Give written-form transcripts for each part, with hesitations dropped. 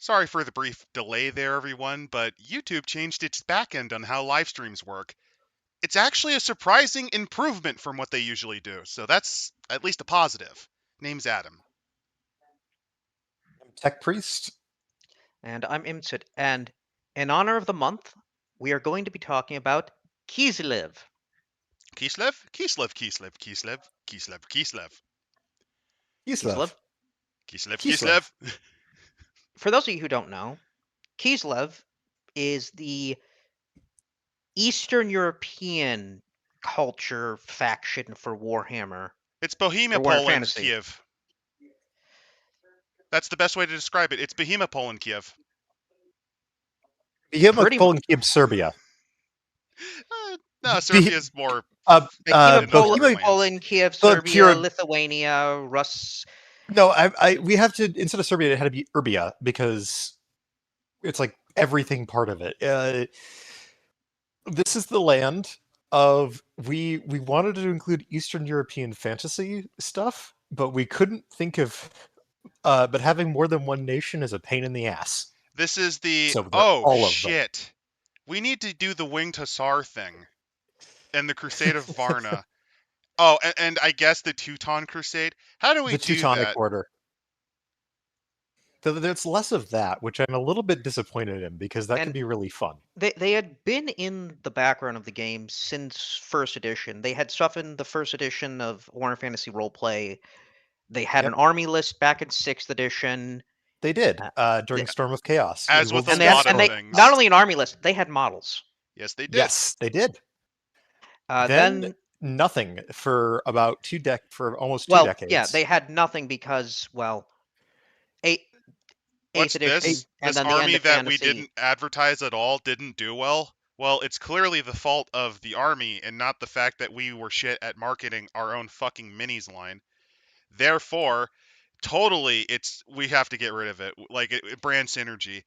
Sorry for the brief delay there, everyone, but YouTube changed its backend on how live streams work. It's actually a surprising improvement from what they usually do, so that's at least a positive. Name's Adam. Tech Priest. And I'm ImpCit, and in honor of the month, we are going to be talking about Kislev. Kislev? Kislev, Kislev, Kislev, Kislev, Kislev. Kislev. Kislev, Kislev. Kislev. For those of you who don't know, Kislev is the Eastern European culture faction for Warhammer. It's Bohemia, For Warhammer Poland, Fantasy. Kiev. That's the best way to describe it. It's Bohemia, Poland, Kiev. Behemoth, Poland, Kiev, Serbia. No, Serbia's more... Poland, Poland, Kiev, Serbia, Lithuania, Rus... No, we have to, instead of Serbia, it had to be Erbia, because it's like everything part of it. This is the land of, we wanted to include Eastern European fantasy stuff, but we couldn't think of, but having more than one nation is a pain in the ass. This is the, So oh shit, we need to do the Winged Hussar thing, and the Crusade of Varna. Oh, and I guess the Teuton Crusade. How do we do that? The Teutonic Order. There's less of that, which I'm a little bit disappointed in, because that can be really fun. They had been in the background of the game since first edition. They had stuff in the first edition of Warhammer Fantasy Roleplay. They had an army list back in 6th edition. They did, during Storm of Chaos. As with a lot of things. Not only an army list, they had models. Yes, they did. Yes, they did. Then nothing for about almost 2 decades. Yeah, they had nothing because, well, 8th edition, and this then army the end of that Fantasy. we didn't advertise at all didn't do well. Well, it's clearly the fault of the army and not the fact that we were shit at marketing our own fucking minis line. Therefore, totally, we have to get rid of it. Like, brand synergy.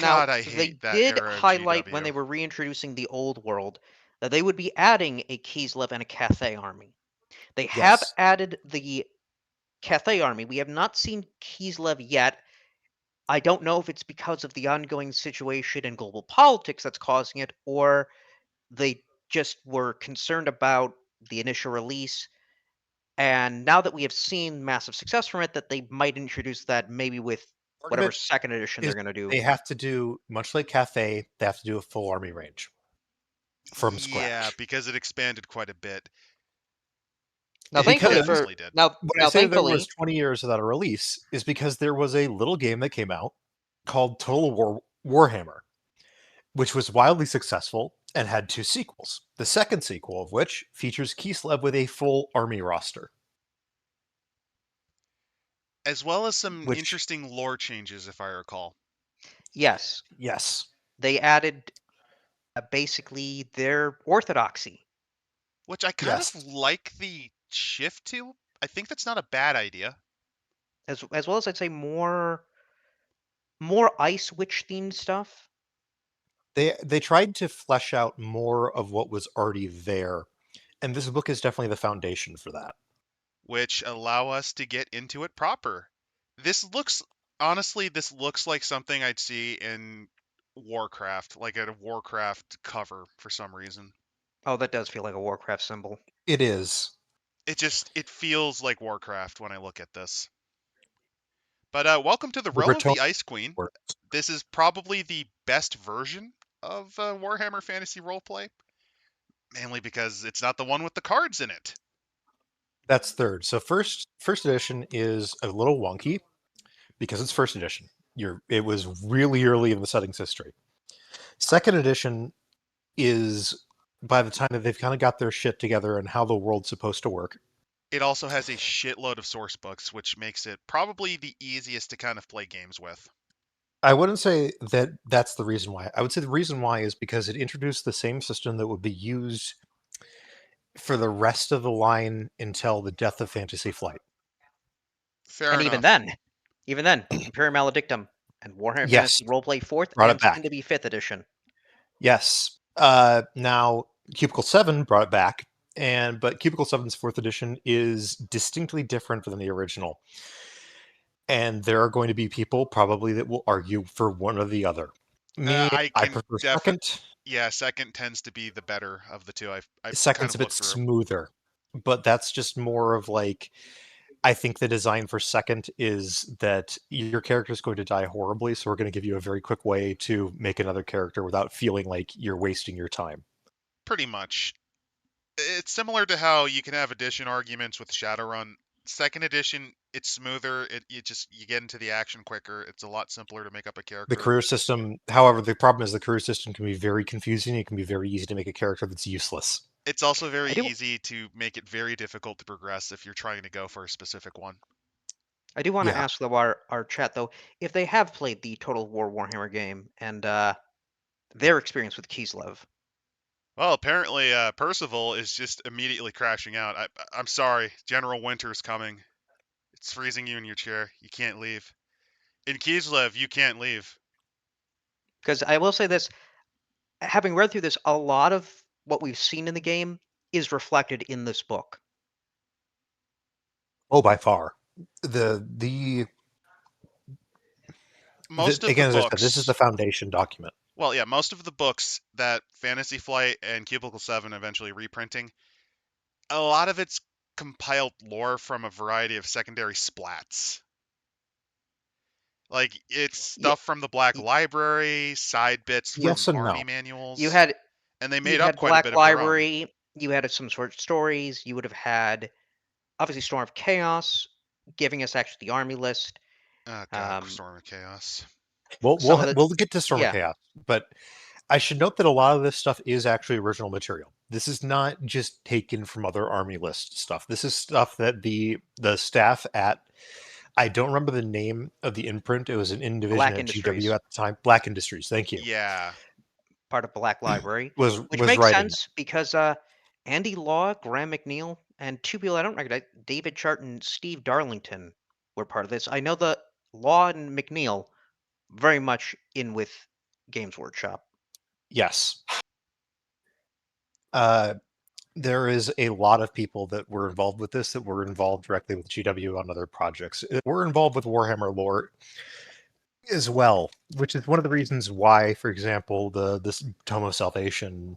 God, I hate that They did era of highlight GW. when they were reintroducing the old world that they would be adding a Kislev and a Cathay army. They have added the Cathay army. We have not seen Kislev yet. I don't know if it's because of the ongoing situation in global politics that's causing it, or they just were concerned about the initial release. And now that we have seen massive success from it, that they might introduce that maybe with whatever 2nd edition they're going to do. They have to do, much like Cathay, they have to do a full army range from scratch. Yeah, because it expanded quite a bit. Now, thankfully, there was 20 years without a release is because there was a little game that came out called Total Warhammer, which was wildly successful and had 2 sequels. The second sequel of which features Kislev with a full army roster. As well as some interesting lore changes, if I recall. Yes. Yes. They added basically their orthodoxy. Which I kind of like the shift to. I think that's not a bad idea. As well as, I'd say, more Ice Witch themed stuff. They tried to flesh out more of what was already there, and this book is definitely the foundation for that. Which allow us to get into it proper. Honestly, this looks like something I'd see in Warcraft, like at a Warcraft cover for some reason. Oh, that does feel like a Warcraft symbol. It is. It feels like Warcraft when I look at this. But welcome to the Realm of the Ice Queen. This is probably the best version of Warhammer Fantasy Roleplay. Mainly because it's not the one with the cards in it. That's 3rd. So first edition is a little wonky because it's 1st edition. It was really early in the settings history. 2nd edition is by the time that they've kind of got their shit together and how the world's supposed to work. It also has a shitload of source books, which makes it probably the easiest to kind of play games with. I wouldn't say that that's the reason why. I would say the reason why is because it introduced the same system that would be used for the rest of the line until the death of Fantasy Flight. Fair enough. Even then, Imperium Maledictum and Warhammer Fantasy Roleplay 4th and soon to be 5th edition. Yes. Now Cubicle 7 brought it back, but Cubicle 7's 4th edition is distinctly different than the original. And there are going to be people probably that will argue for one or the other. Me, I I can prefer definitely. second. Yeah, second tends to be the better of the two. I've kind Second's a of bit looked through. smoother, but that's just more of like, I think the design for second is that your character is going to die horribly, so we're going to give you a very quick way to make another character without feeling like you're wasting your time. Pretty much. It's similar to how you can have edition arguments with Shadowrun. Second edition, it's smoother. You get into the action quicker. It's a lot simpler to make up a The character. career system, however, the problem is the career system can be very confusing. It can be very easy to make a character that's useless. It's also very I do easy to make it very difficult to progress if you're trying to go for a specific one. I do want to Yeah. ask though our chat though if they have played the Total War Warhammer game and their experience with Kislev. Well, apparently Percival is just immediately crashing out. I'm sorry, General Winter's coming. It's freezing you in your chair. You can't leave. In Kislev, you can't leave. Because I will say this, having read through this, a lot of what we've seen in the game is reflected in this book. Oh, by far. The Most of the again, as I said, this is books. the foundation document. Well, yeah, most of the books that Fantasy Flight and Cubicle 7 eventually reprinting, a lot of it's compiled lore from a variety of secondary splats. Like, it's Yeah, stuff from the Black Library, side bits Yes from and army no. manuals, you had and they you made up had quite a Black bit of their own. Library, you had some sort of stories, you would have had obviously Storm of Chaos, giving us actually the army list. Oh god, Storm of Chaos. Some of the We'll get to Storm of yeah, Chaos, but I should note that a lot of this stuff is actually original material. This is not just taken from other army list stuff. This is stuff that the staff at, I don't remember the name of the imprint. It was an in division Black at GW Industries, at the time. Black Industries. Thank you. Yeah. part of Black Library, which Was makes writing it. sense because Andy Law, Graham McNeil, and two people I don't recognize, David Chart and Steve Darlington, were part of this. I know the Law and McNeil very much in with Games Workshop. Yes. There is a lot of people that were involved with this that were involved directly with GW on other projects. We're involved with Warhammer lore as well, which is one of the reasons why, for example, this Tome of Salvation,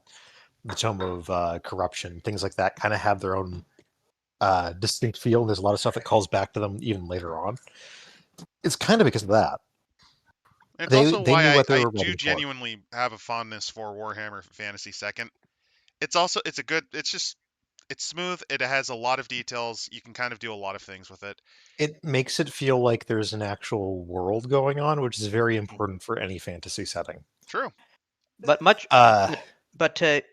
the Tome of Corruption, things like that kind of have their own distinct feel. There's a lot of stuff that calls back to them even later on. It's kind of because of that. It's also They knew why what they I were do ready for. genuinely have a fondness for Warhammer Fantasy Second. It's smooth. It has a lot of details. You can kind of do a lot of things with it. It makes it feel like there's an actual world going on, which is very important for any fantasy setting. True. But but to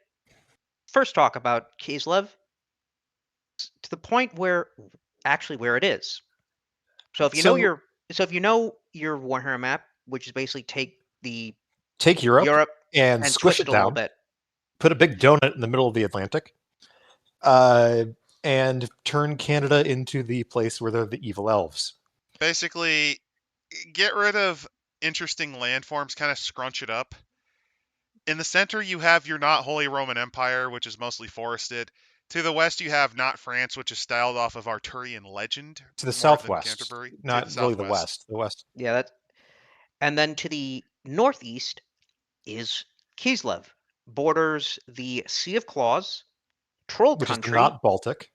first talk about Kislev to the point where it is. So if you know your Warhammer map, which is basically take Europe and and squish twist it a little down, bit. put a big donut in the middle of the Atlantic, and turn Canada into the place where they're the evil elves. Basically, get rid of interesting landforms, kind of scrunch it up. In the center, you have your not Holy Roman Empire, which is mostly forested. To the west, you have not France, which is styled off of Arthurian legend. To the more than southwest, Canterbury. not To the really southwest. the west. Yeah, that. And then to the northeast is Kislev, borders the Sea of Claws, Troll Which Country, is not Baltic,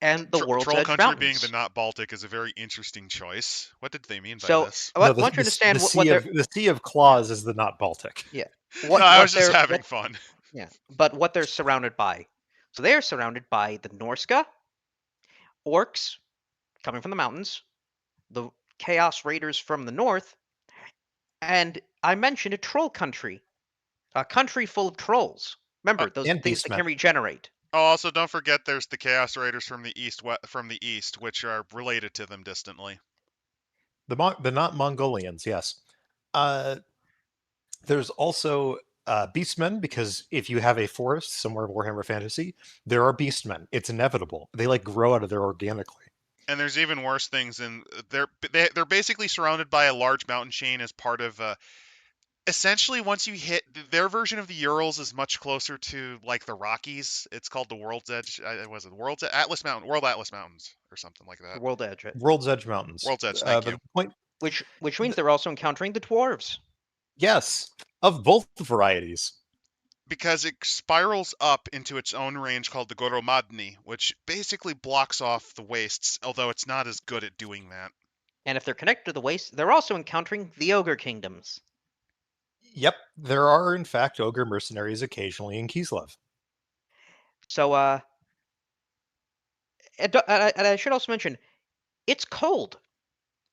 and the World's Troll Edge Country Mountains. being the not Baltic is a very interesting choice. What did they mean by So this? I no, want you to understand the Sea of Claws is the not Baltic. Yeah. No, I was just having fun. Yeah, but what they're surrounded by. So they are surrounded by the Norska, orcs coming from the mountains, the Chaos Raiders from the north, and I mentioned a troll country, a country full of trolls. Remember those and things that beastmen. can regenerate. Oh, also don't forget there's the Chaos Raiders from the east, which are related to them distantly. The not Mongolians, yes. There's also beastmen, because if you have a forest somewhere in Warhammer Fantasy, there are beastmen. It's inevitable. They like grow out of there organically. And there's even worse things, and they're basically surrounded by a large mountain chain as part of Essentially, once you hit their version of the Urals is much closer to like the Rockies. It's called the World's Edge. Was it the World's Atlas Mountain, World Atlas Mountains, or something like The that? World Edge, right? World's Edge Mountains. World's Edge. Thank But you. the point, Which means they're also encountering the dwarves. yes, of both varieties. Because it spirals up into its own range called the Goromadni, which basically blocks off the wastes, although it's not as good at doing that. And if they're connected to the waste, they're also encountering the ogre kingdoms. Yep, there are in fact ogre mercenaries occasionally in Kislev. So, and I should also mention, it's cold.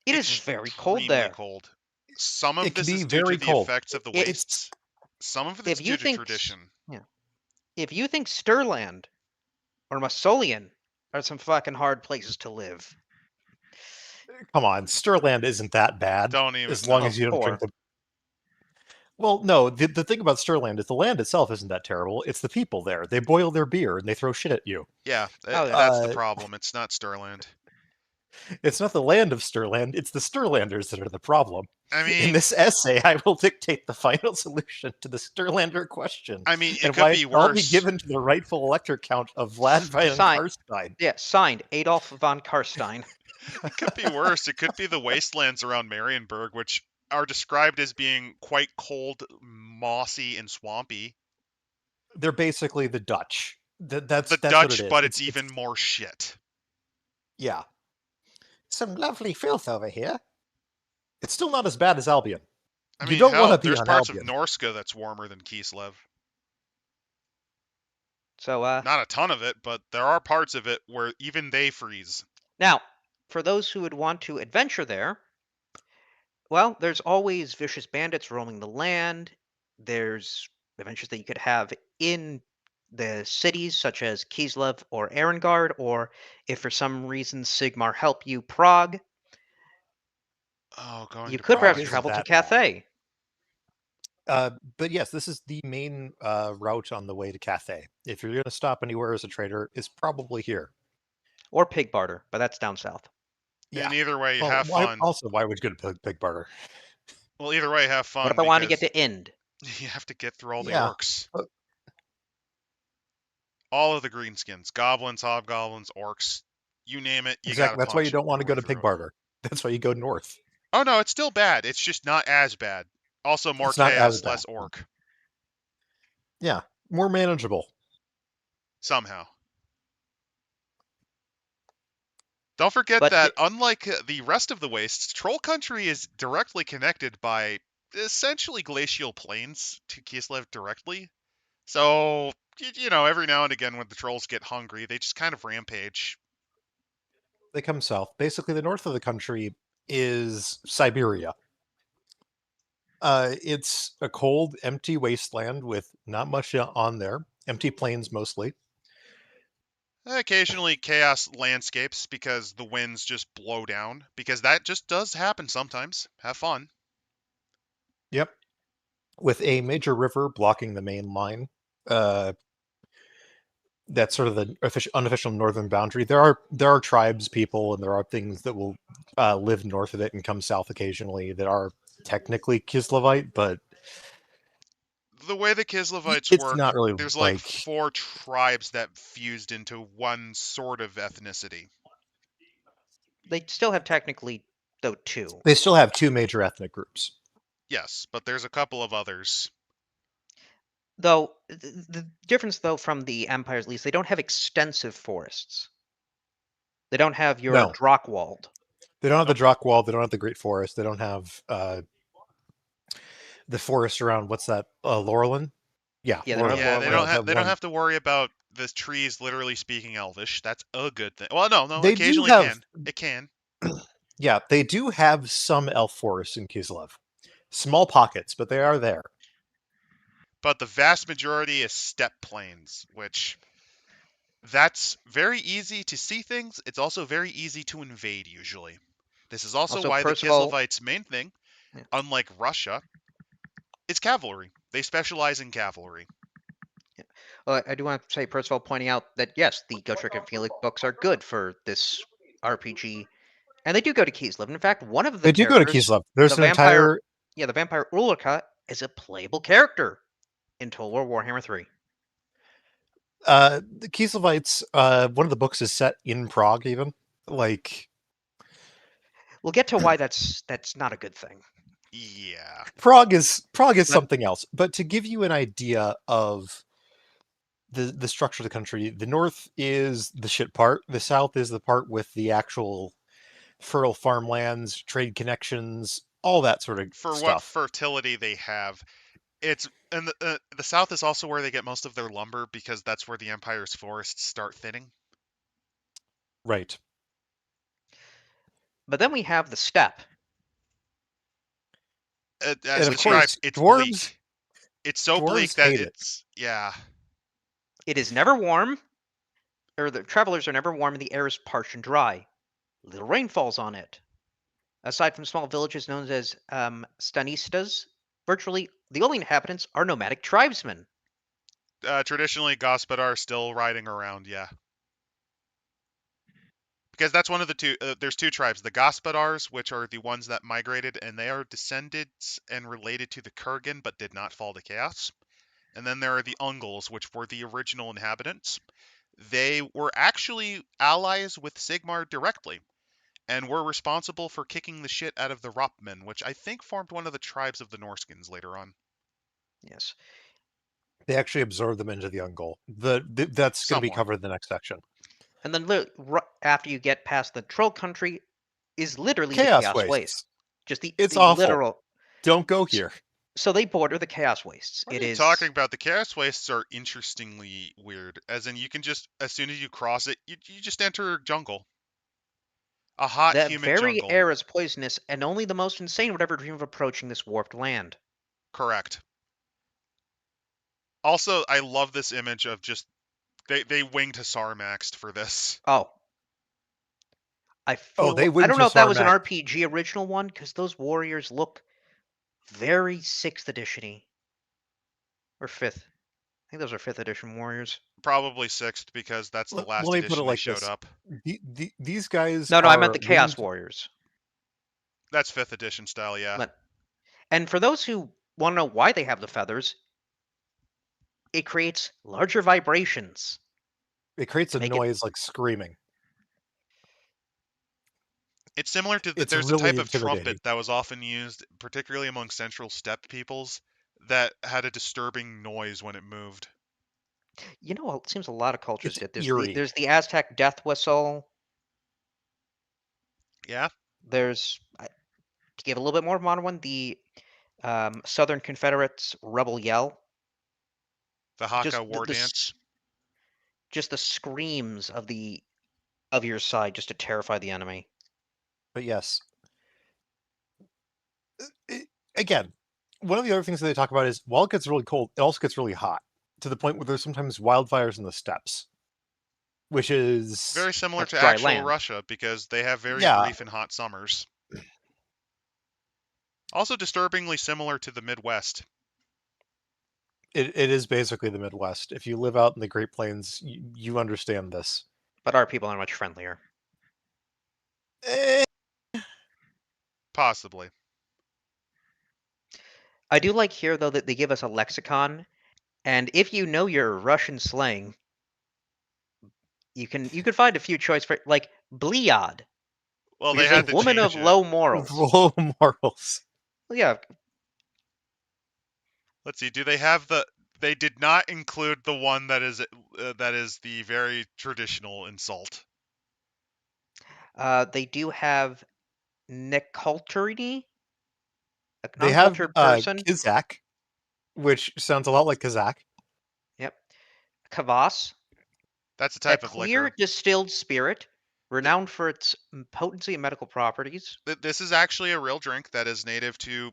It is very cold Extremely there. cold. Some of It can this is be due to very the cold. effects of the It's- wastes. Some of it if is you due to think- tradition. If you think Stirland or Masolian are some fucking hard places to live, Come on, Stirland isn't that bad. Don't even. As long no. as you don't Or- drink the. Well, no, the thing about Stirland is the land itself isn't that terrible. It's the people there. They boil their beer and they throw shit at you. Yeah, Oh, yeah. that's the problem. It's not Stirland. It's not the land of Stirland, it's the Stirlanders that are the problem. I In mean, this essay, I will dictate the final solution to the Stirlander question. it and could why be it shall be worse. given to the rightful elector count of Vlad van Sign- Karstein. yeah, signed Adolf von Karstein. It could be worse. It could be the wastelands around Marienburg, which are described as being quite cold, mossy, and swampy. They're basically the Dutch. That's The what Dutch, it is. but it's even more shit. Yeah. Some lovely filth over here. It's still not as bad as Albion. I You mean, don't hell, wanna be there's on parts Albion. of Norska that's warmer than Kislev. So, Not a ton of it, but there are parts of it where even they freeze. now, for those who would want to adventure there, well, there's always vicious bandits roaming the land. There's adventures that you could have in the cities, such as Kislev or Erengard, or if for some reason Sigmar help you, Prague. Oh, going You to could Prague perhaps isn't travel to that bad. Cathay. But yes, this is the main route on the way to Cathay. If you're going to stop anywhere as a trader, it's probably here. Or Pig Barter, but that's down south. And either way, Well, have fun. why would you go to Pig Barter? Well, either way, have fun. What if I want to get because to Ind? You have to get through all the Yeah. orcs. Uh, All of the greenskins. Goblins, hobgoblins, orcs. You name it, you Exactly. gotta That's why you punch don't want to your go way to Pig through. Barter. That's why you go north. Oh no, it's still bad. It's just not as bad. Also more It's not chaos, as bad. less orc. Yeah, more manageable. Somehow. Don't forget But that, unlike the rest of the wastes, Troll Country is directly connected by essentially glacial plains to Kislev directly. So, every now and again when the trolls get hungry, they just kind of rampage. They come south. Basically, the north of the country is Siberia. It's a cold, empty wasteland with not much on there. Empty plains mostly. Occasionally chaos landscapes because the winds just blow down, because that just does happen sometimes. Have fun. Yep. With a major river blocking the main line. That's sort of the unofficial northern boundary. There are tribes, people, and there are things that will live north of it and come south occasionally that are technically Kislevite, but The way the Kislevites it's work, not really there's like 4 tribes that fused into one sort of ethnicity. they still have technically, though, 2. They still have 2 major ethnic groups. Yes, but there's a couple of others. Though, the difference, though, from the empires, at least, they don't have extensive forests. They don't have your No. Drackwald. They don't have the Drackwall. They don't have the Great Forest. They don't have the forest around what's that? Laurelin? Yeah. Yeah, they don't have Yeah, Laurelin. they don't have to worry about the trees literally speaking Elvish. That's a good thing. Well, no, They do occasionally have- it can. Yeah, they do have some elf forests in Kislev. Small pockets, but they are there. But the vast majority is steppe plains, which that's very easy to see things. It's also very easy to invade usually. This is also why the first of all- Kislevites' main thing, Yeah. unlike Russia, is cavalry. They specialize in cavalry. Well, I do want to say, first of all, pointing out that, yes, the Gotrek and Felix books are good for this RPG. And they do go to Kislev. In fact, one of the They do go to characters- Kislev. There's the an vampire- entire Yeah, the vampire Ulrika is a playable character in Total War Warhammer 3. The Kislevites, one of the books is set in Prague, even. Like, We'll get to why that's not a good thing. Yeah. Prague is But- something else. But to give you an idea of the structure of the country, the north is the shit part. The south is the part with the actual fertile farmlands, trade connections, all that sort of For what stuff. fertility they have, it's and the south is also where they get most of their lumber because that's where the Empire's forests start thinning. Right. But then we have the steppe. As And of described, course, it's dwarves bleak. It's so bleak dwarves that hate it. it's yeah. It is never warm, or the travelers are never warm, and the air is parched and dry. Little rain falls on it. Aside from small villages known as stanistas, virtually the only inhabitants are nomadic tribesmen. Traditionally, Gospodar are still riding around, yeah. Because that's one of the two. There's two tribes: the Gospodars, which are the ones that migrated, and they are descendants and related to the Kurgan, but did not fall to chaos. And then there are the Ungals, which were the original inhabitants. They were actually allies with Sigmar directly, and were responsible for kicking the shit out of the Ropmen, which I think formed one of the tribes of the Norskins later on. Yes. They actually absorb them into the Ungol. That's going to be Somewhat. covered in the next section. And then after you get past the troll country is literally Chaos the Chaos wastes. Waste. Just It's the awful. literal. Don't go here. So they border the Chaos Wastes. What It are you is talking about? The Chaos Wastes are interestingly weird. As in, you can just, as soon as you cross it, you just enter a jungle. A hot, the humid very jungle. air is poisonous, and only the most insane would ever dream of approaching this warped land. Correct. Also, I love this image of just they winged Hasarmaxed for this. Oh. I feel they I winged don't know if that was an Hasarmax. RPG original one, because those warriors look very 6th edition-y. Or 5th. I think those are 5th edition warriors. Probably 6th because that's the last Let me put it edition they like showed this. up. These guys No, I meant are the Chaos winged. Warriors. That's 5th edition style, yeah. And for those who want to know why they have the feathers, it creates larger vibrations. It creates a Make it- noise like screaming. It's similar to It's there's a really type of trumpet intimidating. that was often used, particularly among central steppe peoples, that had a disturbing noise when it moved. You know, it seems a lot of cultures It's did. eerie. There's the Aztec death whistle. Yeah? There's, to give a little bit more modern one, the Southern Confederates rebel yell. The Haka Just war dance. Just the screams of your side, just to terrify the enemy. But yes. Again, one of the other things that they talk about is while it gets really cold, it also gets really hot to the point where there's sometimes wildfires in the steppes, which is Very similar That's to dry actual land. Russia because they have very Yeah. brief and hot summers. Also disturbingly similar to the Midwest. it is basically the Midwest. If you live out in the Great Plains, you understand this. But our people are much friendlier. Eh, Possibly. I do like here, though, that they give us a lexicon, and if you know your Russian slang, you can find a few choice for like bliad, Well, which they is a had to woman change of it. low morals. low morals. Well, yeah, Let's see. Do they have the? They did not include the one that is the very traditional insult. they do have neculturini, a They have non-cultured person. Kazakh, which sounds a lot like Kazakh. Yep, kvass, That's a a type of clear liquor. distilled spirit, renowned for its potency and medical properties. This is actually a real drink that is native to.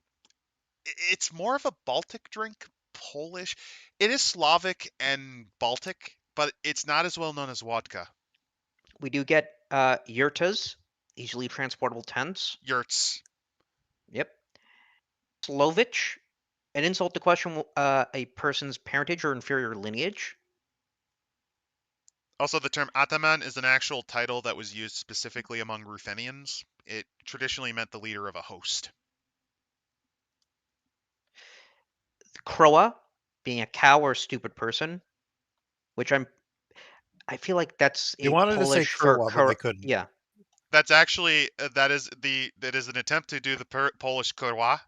It's more of a Baltic drink, Polish. It is Slavic and Baltic, but it's not as well known as vodka. We do get yurtas, easily transportable tents. Yurts. Yep. Slovich, an insult to question a person's parentage or inferior lineage. Also, the term ataman is an actual title that was used specifically among Ruthenians. It traditionally meant the leader of a host. Kroa being a cow or stupid person, which I feel like that's They a wanted to say Polish for Kurwa, but they couldn't. yeah. That's actually that is an attempt to do the Polish kurwa,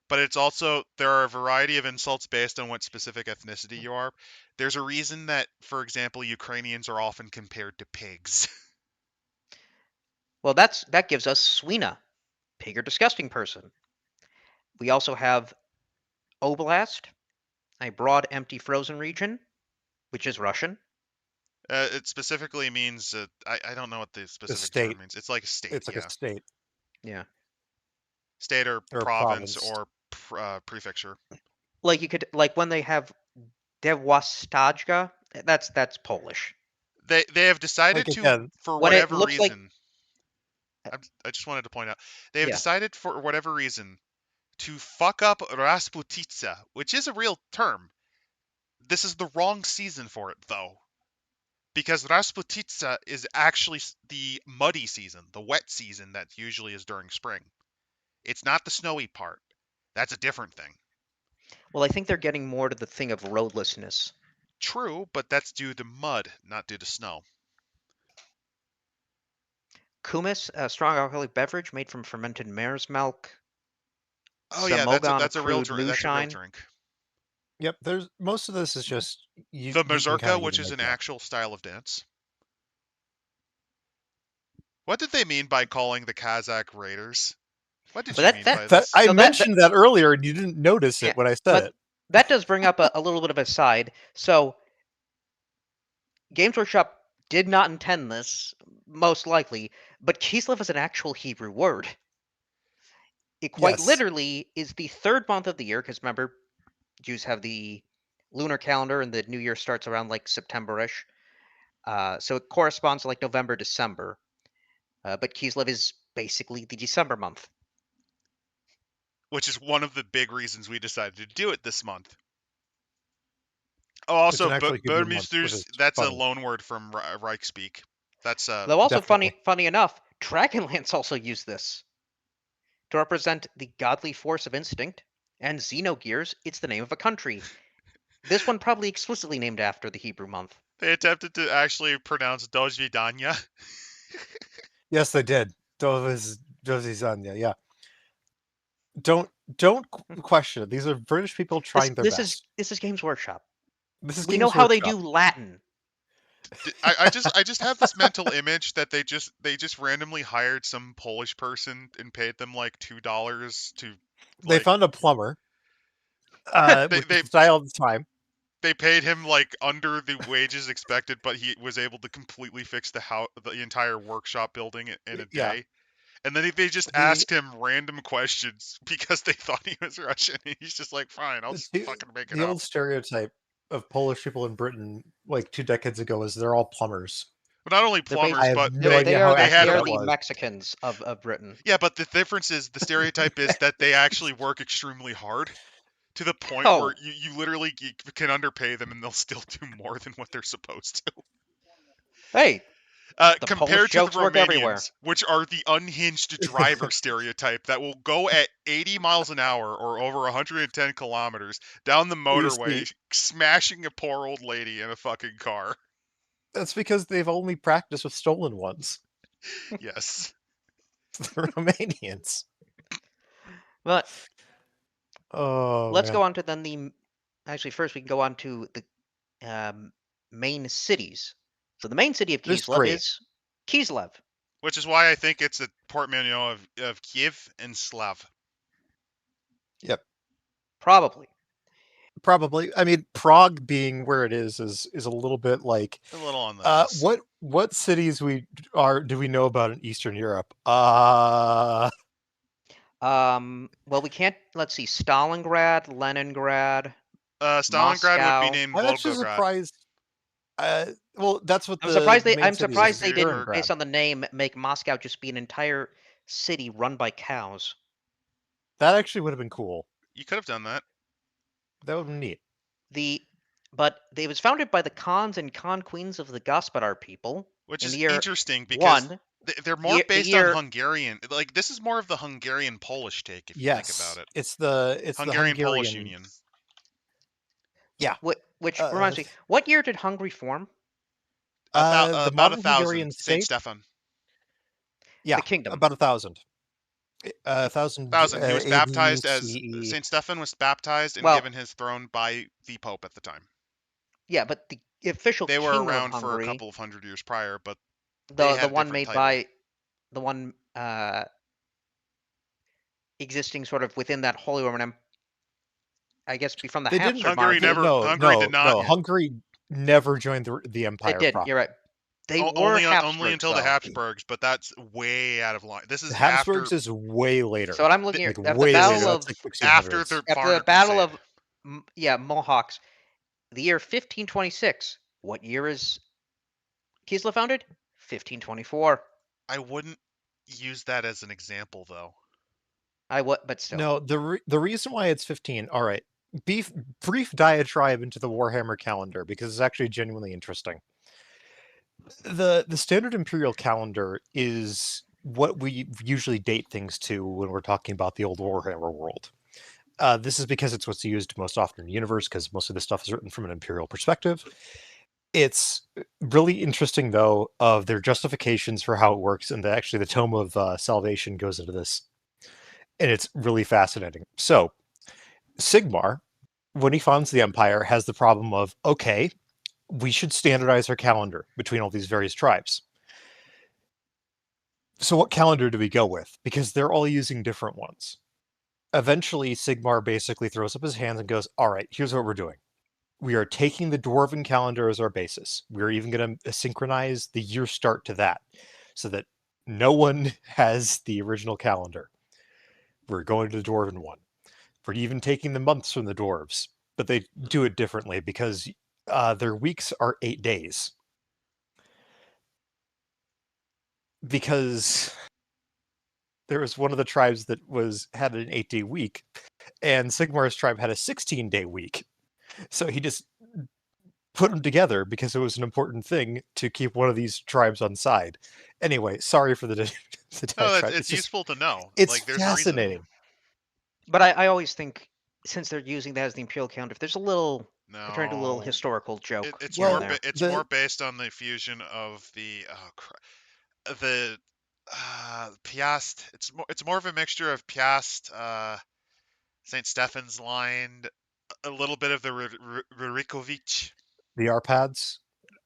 but it's also there are a variety of insults based on what specific ethnicity you are. There's a reason that, for example, Ukrainians are often compared to pigs. Well, that gives us Swina, pig or disgusting person. We also have Oblast, a broad, empty, frozen region, which is Russian. It specifically means I don't know what the A specific state. term means. It's like a state, It's like yeah, a state Yeah. state or or a province province. or prefecture. Like you could when they have Dewastajka, that's Polish. They have decided Like to, again, for When it whatever looks like reason. I just wanted to point out they have yeah. decided for whatever reason to fuck up Rasputitsa, which is a real term. This is the wrong season for it, though, because Rasputitsa is actually the muddy season, the wet season that usually is during spring. It's not the snowy part. That's a different thing. Well, I think they're getting more to the thing of roadlessness. True, but that's due to mud, not due to snow. Kumis, a strong alcoholic beverage made from fermented mare's milk. Oh yeah, that's Samogon, a a real crude that's a real moonshine. drink. yep. There's most of this is just The you can kind mazurka, of which even is make an it up. actual style of dance. What did they mean by calling the Kazakh raiders? What did But you mean by this? I so mentioned that earlier, and you didn't notice yeah, it when I said but it. that does bring up a little bit of a side. So Games Workshop did not intend this, most likely, but Kislev is an actual Hebrew word. It quite Yes. literally is the third month of the year, because remember, Jews have the lunar calendar and the new year starts around like September-ish. So it corresponds to like November, December. But Kislev is basically the December month. Which is one of the big reasons we decided to do it this month. Oh, It's also, an actual Hebrew month, which Burmisters, is that's a funny. loan word from Reich speak. That's Though also Definitely. funny enough, Dragonlance also use this to represent the godly force of instinct, and Xenogears, it's the name of a country. This one probably explicitly named after the Hebrew month. they attempted to actually pronounce Dojvidanya. Yes, they did. Dovizania, yeah. Don't question it. These are British people trying their best. This is Games Workshop. This is We know Games how they Workshop. do Latin. I just have this mental image that they just randomly hired some Polish person and paid them like $2 to They like found a plumber, they which was the style of the time. they paid him like under the wages expected, but he was able to completely fix the entire workshop building in a Yeah. day. And then they just The asked him random questions because they thought he was Russian. And he's just like, "Fine, I'll just the, fucking make it the up." old stereotype of Polish people in Britain, like 2 decades ago, is they're all plumbers. But not only They're I plumbers, have but no they idea are how the, they they accurate have are that the was. Mexicans of Britain. yeah. But the difference is the stereotype is that they actually work extremely hard to the point where Oh, you literally can underpay them and they'll still do more than what they're supposed to. hey, the Polish Compared to the jokes work everywhere. Romanians, which are the unhinged driver stereotype that will go at 80 miles an hour or over 110 kilometers down the You see, motorway, smashing a poor old lady in a fucking car. that's because they've only practiced with stolen ones. Yes. The Romanians. But Oh let's man. go on to then the. Actually, first we can go on to the main cities. So the main city of There's Kislev 3. is Kislev. Which is why I think it's a portmanteau of Kiev and Slav. Yep. Probably. Probably. I mean, Prague being where it is a little bit like A little on the nose. what cities do we know about in Eastern Europe? Well, we can't. Let's see. Stalingrad, Leningrad, Stalingrad would be Moscow. named I'm actually Volgograd, surprised. Well, that's what I'm the surprised main city is. they It's didn't, Petersburg. based Stalingrad. on the name, make Moscow just be an entire city run by cows. That actually would have been cool. You could have done that. That would have been neat. But it was founded by the Khans and Khan queens of the Gospodar people Which in is the year interesting because one. they're more The based on year Hungarian. Like this is more of the Hungarian Polish take if you think about Yes, it. it's the Hungarian Polish Hungarian Union. Yeah. Which reminds me, what year did Hungary form? The About modern 1,000. Hungarian Saint state. Stefan. Yeah, The kingdom. about 1,000. 1,000 1,000. He was AD baptized as CE. Saint Stefan was baptized and Well, given his throne by the Pope at the time. yeah, but the official They were king of around for a Hungary, couple of hundred years prior, but they the had a one different made title. by the one existing sort of within that Holy Roman Empire, I guess, from the They didn't. Habsburg Hungary monarchy. never. Hungary did not. No. Hungary never joined the empire It did. proper. You're right. They were Only Habsburgs, until the though. Habsburgs, but that's way out of line. This The is Habsburgs after is way later. So what I'm looking Like at after the way later. battle That's of like 1600s. after the after the battle of Mohawks, the year 1526. What year is Kislev founded? 1524. I wouldn't use that as an example, though. But still. No, the reason why it's 15. All right, brief diatribe into the Warhammer calendar because it's actually genuinely interesting. The standard imperial calendar is what we usually date things to when we're talking about the old Warhammer world. This is because it's what's used most often in the universe, because most of this stuff is written from an imperial perspective. It's really interesting, though, of their justifications for how it works, and actually the Tome of Salvation goes into this. And it's really fascinating. So, Sigmar, when he founds the Empire, has the problem of, okay, we should standardize our calendar between all these various tribes. So what calendar do we go with? Because they're all using different ones. Eventually, Sigmar basically throws up his hands and goes, all right, here's what we're doing. We are taking the Dwarven calendar as our basis. We're even going to synchronize the year start to that so that no one has the original calendar. We're going to the Dwarven one. We're even taking the months from the Dwarves, but they do it differently because their weeks are 8 days. Because there was one of the tribes that had an 8-day week, and Sigmar's tribe had a 16-day week. So he just put them together because it was an important thing to keep one of these tribes on side. Anyway, sorry for the No, it's useful to know. It's like, there's fascinating. A reason. But I always think, since they're using that as the imperial calendar, if there's a little, No, they're trying to do a little historical joke. It's here more. and there. It's more based on the fusion of the Piast. It's more of a mixture of Piast, Saint Stephen's line, a little bit of the Rurikovic. The Arpads?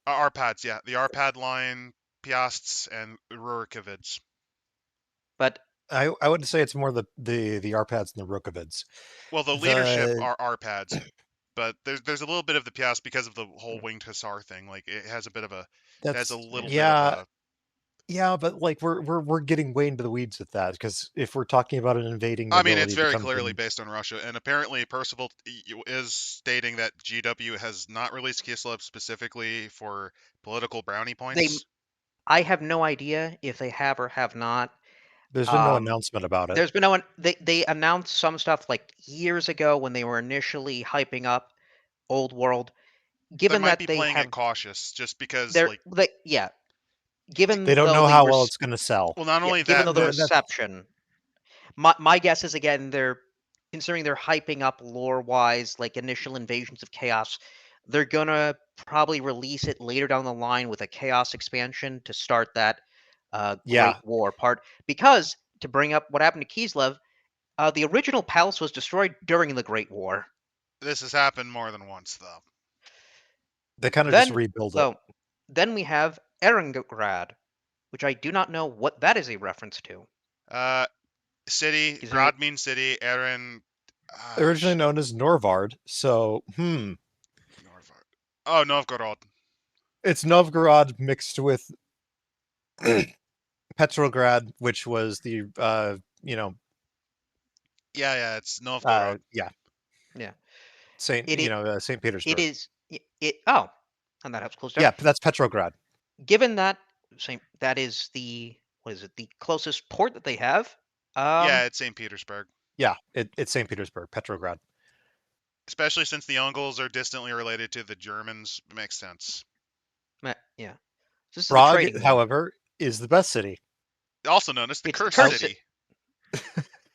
Arpads, yeah. The Arpad line, Piasts, and Rurikovids. But I would say it's more the Arpads and the Rukovids. Well, the leadership are Arpads, but there's a little bit of the Piast because of the whole winged hussar thing. Like, it has a bit of a bit of a... Yeah, but like we're getting way into the weeds with that, because if we're talking about an invading, I mean, it's very clearly based on Russia, and apparently Percival is stating that GW has not released Kislev specifically for political brownie points. I have no idea if they have or have not. There's been no announcement about it. There's been no. They announced some stuff like years ago when they were initially hyping up Old World. Given they might that be playing it cautious, just because given they don't know how well it's going to sell. Well, not only given that, the reception, my guess is, again, considering they're hyping up lore-wise, like initial invasions of chaos, they're gonna probably release it later down the line with a chaos expansion to start that Great War part. Because, to bring up what happened to Kislev, the original palace was destroyed during the Great War. This has happened more than once, though. They kind of just rebuild it. Then we have Erengrad, which I do not know what that is a reference to. City, Grad means city, Eren... originally known as Norvard, so, Norvard. Oh, Novgorod. It's Novgorod mixed with Petrograd, which was the, Yeah, it's Novgorod. Yeah. St. Petersburg. It is... Oh, and that helps close down. Yeah, that's Petrograd. Given that, that is the... What is it? The closest port that they have? Yeah, it's St. Petersburg. Yeah, it's St. Petersburg, Petrograd. Especially since the Mongols are distantly related to the Germans, it makes sense. Yeah. This Prague, however, is the best city. Also known as the Cursed City.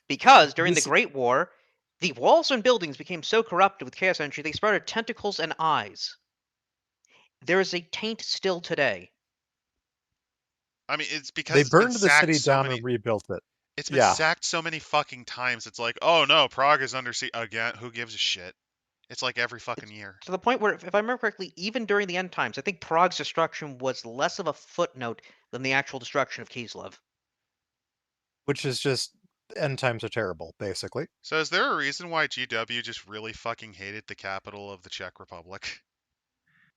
Because during the Great War, The walls and buildings became so corrupted with chaos energy they sprouted tentacles and eyes. There is a taint still today. I mean, it's because They it's been burned the sacked city so down many. and rebuilt it. It's been Yeah, sacked so many fucking times. It's like, oh no, Prague is under siege again. Who gives a shit? It's like every fucking It's year. to the point where, if I remember correctly, even during the end times, I think Prague's destruction was less of a footnote than the actual destruction of Kislev. which is just end times are terrible, basically. So is there a reason why GW just really fucking hated the capital of the Czech Republic?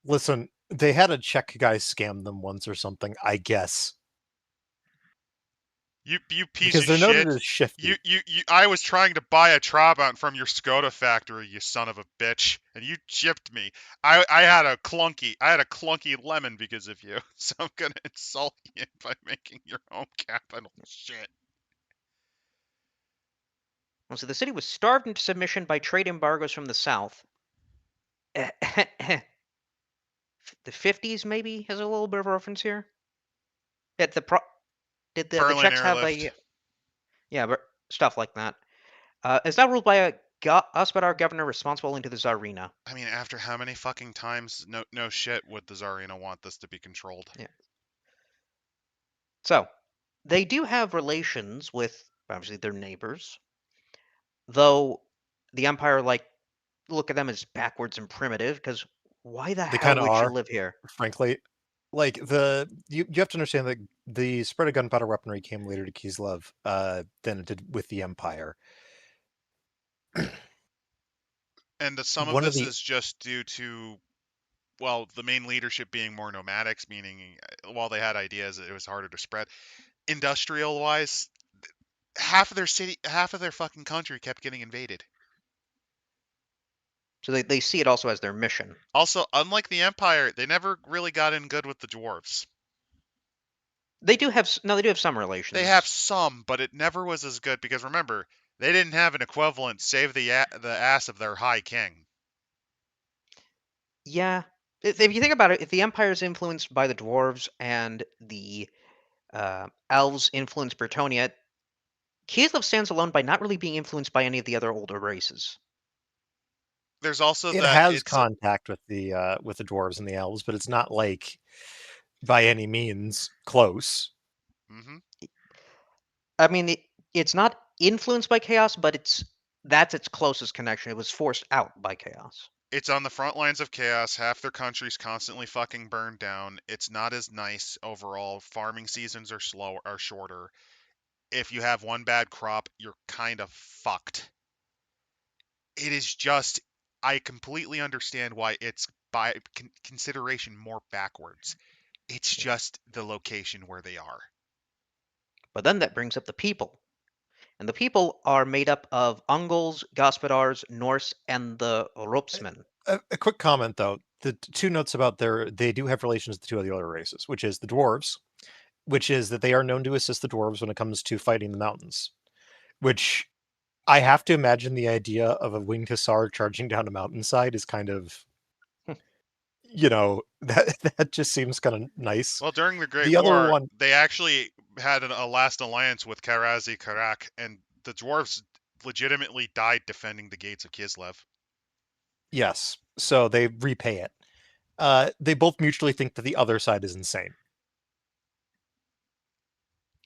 Listen, they had a Czech guy scam them once or something, I guess. You piece Because of they're noted shit. as shifty. I was trying to buy a Trabant from your Skoda factory, you son of a bitch, and you chipped me. I had a clunky lemon because of you, so I'm gonna insult you by making your home capital shit. Well, so the city was starved into submission by trade embargoes from the south. The 50s maybe has a little bit of a reference here. Did the Berlin Czechs have airlift. a but stuff like that? It's now ruled by a Gospodar governor responsible only to the Tsarina. I mean, after how many fucking times, no shit, would the Tsarina want this to be controlled? Yeah. So they do have relations with obviously their neighbors, though the Empire look at them as backwards and primitive because why the They hell kind of would you are, live here? frankly. Like you have to understand that the spread of gunpowder weaponry came later to Kislev than it did with the Empire. And some of One of this the is just due to, well, the main leadership being more nomadics, meaning while they had ideas, it was harder to spread. Industrial wise, half of their fucking country kept getting invaded. So they see it also as their mission. Also, unlike the Empire, they never really got in good with the dwarves. They do have some They have relations. some, but it never was as good because remember, they didn't have an equivalent save the ass of their high king. Yeah, if you think about it, if the Empire is influenced by the dwarves and the elves influence Bretonia, Kislev stands alone by not really being influenced by any of the other older races. There's also it that has it's contact with the dwarves and the elves, but it's not like by any means close. mm-hmm. I mean, it's not influenced by chaos, but that's its closest connection. It was forced out by chaos. It's on the front lines of chaos. Half their country's constantly fucking burned down. It's not as nice overall. Farming seasons are shorter. If you have one bad crop, you're kind of fucked. It is just, I completely understand why it's by consideration more backwards. It's just the location where they are. But then that brings up the people. And the people are made up of Ungls, Gospodars, Norse, and the Ropsmen. A quick comment though: the two notes about they do have relations with the two other races, which is the dwarves, which is that they are known to assist the dwarves when it comes to fighting the mountains. Which I have to imagine the idea of a winged hussar charging down a mountainside is kind of, that just seems kind of nice. Well, during the Great The other War, one, they actually had a last alliance with Karazi Karak, and the dwarves legitimately died defending the gates of Kislev. yes, so they repay it. They both mutually think that the other side is insane.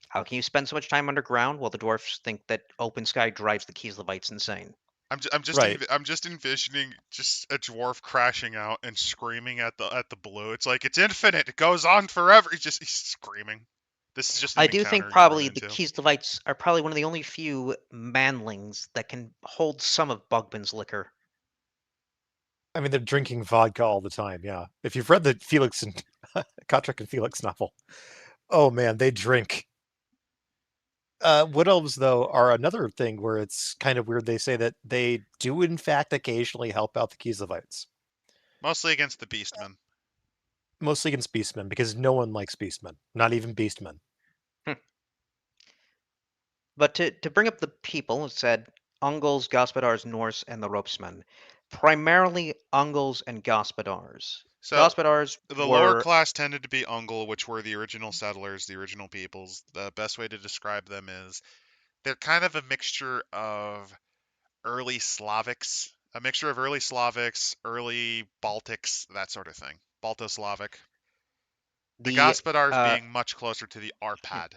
How can you spend so much time underground while the dwarfs think that open sky drives the Kislevites insane? Right. I'm just envisioning just a dwarf crashing out and screaming at the blue. It's like it's infinite. It goes on forever. He's screaming. This is just I an do think encounter you run probably the into. Kislevites are probably one of the only few manlings that can hold some of Bugbin's liquor. I mean, they're drinking vodka all the time. Yeah. If you've read the Felix and Kotrick and Felix novel, oh man, they drink. Wood elves, though, are another thing where it's kind of weird. They say that they do, in fact, occasionally help out the Kislevites, Mostly against the beastmen. mostly against beastmen, because no one likes beastmen, not even beastmen. But to bring up the people, it said Ungls, Gospodars, Norse, and the Ropesmen. Primarily Ungls and Gospodars. So Gospodars the lower were class tended to be Ungle, which were the original settlers, the original peoples. The best way to describe them is they're kind of a mixture of early Slavics, a mixture of early Slavics, early Baltics, that sort of thing. Balto-Slavic. The The Gospodars being much closer to the yeah, Arpad.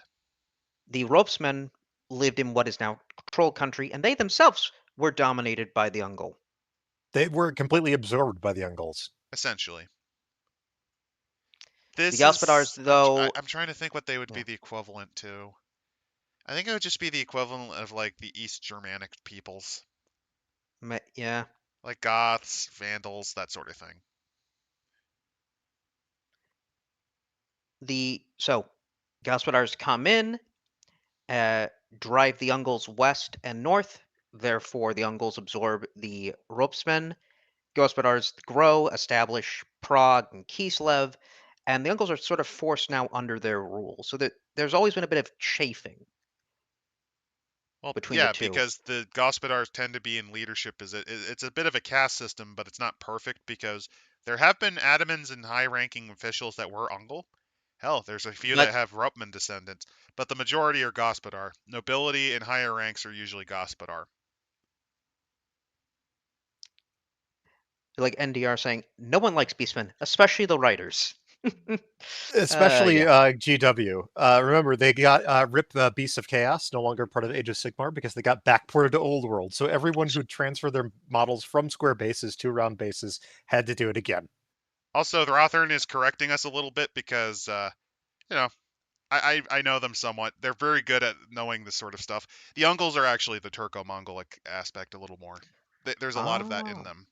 the Ropesmen lived in what is now Troll country, and they themselves were dominated by the Ungol. They were completely absorbed by the Ungol's. Essentially. The This Gospodars, is... though, I'm trying to think what they would be the equivalent to. I think it would just be the equivalent of, like, the East Germanic peoples. yeah, Like Goths, Vandals, that sort of thing. so Gospodars come in, drive the Ungols west and north. Therefore, the Ungols absorb the Ropesmen. Gospodars grow, establish Prague and Kislev, and the Ungols are sort of forced now under their rule. So that there's always been a bit of chafing Well, between the yeah, two. because the Gospodars tend to be in leadership. It's a bit of a caste system, but it's not perfect because there have been Adamans and high-ranking officials that were Ungol. Hell, there's a few that But have Rupman descendants, but the majority are Gospodar. Nobility and higher ranks are usually Gospodar. like NDR saying, no one likes Beastmen, especially the writers. Especially Yeah. GW. Remember, they got Rip the Beasts of Chaos, no longer part of Age of Sigmar, because they got backported to Old World. So everyone who transferred their models from square bases to round bases had to do it again. Also, the Rothern is correcting us a little bit because, you know, I know them somewhat. They're very good at knowing this sort of stuff. The Ungles are actually the Turco-Mongolic aspect a little more. There's a lot of that in Oh. them.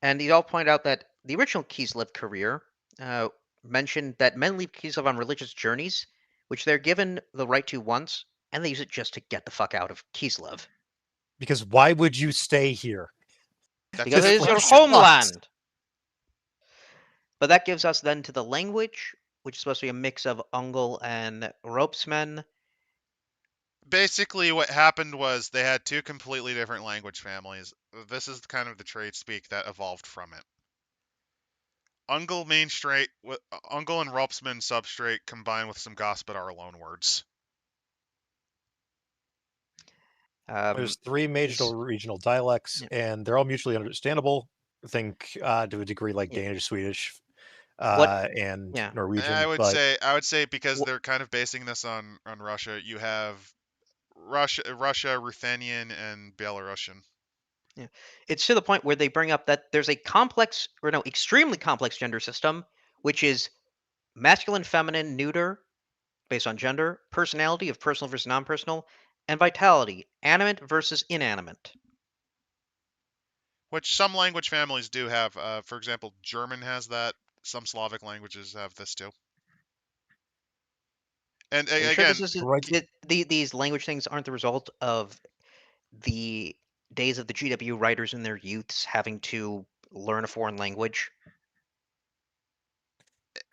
And you all point out that the original Kislev career mentioned that men leave Kislev on religious journeys, which they're given the right to once, and they use it just to get the fuck out of Kislev. Because why would you stay here? That's a Because it good is your question. homeland. But that gives us then to the language, which is supposed to be a mix of Ungol and Ropesmen. Basically, what happened was they had two completely different language families. This is kind of the trade speak that evolved from it. Ungol Ungol and Ropsman substrate combined with some Gospodar loanwords. There's three major regional dialects, Yeah. and they're all mutually understandable. I think to a degree like Yeah. Danish, Swedish, What? and Yeah. Norwegian. I would say because Wh- they're kind of basing this on Russia. You have Russia, Ruthenian, and Belarusian. Yeah. It's to the point where they bring up that there's a complex, or no, extremely complex gender system, which is masculine, feminine, neuter, based on gender, personality of personal versus non-personal, and vitality, animate versus inanimate. Which some language families do have. For example, German has that. Some Slavic languages have this too. And Are you sure this again, is Right. these language things aren't the result of the days of the GW writers in their youths having to learn a foreign language?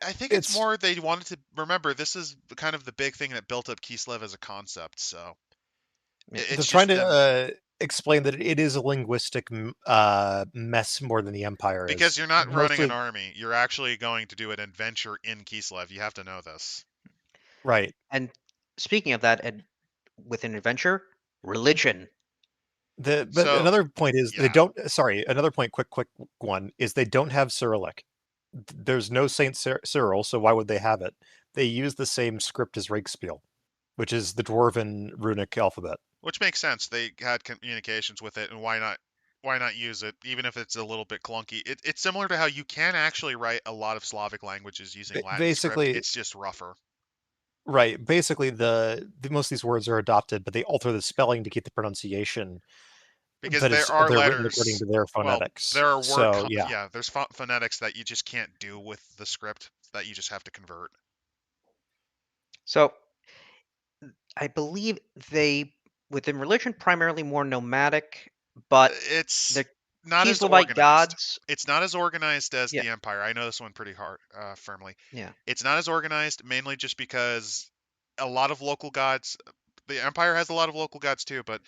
I think it's It's more they wanted to remember this is kind of the big thing that built up Kislev as a concept. So Yeah. they're it's trying just them to explain that it is a linguistic mess more than the Empire because is. you're not Most running an of army. You're actually going to do an adventure in Kislev. You have to know this. right. And speaking of that, and with an adventure, religion. But So another point is they yeah, don't. Sorry, another point. Quick one is they don't have Cyrillic. There's no Saint Cyril, so why would they have it? They use the same script as Rakespiel, which is the Dwarven runic alphabet. which makes sense. They had communications with it, and why not? Why not use it, even if it's a little bit clunky? It's similar to how you can actually write a lot of Slavic languages using Latin script. Basically, It's just rougher. right. Basically, the most of these words are adopted, but they alter the spelling to keep the pronunciation. Because But there are they're written according letters. to their Well, phonetics. there are So yeah, yeah, there's phonetics that you just can't do with the script that you just have to convert. So I believe they, within religion, primarily more nomadic, but It's the not as Kislevite organized. gods. It's not as organized as Yeah, the Empire. I know this one pretty hard, firmly. yeah. It's not as organized, mainly just because a lot of local gods. The Empire has a lot of local gods too, but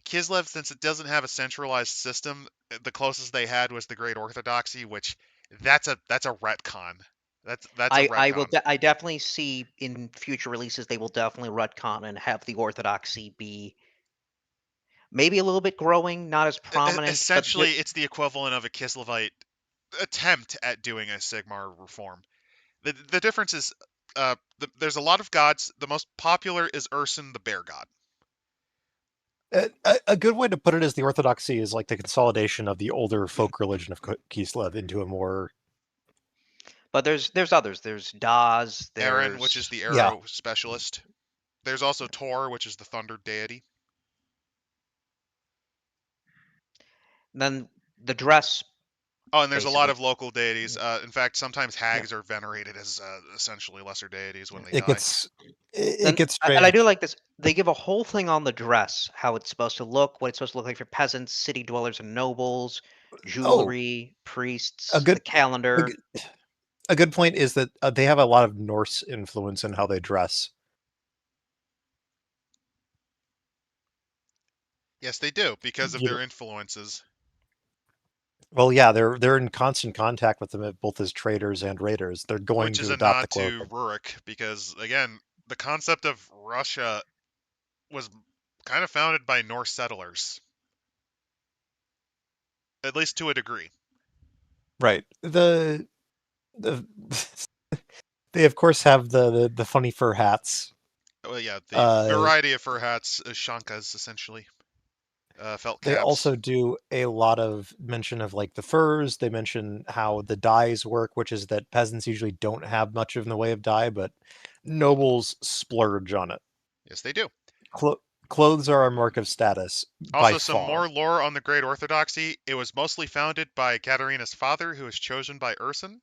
Kislev, since it doesn't have a centralized system, the closest they had was the Great Orthodoxy, which that's a retcon. That's a I will. retcon. I definitely see in future releases they will definitely retcon and have the Orthodoxy be maybe a little bit growing, not as prominent. Essentially, it's the equivalent of a Kislevite attempt at doing a Sigmar reform. The difference is, there's a lot of gods. The most popular is Ursun, the bear god. A good way to put it is the orthodoxy is like the consolidation of the older folk religion of Kislev into a more. But there's others. There's Daz. Eren, which is the arrow specialist. There's also Tor, which is the thunder deity. Then the dress. Oh, and there's a lot basically. of local deities. In fact, sometimes hags are venerated as essentially lesser deities when they die. It gets strange. And I do like this. They give a whole thing on the dress, how it's supposed to look, what it's supposed to look like for peasants, city dwellers, and nobles, jewelry, priests, the calendar. A good point is that they have a lot of Norse influence in how they dress. Yes, they do, because of their influences. Well, yeah, they're in constant contact with them both as traders and raiders. They're going to adopt the clothing. Which is a nod to Rurik, because again, the concept of Russia was kind of founded by Norse settlers, at least to a degree. Right. They of course have the funny fur hats. Well, yeah, the variety of fur hats, shankas essentially. Felt caps. They also do a lot of mention of like the furs. They mention how the dyes work, which is that peasants usually don't have much in the way of dye, but nobles splurge on it. Yes, they do. Clothes are a mark of status. Also, some more lore on the Great Orthodoxy. It was mostly founded by Katerina's father, who was chosen by Ursun.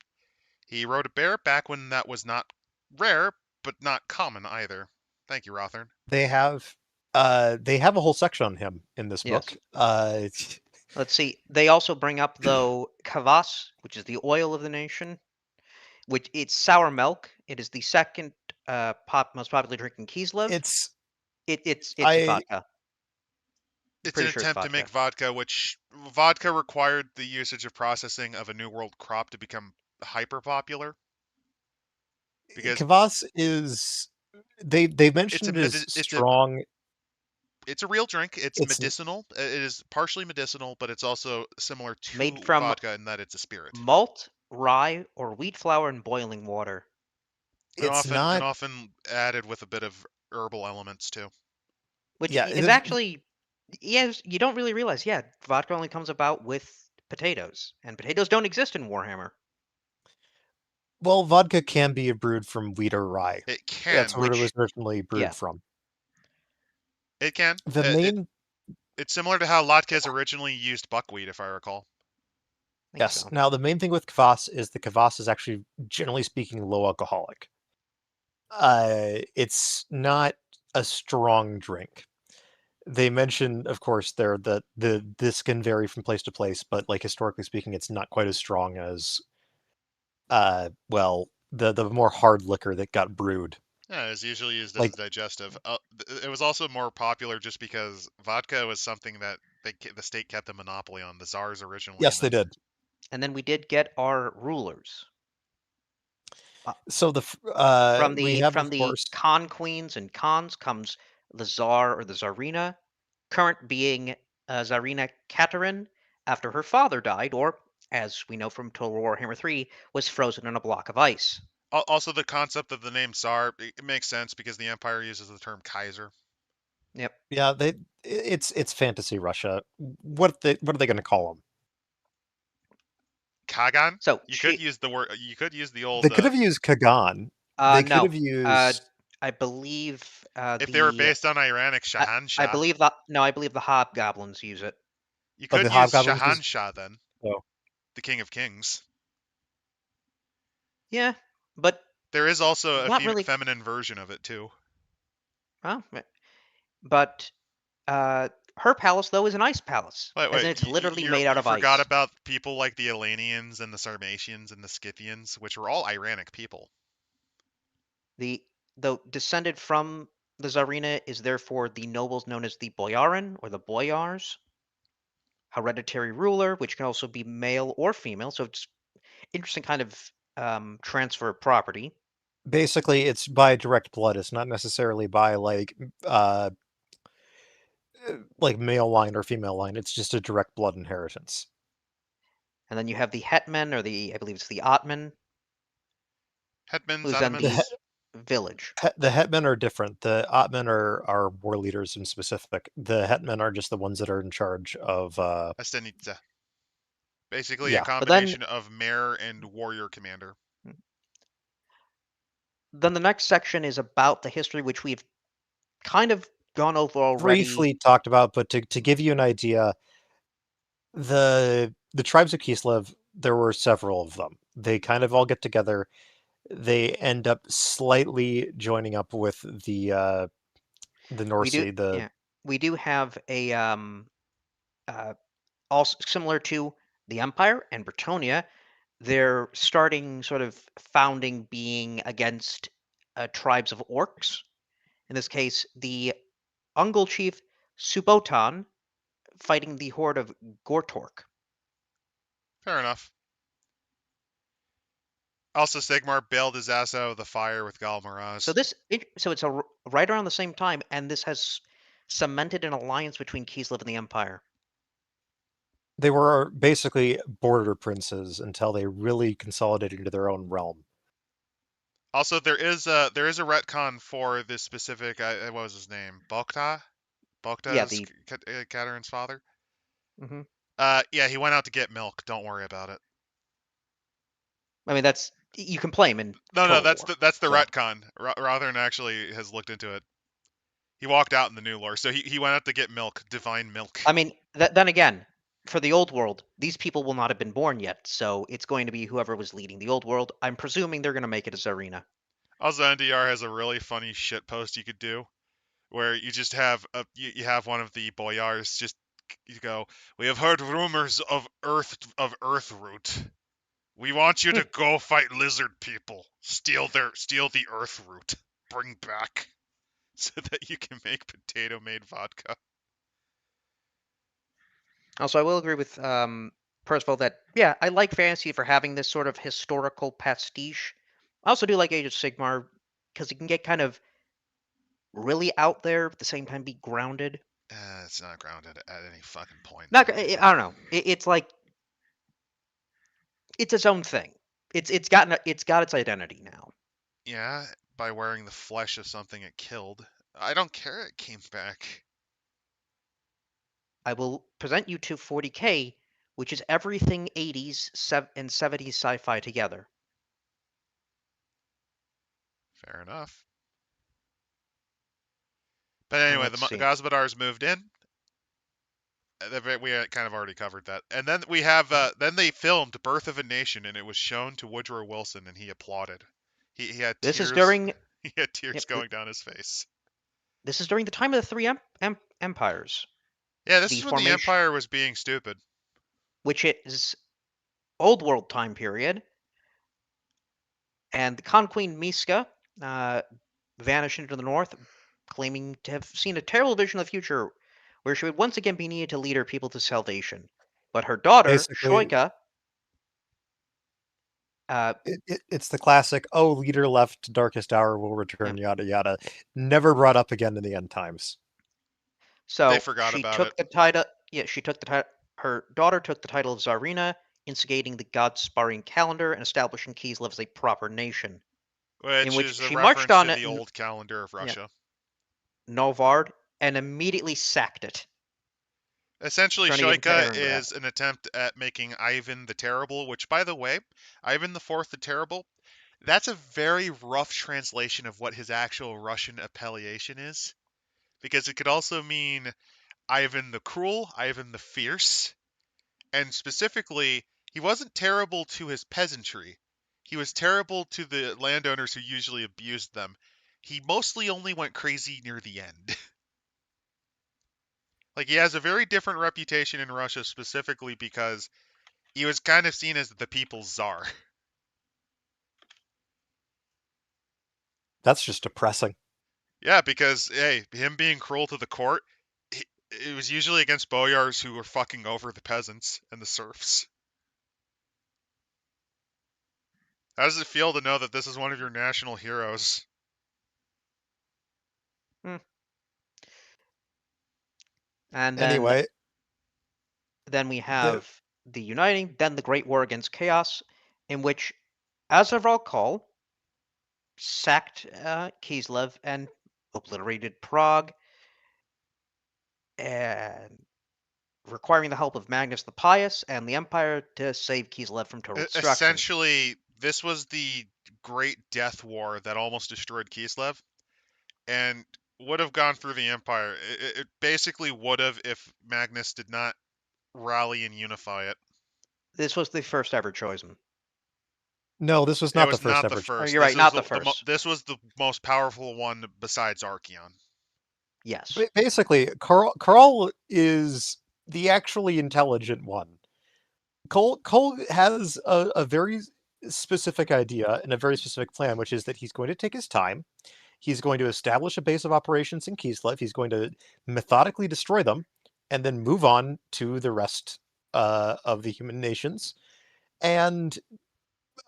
He rode a bear back when that was not rare, but not common either. Thank you, Rothern. They have a whole section on him in this book. Let's see. They also bring up, though, kvass, which is the oil of the nation, which it's sour milk. It is the second most popular drink in Kislev. It's vodka. It's an attempt to make vodka, which vodka required the usage of processing of a New World crop to become hyper popular. Because kvass is they mentioned it as strong. It's a real drink. It's medicinal. It is partially medicinal, but it's also similar to made from vodka in that it's a spirit. Malt, rye, or wheat flour and boiling water. And often added with a bit of herbal elements too. Which is actually, yes, you don't really realize. Yeah, vodka only comes about with potatoes, and potatoes don't exist in Warhammer. Well, vodka can be brewed from wheat or rye. It can. That's where it was originally brewed from. It can. It's similar to how latkes originally used buckwheat, if I recall. Yes. So. Now, the main thing with kvass is the kvass is actually, generally speaking, low alcoholic. It's not a strong drink. They mention, of course, this can vary from place to place, but like historically speaking, it's not quite as strong as, the more hard liquor that got brewed. Yeah, it's usually used as digestive. It was also more popular just because vodka was something that the state kept a monopoly on. The Tsars originally. Yes, they did. And then we did get our rulers. So from the Khan queens and Khans comes the Tsar or the Tsarina, current being Tsarina Katerin after her father died, or as we know from Total Warhammer 3, was frozen in a block of ice. Also, the concept of the name Tsar, it makes sense because the Empire uses the term Kaiser. Yep. Yeah, it's fantasy Russia. What are they going to call them? Kagan. So you could use the word. You could use the old. They could have used Kagan. They could have used. I believe. If they were based on Iranic Shahanshah. I believe the Hobgoblins use it. You could use Shahanshah then. Oh. The King of Kings. Yeah, but there is also a feminine version of it too. Oh, but her palace though is an ice palace. Wait, it's literally made out of ice. You forgot about people like the Elenians and the Sarmatians and the Scythians, which were all Iranic people. Though descended from the Tsarina is therefore the nobles known as the Boyarin or the Boyars. Hereditary ruler, which can also be male or female, so it's interesting kind of transfer of property. Basically, it's by direct blood. It's not necessarily by like male line or female line. It's just a direct blood inheritance. And then you have the hetman, or I believe it's the atman, Hetmans, who's then The Ottomans. the village. the hetmen are different. The atmen are war leaders in specific. The hetmen are just the ones that are in charge of. Astenitsa. Basically a Yeah, But then combination of mayor and warrior commander. the next section is about the history, which we've kind of gone over already. briefly talked about, but to give you an idea, the tribes of Kislev, there were several of them. They kind of all get together. They end up slightly joining up with the North We do, Sea. The yeah, we do have a also similar to the Empire and Bretonia. They're starting sort of founding being against tribes of orcs. In this case, the Ungol chief Subotan fighting the horde of Gortork. Fair enough. Also, Sigmar bailed his ass out of the fire with Galmaraz. So it's right around the same time, and this has cemented an alliance between Kislev and the Empire. they were basically border princes until they really consolidated into their own realm. Also, there is a retcon for this specific. What was his name? Bokta. Bokta Yeah, is Katarin's father. Mm-hmm. Yeah, he went out to get milk. Don't worry about it. I mean, that's you can play him in No, Total that's War. the so. retcon. Rotherham actually has looked into it. He walked out in the new lore, so he went out to get milk, divine milk. I mean, then again, for the old world, these people will not have been born yet, so it's going to be whoever was leading the old world. I'm presuming they're going to make it a Tsarina. Also, NDR has a really funny shit post you could do, where you just have you have one of the boyars just you go, we have heard rumors of Earthroot. We want you to go fight lizard people. Steal the Earthroot. Bring back so that you can make potato-made vodka. Also, I will agree with Percival that, yeah, I like fantasy for having this sort of historical pastiche. I also do like Age of Sigmar because it can get kind of really out there, at the same time be grounded. It's not grounded at any fucking point. Not, I don't know. It's like it's its own thing. It's got its identity now. Yeah, by wearing the flesh of something it killed. I don't care it came back. I will present you to 40K, which is everything 80s and 70s sci-fi together. Fair enough. But anyway, the Gosbadars moved in. We kind of already covered that. And then we have, then they filmed Birth of a Nation, and it was shown to Woodrow Wilson, and he applauded. He had This tears. is during He had tears going down his face. This is during the time of the three empires. Yeah, this is when the Empire was being stupid. Which is Old World time period. And the Khan Queen Miska vanished into the north, claiming to have seen a terrible vision of the future where she would once again be needed to lead her people to salvation. But her daughter, Shoika... it's the classic, oh, leader left, darkest hour will return, yada yada. Never brought up again in the end times. So they forgot about it. The title. Yeah, she took the title. Her daughter took the title of Tsarina, instigating the God-sparring calendar and establishing Kislev as a proper nation. Which is a reference to the old calendar of Russia. Novard, and immediately sacked it. Essentially, Shoika is an attempt at making Ivan the Terrible, which, by the way, Ivan the Fourth the Terrible, that's a very rough translation of what his actual Russian appellation is. Because it could also mean Ivan the Cruel, Ivan the Fierce, and specifically, he wasn't terrible to his peasantry. He was terrible to the landowners who usually abused them. He mostly only went crazy near the end. Like, he has a very different reputation in Russia specifically because he was kind of seen as the people's czar. That's just depressing. Yeah, because, hey, him being cruel to the court, it was usually against boyars who were fucking over the peasants and the serfs. How does it feel to know that this is one of your national heroes? And Anyway, then we have the Uniting, then the Great War Against Chaos, in which Azavril Kal sacked Kislev and obliterated Prague, and requiring the help of Magnus the Pious and the Empire to save Kislev from total destruction. Essentially, this was the Great Death War that almost destroyed Kislev, and would have gone through the Empire. It basically would have if Magnus did not rally and unify it. This was the first ever chosen. no, this was It not the was first not the ever. first. You're This right, is not the first. This was the most powerful one besides Archeon. Yes. Basically, Carl is the actually intelligent one. Cole has a very specific idea and a very specific plan, which is that he's going to take his time. He's going to establish a base of operations in Kislev. He's going to methodically destroy them, and then move on to the rest of the human nations. And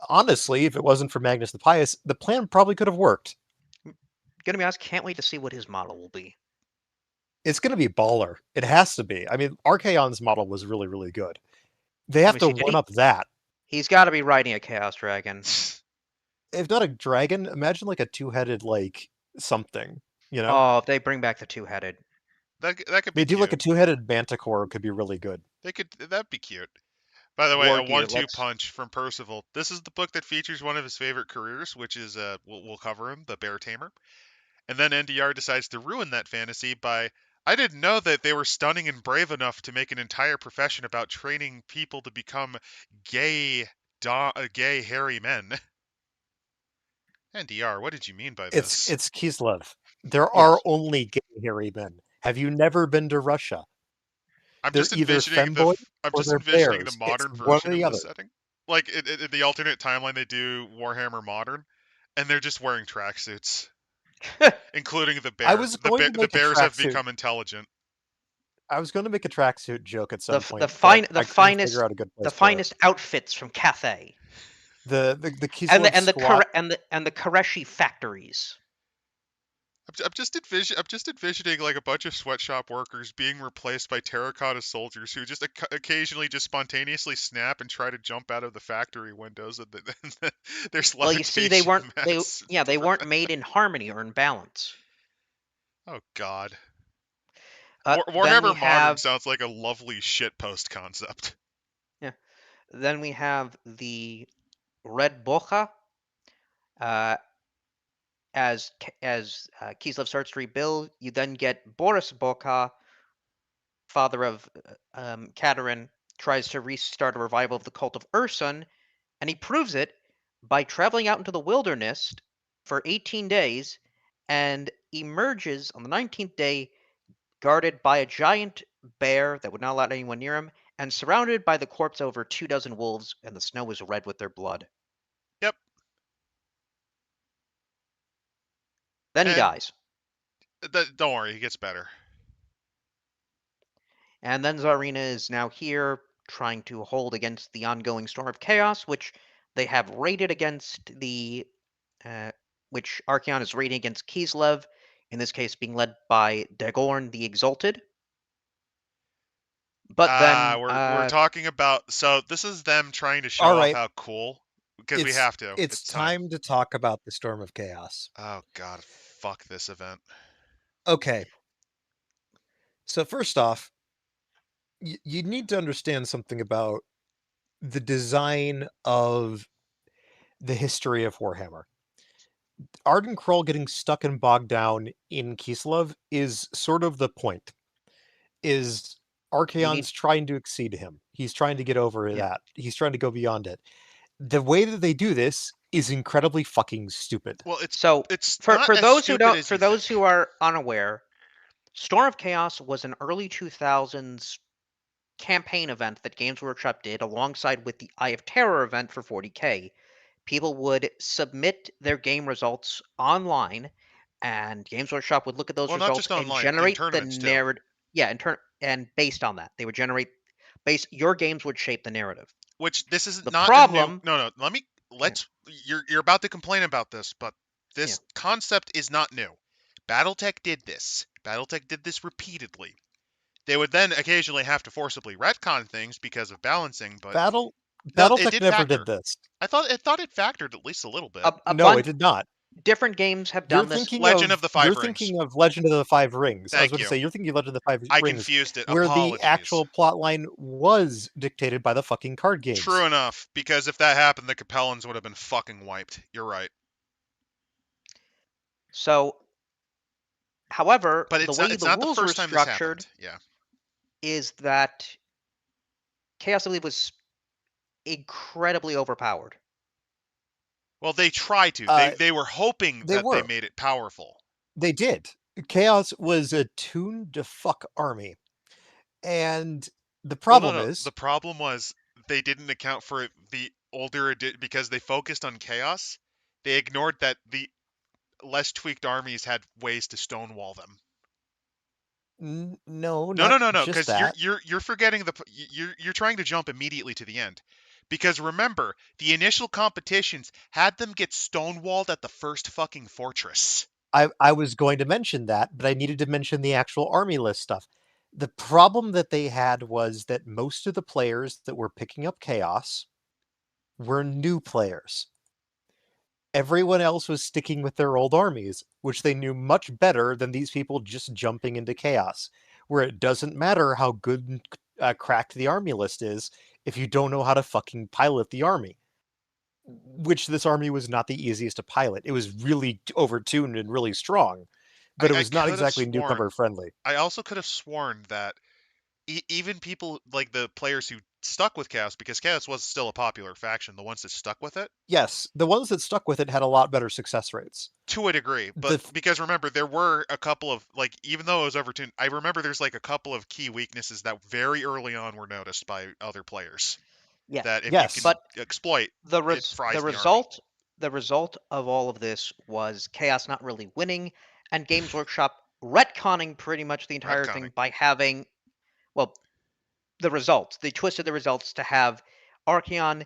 honestly, if it wasn't for Magnus the Pious, the plan probably could have worked. Gonna be honest, can't wait to see what his model will be. It's going to be baller. It has to be. I mean, Archaon's model was really, really good. They have to one up that. He's got to be riding a Chaos Dragon. If not a dragon, imagine like a two-headed like something. You know? Oh, if they bring back the two-headed. That could be They do cute. like a two-headed manticore could be really good. That'd be cute. By the way, War a Gear, 1-2 let's- punch from Percival. This is the book that features one of his favorite careers, which is we'll cover him, the Bear Tamer. And then NDR decides to ruin that fantasy by, I didn't know that they were stunning and brave enough to make an entire profession about training people to become gay hairy men. NDR, what did you mean by this? It's Kislev. There are only gay hairy men. Have you never been to Russia? I'm They're just either envisioning femboy I'm or just they're envisioning bears. the modern It's one or version of the the other. setting. Like in the alternate timeline, they do Warhammer Modern, and they're just wearing tracksuits, including the bear. I was going to The make a bears have tracksuit. become intelligent. I was going to make a tracksuit joke at some point. The but I couldn't finest figure out a good place the for it. finest outfits from Cathay. The Kislev squad. and the Koreshi factories. I'm just envisioning like a bunch of sweatshop workers being replaced by terracotta soldiers who just occasionally just spontaneously snap and try to jump out of the factory windows. And there's Well, you see, they weren't mats. they weren't made in harmony or in balance. Oh God. Then Warhammer we Modern have sounds like a lovely shitpost concept. then we have the Red Bocha. As Kislev starts to rebuild, you then get Boris Bocha, father of Katerin, tries to restart a revival of the cult of Ursun, and he proves it by traveling out into the wilderness for 18 days and emerges on the 19th day guarded by a giant bear that would not let anyone near him and surrounded by the corpse of over 24 wolves, and the snow was red with their blood. Yep. Then he dies. Don't worry, he gets better. And then Tsarina is now here trying to hold against the ongoing storm of chaos, which they have raided against which Archeon is raiding against Kislev, in this case being led by Dagorn the Exalted. But then we're talking about, so this is them trying to show off how cool, because we have to. It's time to talk about the Storm of Chaos. Oh God, fuck this event. Okay. So first off, you need to understand something about the design of the history of Warhammer. Arden Kroll getting stuck and bogged down in Kislev is sort of the point. Is Archaon's trying to exceed him. He's trying to get over that. He's trying to go beyond it. The way that they do this is incredibly fucking stupid. Well, it's for those who don't, for those who are unaware, Storm of Chaos was an early 2000s campaign event that Games Workshop did alongside with the Eye of Terror event for 40K. People would submit their game results online, and Games Workshop would look at those results and generate the narrative. Yeah, and based on that, they would generate your games would shape the narrative. Which this is the not problem. No. You're about to complain about this, but this concept is not new. BattleTech did this. BattleTech did this repeatedly. They would then occasionally have to forcibly retcon things because of balancing, but no, it BattleTech did never factor. did this. I thought it factored at least a little bit. No, it did not. Different games have You're done this. thinking Legend of the Five you're Rings. thinking of Legend of the Five Rings. I was Thank going to you. say you're thinking of Legend of the Five I Rings, confused it. where Apologies. the actual plot line was dictated by the fucking card games. True enough, because if that happened, the Capellans would have been fucking wiped. You're right. So, however, But the it's way not, it's the not the rules were first time this structured happened. Yeah. is that Chaos, I believe, was incredibly overpowered. Well, they tried to. They were hoping they that they were. made it powerful. They did. Chaos was a tuned to fuck army. And the problem is... The problem was they didn't account for the older because they focused on Chaos. They ignored that the less tweaked armies had ways to stonewall them. No, because you're forgetting you're trying to jump immediately to the end. Because remember, the initial competitions had them get stonewalled at the first fucking fortress. I was going to mention that, but I needed to mention the actual army list stuff. The problem that they had was that most of the players that were picking up Chaos were new players. Everyone else was sticking with their old armies, which they knew much better than these people just jumping into Chaos, where it doesn't matter how good and cracked the army list is if you don't know how to fucking pilot the army. Which this army was not the easiest to pilot. It was really overtuned and really strong, but it was not exactly newcomer friendly. I also could have sworn that even people like the players who stuck with Chaos, because Chaos was still a popular faction, the ones that stuck with it. Yes, the ones that stuck with it had a lot better success rates. To a degree, but because remember, there were a couple of, like, even though it was overtuned, I remember there's like a couple of key weaknesses that very early on were noticed by other players. Yeah. That if you can exploit, the result of all of this was Chaos not really winning, and Games Workshop retconning pretty much the entire thing by having, well, they twisted the results to have Archaon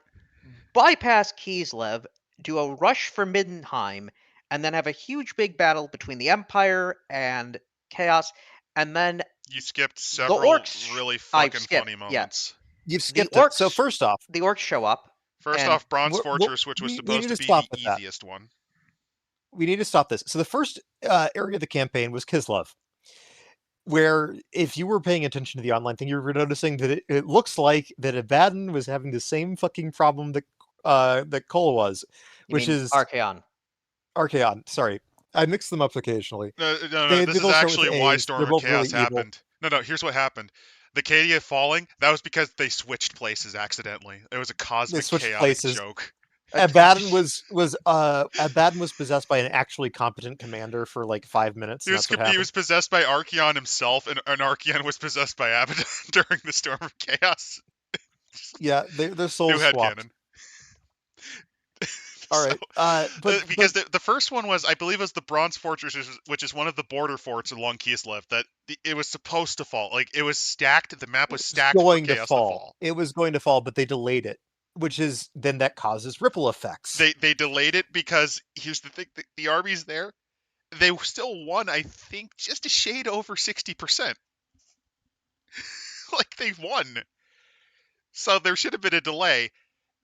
bypass Kislev, do a rush for Middenheim, and then have a huge big battle between the Empire and Chaos, and then you skipped several really fucking funny moments. Yeah. You've skipped it. So first off, the orcs show up. First off, Bronze Fortress, which was supposed to be the easiest one. We need to stop this. So the first area of the campaign was Kislev, where if you were paying attention to the online thing, you were noticing that it looks like that Abaddon was having the same fucking problem that that Cole was, which is Archaon. Archaon, sorry. I mix them up occasionally. No, this is actually why Storm of Chaos happened. No, here's what happened. The Cadia falling, that was because they switched places accidentally. It was a cosmic chaotic joke. Abaddon was possessed by an actually competent commander for like 5 minutes. He was possessed by Archaon himself, and Archaon was possessed by Abaddon during the Storm of Chaos. Yeah, their souls swapped. All right, because the first one was, I believe, it was the Bronze Fortress, which is one of the border forts along Kislev. That it was supposed to fall. Like, it was stacked. The map was stacked for Chaos to fall. It was going to fall, but they delayed it, which is then that causes ripple effects. They delayed it because here's the thing: the armies there, they still won. I think just a shade over 60%. Like, they won. So there should have been a delay.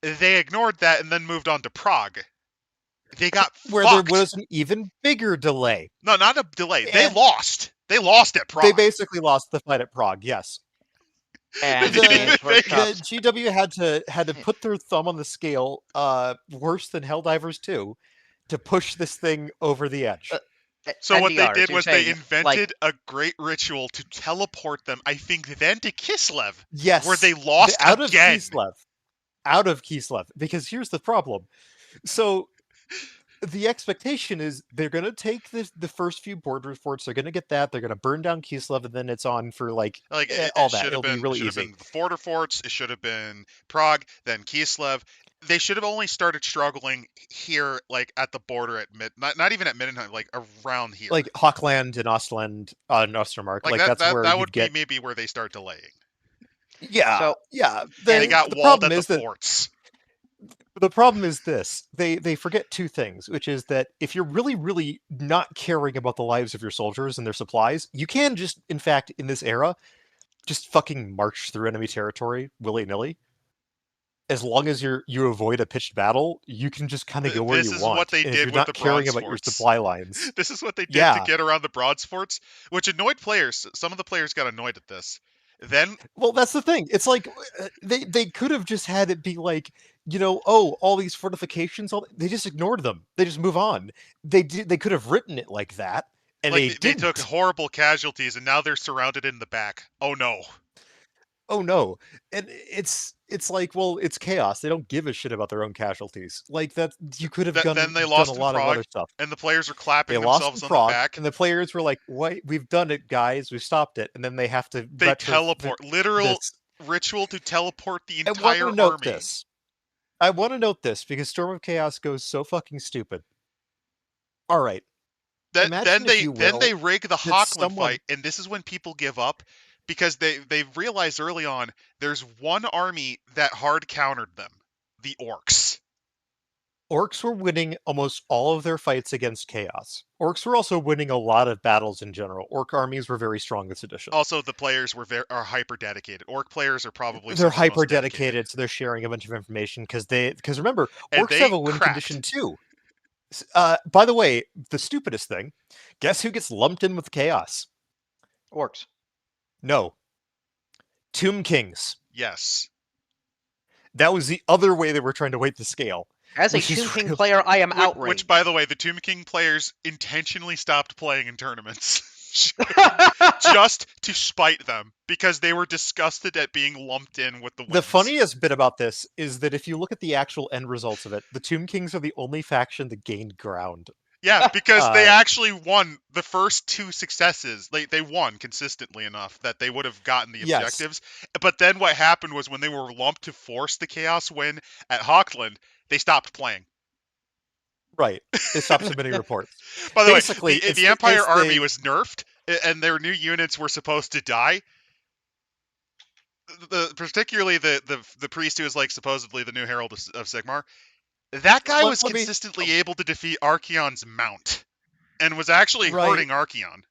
They ignored that and then moved on to Prague. They got where fucked. There was an even bigger delay. No, not a delay. They lost. They lost at Prague. They basically lost the fight at Prague. Yes. And the GW had to put their thumb on the scale, worse than Helldivers 2, to push this thing over the edge. So what they did was they invented a great ritual to teleport them, I think, then to Kislev. Yes. Where they lost again. Out of Kislev. Because here's the problem. So the expectation is they're going to take the first few border forts. They're going to get that. They're going to burn down Kislev, and then it's on for all that. It'll be really easy. It should have been the border forts. It should have been Prague, then Kislev. They should have only started struggling here, like at the border at not even at Middenheim, like around here, like Hochland and Ostland, Ostermark. Like that's where that would be maybe where they start delaying. Yeah, yeah. They got walled at the forts. The problem is this: they forget two things, which is that if you're really, really not caring about the lives of your soldiers and their supplies, you can just, in fact, in this era, just fucking march through enemy territory willy-nilly. As long as you avoid a pitched battle, you can just kind of go where This you is what want. they And if did you're with not the caring bronze about your forts. supply lines, This is what they did to yeah. get around the bronze forts, which annoyed players. Some of the players got annoyed at this. Then, Well, that's the thing. It's like they could have just had it be like, oh, all these fortifications. They just ignored them. They just move on. They could have written it like that, and like, they they took didn't. horrible casualties, and now they're surrounded in the back. Oh no. Oh no, and it's like, well, it's chaos. They don't give a shit about their own casualties. Like that, you could have Then they done a lost in lot of Prague, other stuff. and the players are They clapping lost in themselves on the Prague, back. and the players were like, "Wait, we've done it, guys. We've stopped it." And then they have to They teleport. Literal this. ritual to teleport the I want entire to note army. this. I want to note this because Storm of Chaos goes so fucking stupid. All right. Imagine, if you will, Then they rig the that Hochland someone. fight, and this is when people give up because they realized early on there's one army that hard countered them, the orcs. Orcs were winning almost all of their fights against Chaos. Orcs were also winning a lot of battles in general. Orc armies were very strong this edition. Also, the players are hyper dedicated. Orc players are probably They're some of the hyper most dedicated. dedicated, so they're sharing a bunch of information because remember, And orcs they have a win cracked. condition too. By the way, the stupidest thing, guess who gets lumped in with Chaos? Orcs. No. Tomb Kings. Yes. That was the other way they were trying to weight the scale. As a Which is Tomb King really- player, I am outraged. Which, by the way, the Tomb King players intentionally stopped playing in tournaments. Just to spite them, because they were disgusted at being lumped in with the wins. The funniest bit about this is that if you look at the actual end results of it, the Tomb Kings are the only faction that gained ground. Yeah, because they actually won the first two successes. They won consistently enough that they would have gotten the Yes. objectives. But then what happened was when they were lumped to force the Chaos win at Hochland, they stopped playing. Right. They stopped submitting reports. By the Basically, way, it's the the Empire case army they- was nerfed, and their new units were supposed to die. Particularly the priest who is like supposedly the new Herald of Sigmar. That guy was consistently able to defeat Archeon's mount, and was actually hurting Archeon.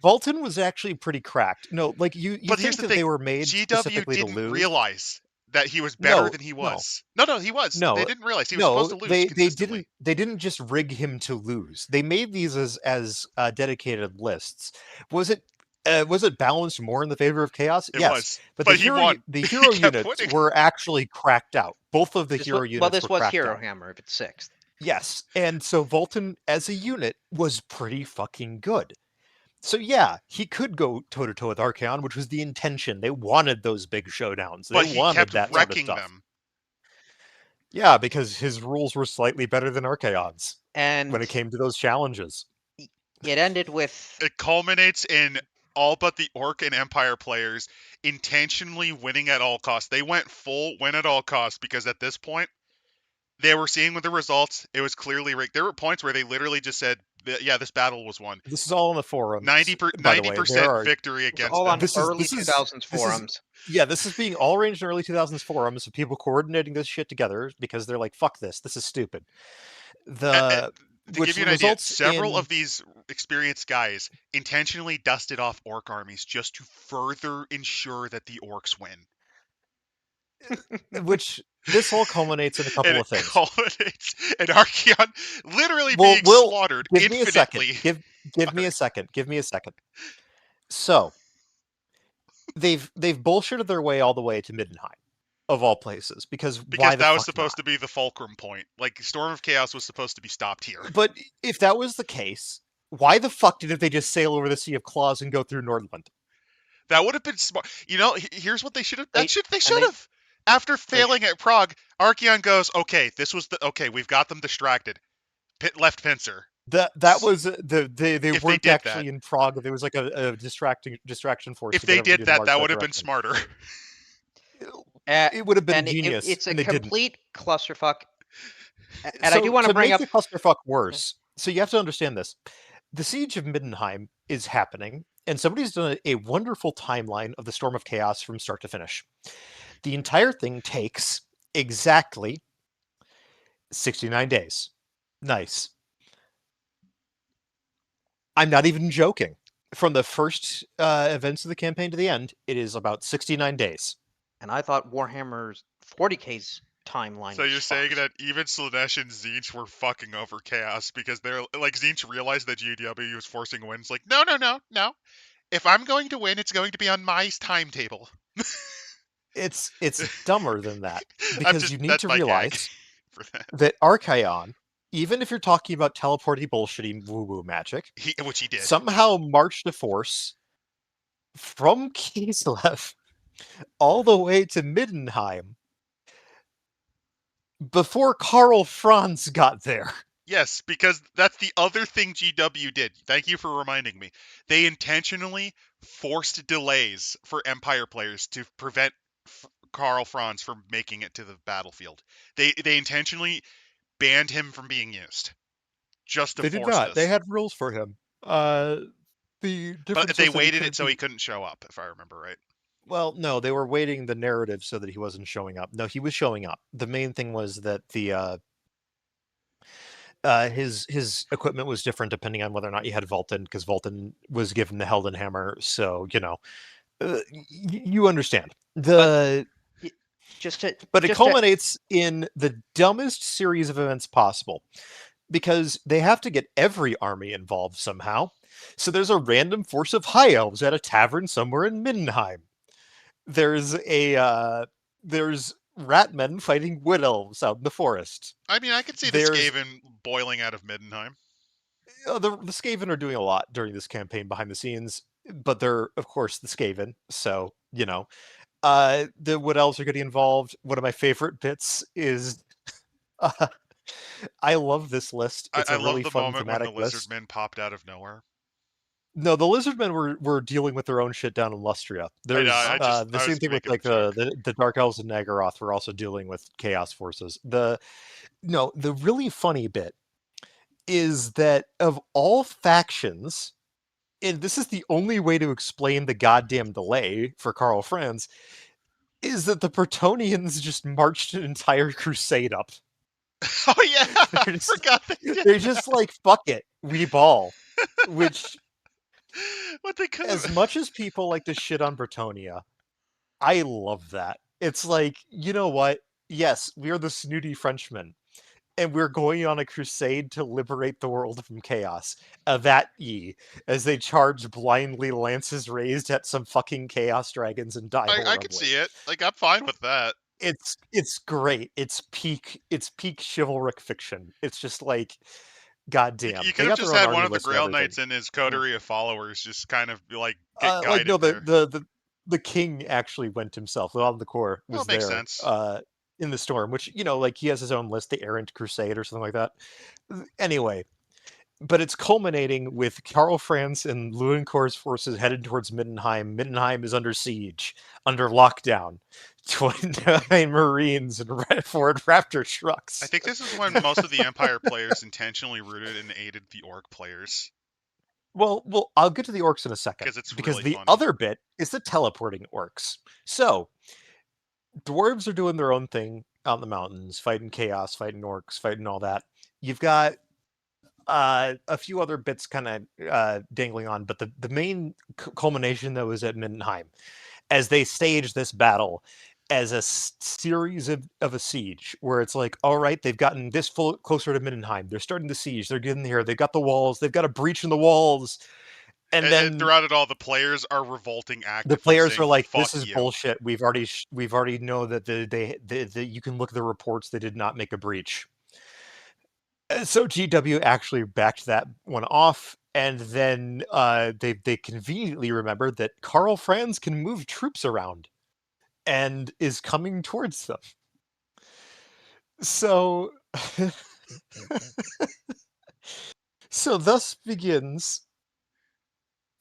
Volton was actually pretty cracked. No, like you But think here's the that thing, they were made GW specifically to didn't lose. realize that he was better No, than he no. was. No, he was. No, they didn't realize he was no, supposed to lose consistently. they didn't just rig him to lose. They made these as dedicated lists. Was it balanced more in the favor of Chaos? It yes, was, but he won. The hero He kept units winning. were actually cracked out. Both of the hero units. Well, this were was cracked Hero out. Hammer if it's 6th. Yes, and so Volton as a unit was pretty fucking good. So yeah, he could go toe to toe with Archeon, which was the intention. They wanted those big showdowns. They But he wanted kept that sort of wrecking stuff. them. Yeah, because his rules were slightly better than Archeon's And when it came to those challenges. it ended with... It culminates in all but the Orc and Empire players intentionally winning at all costs. They went full win at all costs because at this point, they were seeing with the results, it was clearly rigged. There were points where they literally just said, yeah, this battle was won. This is all on the forums. 90% victory against all them. on early 2000s forums. This is being all arranged in early 2000s forums of people coordinating this shit together because they're like, fuck this is stupid. To give you an idea, several of these experienced guys intentionally dusted off Orc armies just to further ensure that the Orcs win. Which this all culminates in a couple of things. And Archeon literally being slaughtered infinitely. Give me a second. Give me a second. So they've bullshitted their way all the way to Middenheim, of all places, because why that was supposed to be the fulcrum point. Like Storm of Chaos was supposed to be stopped here. But if that was the case, why the fuck didn't they just sail over the Sea of Claws and go through Nordland? That would have been smart. You know, here's what they should have. They should have. After failing at Prague, Archeon goes, okay, we've got them distracted. Left pincer. That was they weren't actually in Prague. There was like a distraction force. If they did that would have been smarter. It would have been genius. It's a complete clusterfuck. And so, I do want to bring up the clusterfuck worse. So you have to understand this. The Siege of Middenheim is happening, and somebody's done a wonderful timeline of the Storm of Chaos from start to finish. The entire thing takes exactly 69 days. Nice. I'm not even joking. from the first events of the campaign to the end, it is about 69 days. And I thought Warhammer's 40K's timeline So was you're saying fucked. that even Slanesh and Zinch were fucking over Chaos because they're like Zinch realized that GW was forcing wins. Like, no. If I'm going to win, it's going to be on my timetable. It's dumber than that, I'm because just you need that's to my gag realize for that. that Archaon, even if you're talking about teleporty bullshitty woo-woo magic, Which he did. somehow marched a force from Kislev all the way to Middenheim before Karl Franz got there. Yes, because that's the other thing GW did. Thank you for reminding me. They intentionally forced delays for Empire players to prevent Karl Franz from making it to the battlefield. They intentionally banned him from being used just to They did force not. this. They had rules for him. The difference But they was that he waited it couldn't so be... he couldn't show up, if I remember right. Well, no, they were waiting the narrative so that he wasn't showing up. No, he was showing up. The main thing was that the his equipment was different depending on whether or not you had Vulcan, because Vulcan was given the Helden Hammer. So you understand the. But it culminates in the dumbest series of events possible, because they have to get every army involved somehow. So there's a random force of high elves at a tavern somewhere in Middenheim. There's ratmen fighting wood elves out in the forest. I mean, I could see the Skaven boiling out of Middenheim. The Skaven are doing a lot during this campaign behind the scenes, but they're, of course, the Skaven. So, the wood elves are getting involved. One of my favorite bits is... I love this list. It's a really love the fun moment when the thematic list. Lizardmen popped out of nowhere. No, the Lizardmen were dealing with their own shit down in Lustria. There's the same thing with like the Dark Elves and Nagaroth were also dealing with chaos forces. The really funny bit is that of all factions, and this is the only way to explain the goddamn delay for Karl Franz, is that the Bretonnians just marched an entire crusade up. Oh yeah, I forgot they did. They're just like, fuck it, we ball. Which, what they could as much as people like to shit on Bretonnia, I love that. It's like, you know what? Yes, we are the snooty Frenchmen, and we're going on a crusade to liberate the world from chaos. That as they charge blindly, lances raised at some fucking chaos dragons and die horribly. I could see it. Like, I'm fine with that. It's great. It's peak chivalric fiction. It's just like, goddamn. You could have just had one of the Grail Knights and his coterie of followers just kind of like get guided there. The king actually went himself. On the core was there. Sense. In the storm, which, like he has his own list, the Errant Crusade or something like that. Anyway, but it's culminating with Karl Franz and Leuenkor's forces headed towards Middenheim. Middenheim is under siege, under lockdown. 29 Marines and Ford Raptor trucks. I think this is when most of the Empire players intentionally rooted and aided the Orc players. Well, I'll get to the Orcs in a second. Because the other bit is the teleporting Orcs. So, dwarves are doing their own thing out in the mountains, fighting chaos, fighting orcs, fighting all that. You've got a few other bits kind of dangling on, but the main culmination, though, is at Middenheim, as they stage this battle as a series of a siege, where it's like, all right, they've gotten this closer to Middenheim. They're starting the siege. They're getting here. They've got the walls. They've got a breach in the walls. And then throughout it all, the players are revolting actively. The players are like, "This is bullshit. We've already know that they you can look at the reports. They did not make a breach." So GW actually backed that one off, and then they conveniently remembered that Karl Franz can move troops around, and is coming towards them. So, so thus begins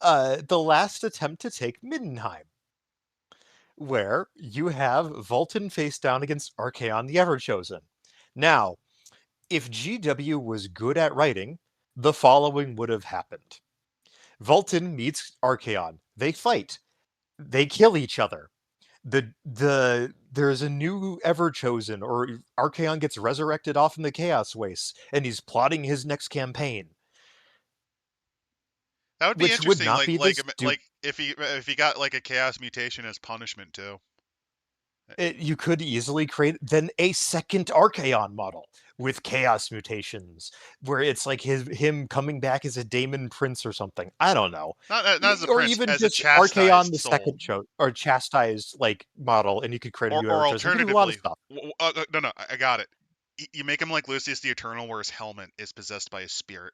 the last attempt to take Middenheim, where you have Vulcan face down against Archaon the Everchosen. Now, if GW was good at writing, the following would have happened. Vulcan meets Archaon. They fight. They kill each other. There's a new Everchosen, or Archaon gets resurrected off in the Chaos Wastes, and he's plotting his next campaign. That would be which would interesting. not be this Like if he got like a chaos mutation as punishment too. If he got like a chaos mutation as punishment too. You could easily create then a second Archaon model with chaos mutations, where it's like him coming back as a Daemon Prince or something. I don't know, Not as a or prince, even as a just Archaon chastised the soul. second show or chastised like model, and you could create a new Or avatar. So you could do a lot of alternatively, stuff. no, I got it. You make him like Lucius the Eternal, where his helmet is possessed by a spirit.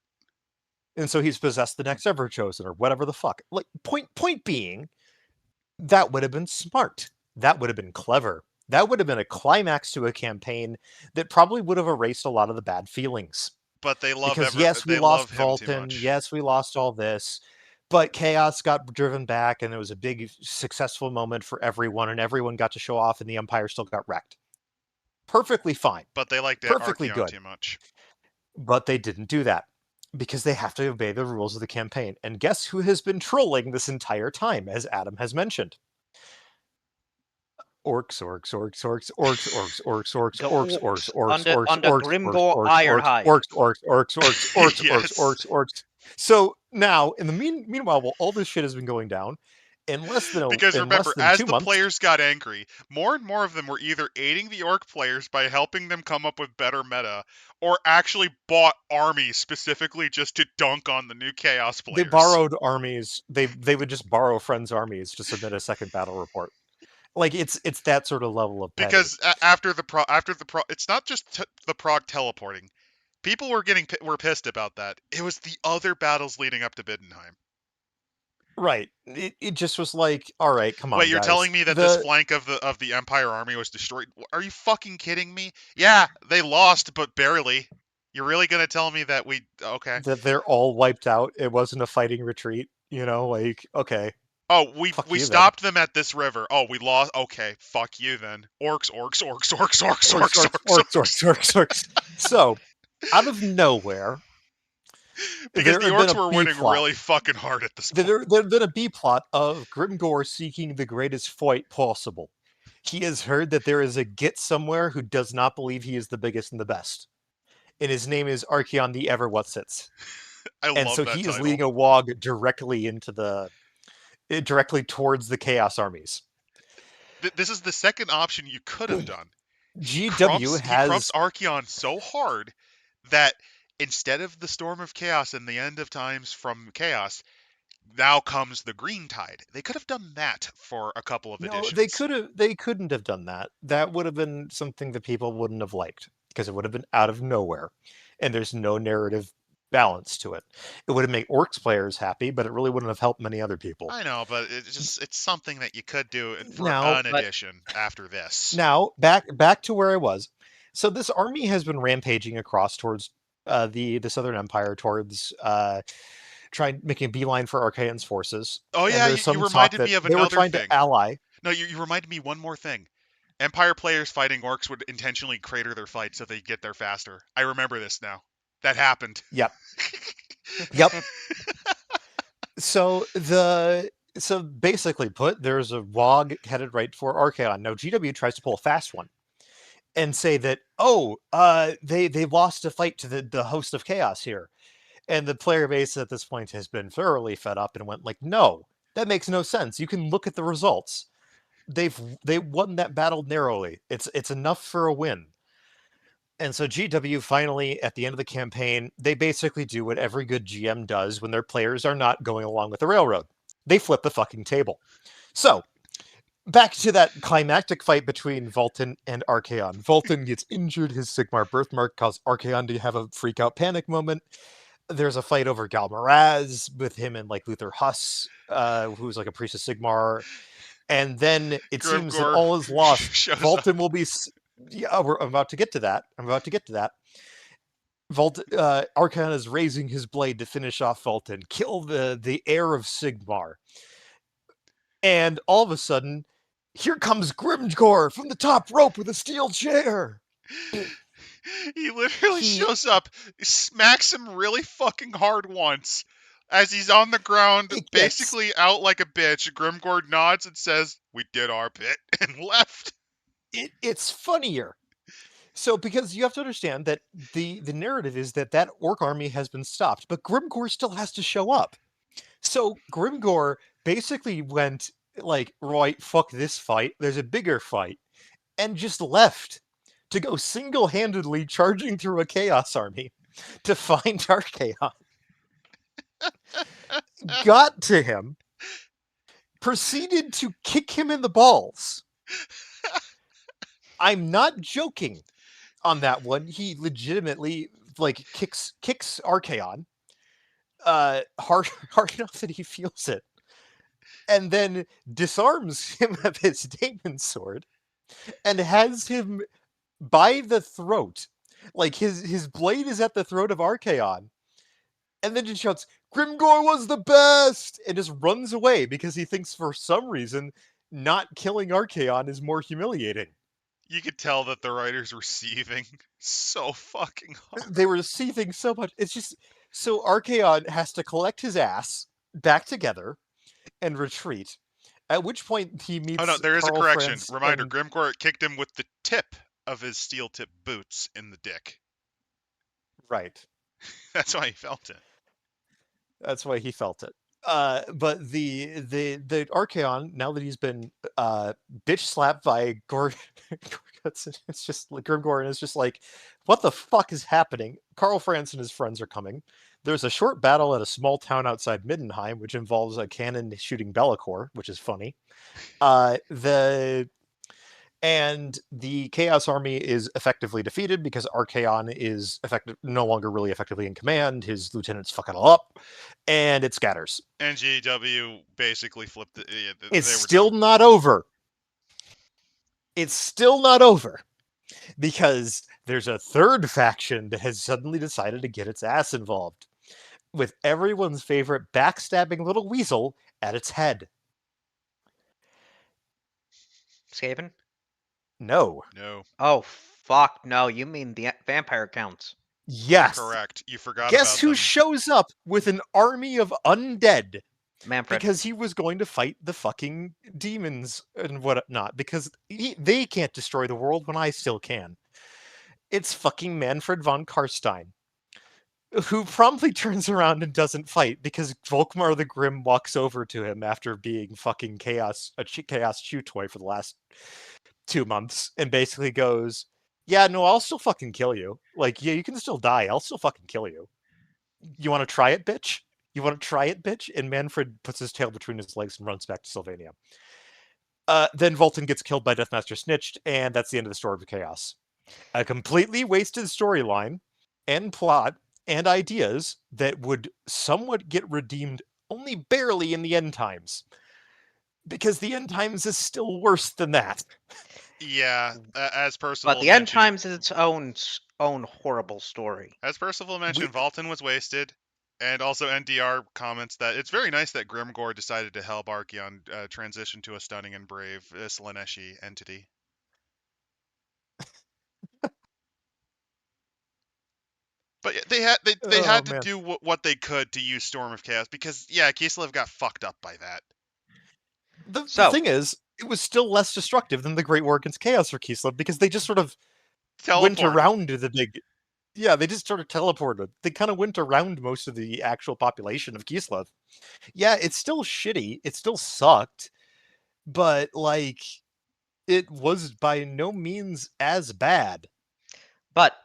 And so he's possessed the next ever chosen or whatever the fuck. Like point being, that would have been smart. That would have been clever. That would have been a climax to a campaign that probably would have erased a lot of the bad feelings. But they love Because yes, we they lost love him too Vulcan. much. Yes, we lost all this. But Chaos got driven back, and it was a big, successful moment for everyone, and everyone got to show off, and the Empire still got wrecked. Perfectly fine. But they liked Perfectly Archaon good. too much. But they didn't do that because they have to obey the rules of the campaign. And guess who has been trolling this entire time, as Adam has mentioned? Orcs. So now, in the meanwhile, while all this shit has been going down, in less than because remember, as 2 the months, players got angry, more and more of them were either aiding the orc players by helping them come up with better meta, or actually bought armies specifically just to dunk on the new chaos players. They borrowed armies. They would just borrow friends' armies to submit a second battle report. Like it's that sort of level of petty. Because after the pro, it's not just the prog teleporting. People were pissed about that. It was the other battles leading up to Biddenheim. Right. It just was like, all right, come on. Wait, you're guys. telling me that this flank of the Empire army was destroyed? Are you fucking kidding me? Yeah, they lost, but barely. You're really gonna tell me that that they're all wiped out? It wasn't a fighting retreat, like okay. Oh, we stopped them at this river. Oh, we lost. Okay, fuck you then. Orcs. So, out of nowhere, because the orcs were winning really fucking hard at this point. There's been a B plot of Grimgor seeking the greatest fight possible. He has heard that there is a git somewhere who does not believe he is the biggest and the best. And his name is Archaon the Ever-Whatsits. And so he is leading a wog directly towards the Chaos armies. This is the second option you could have done. GW he crumps Archaon so hard that instead of the Storm of Chaos and the End of Times from Chaos, now comes the Green Tide. They could have done that for a couple of editions. They couldn't have done that. That would have been something that people wouldn't have liked, because it would have been out of nowhere, and there's no narrative balance to it. It would have made Orcs players happy, but it really wouldn't have helped many other people. I know, but it's something that you could do for an edition after this. Now, back to where I was. So this army has been rampaging across towards the Southern Empire, towards making a beeline for Archaon's forces. Oh yeah, you reminded me of another thing. They were trying to ally. No, you reminded me one more thing. Empire players fighting orcs would intentionally crater their fight so they get there faster. I remember this now. That happened. Yep. So basically put, there's a wog headed right for Archaon. Now GW tries to pull a fast one and say that, they lost a fight to the host of Chaos here. And the player base at this point has been thoroughly fed up and went like, no, that makes no sense. You can look at the results. They won that battle narrowly. It's enough for a win. And so GW finally, at the end of the campaign, they basically do what every good GM does when their players are not going along with the railroad. They flip the fucking table. So, back to that climactic fight between Vulcan and Archaon. Vulcan gets injured, his Sigmar birthmark caused Archaon to have a freak-out panic moment. There's a fight over Galmaraz with him and like Luther Huss, who's like a priest of Sigmar. And then it seems that all is lost. Vulcan will be... Yeah, I'm about to get to that. Archaon is raising his blade to finish off Vulcan, kill the heir of Sigmar. And all of a sudden, here comes Grimgor from the top rope with a steel chair. He literally shows up, smacks him really fucking hard once. As he's on the ground, basically out like a bitch, Grimgor nods and says, "We did our bit," and left. It's funnier. So, because you have to understand that the narrative is that orc army has been stopped, but Grimgor still has to show up. So Grimgor basically went like, right, fuck this fight. There's a bigger fight, and just left to go single-handedly charging through a chaos army to find Archaon. Got to him, proceeded to kick him in the balls. I'm not joking on that one. He legitimately like kicks Archaon hard enough that he feels it, and then disarms him of his demon sword and has him by the throat. Like his blade is at the throat of Archaon, and then just shouts, "Grimgor was the best!" and just runs away because he thinks for some reason not killing Archaon is more humiliating. You could tell that the writers were seething so fucking hard. They were seething so much. It's just so Archaon has to collect his ass back together and retreat. At which point he meets Oh no, there is a Karl correction. Franz Reminder: and Grimgor kicked him with the tip of his steel tip boots in the dick. right. That's why he felt it. That's why he felt it. But the Archaon, now that he's been bitch slapped by Gorguts, it's just like Grimgor, and it's just like, what the fuck is happening? Karl Franz and his friends are coming. There's a short battle at a small town outside Middenheim, which involves a cannon shooting Bellicor, which is funny. The Chaos Army is effectively defeated because Archaon is no longer really effectively in command. His lieutenants fuck it all up, and it scatters. And GW basically flipped it. It's they were still done. not over. It's still not over because there's a third faction that has suddenly decided to get its ass involved, with everyone's favorite backstabbing little weasel at its head. Skaven? No. No. Oh, fuck no. You mean the vampire counts. Yes. Correct. You forgot Guess about who them. shows up with an army of undead? Manfred. Because he was going to fight the fucking demons and whatnot. Because they can't destroy the world when I still can. It's fucking Manfred von Karstein, who promptly turns around and doesn't fight because Volkmar the Grim walks over to him after being fucking a chaos chew toy for the last 2 months and basically goes, "Yeah, no, I'll still fucking kill you. Like, yeah, you can still die. I'll still fucking kill you. You want to try it, bitch? You want to try it, bitch?" And Manfred puts his tail between his legs and runs back to Sylvania. Then Volton gets killed by Deathmaster Snitched, and that's the end of the story of Chaos. A completely wasted storyline and plot and ideas that would somewhat get redeemed only barely in the end times. Because the end times is still worse than that. Yeah, as Percival But the end mentioned, times is its own horrible story. as Percival mentioned, Volton was wasted, and also NDR comments that it's very nice that Grimgor decided to help Archaon transition to a stunning and brave Slaneshi entity. But they had to do what they could to use Storm of Chaos because Kislev got fucked up by that. The thing is, it was still less destructive than the Great War against Chaos for Kislev because they just sort of went around the big. Yeah, they just sort of teleported. They kind of went around most of the actual population of Kislev. Yeah, it's still shitty. It still sucked, but like, it was by no means as bad. But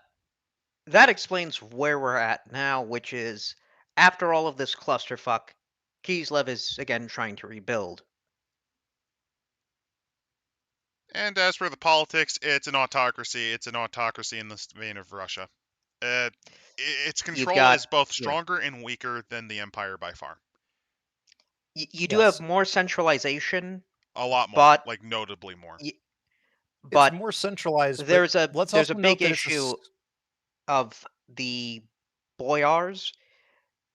that explains where we're at now, which is after all of this clusterfuck, Kislev is again trying to rebuild. And as for the politics, it's an autocracy. It's an autocracy in the vein of Russia. Its control is both stronger and weaker than the Empire by far. You do have more centralization. A lot more, like notably more. But it's more centralized. There's a big issue of the boyars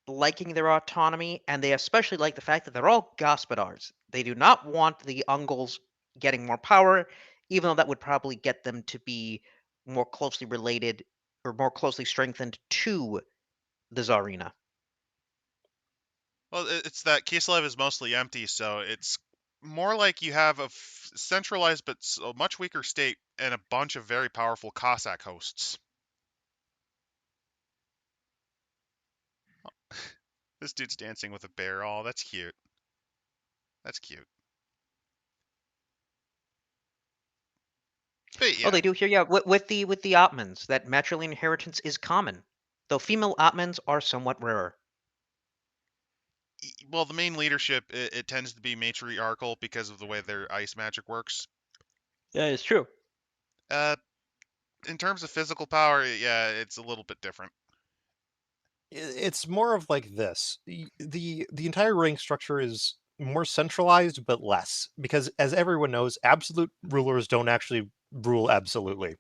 liking their autonomy, and they especially like the fact that they're all gospodars. They do not want the Ungles getting more power, even though that would probably get them to be more closely related or more closely strengthened to the Tsarina. Well, it's that Kislev is mostly empty, so it's more like you have a centralized but a much weaker state and a bunch of very powerful Cossack hosts. This dude's dancing with a bear. Oh, that's cute. That's cute. But yeah. Oh, they do here, yeah. With the Otmans, that matrilineal inheritance is common, though female Otmans are somewhat rarer. Well, the main leadership, it tends to be matriarchal because of the way their ice magic works. Yeah, it's true. In terms of physical power, yeah, it's a little bit different. It's more of like this. The entire rank structure is more centralized, but less. Because as everyone knows, absolute rulers don't actually rule absolutely.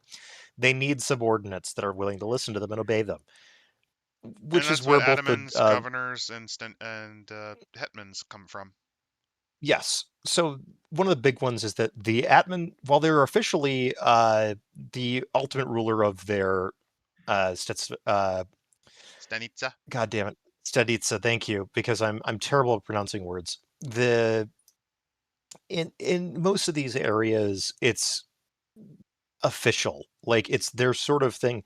They need subordinates that are willing to listen to them and obey them. And Which is that's what where both the Atamans, governors, and hetmans come from. yes. So one of the big ones is that the Atman, while they're officially the ultimate ruler of their Stanitsa. God damn it, Staditsa. Thank you, because I'm terrible at pronouncing words. In most of these areas, it's official, like it's their sort of thing.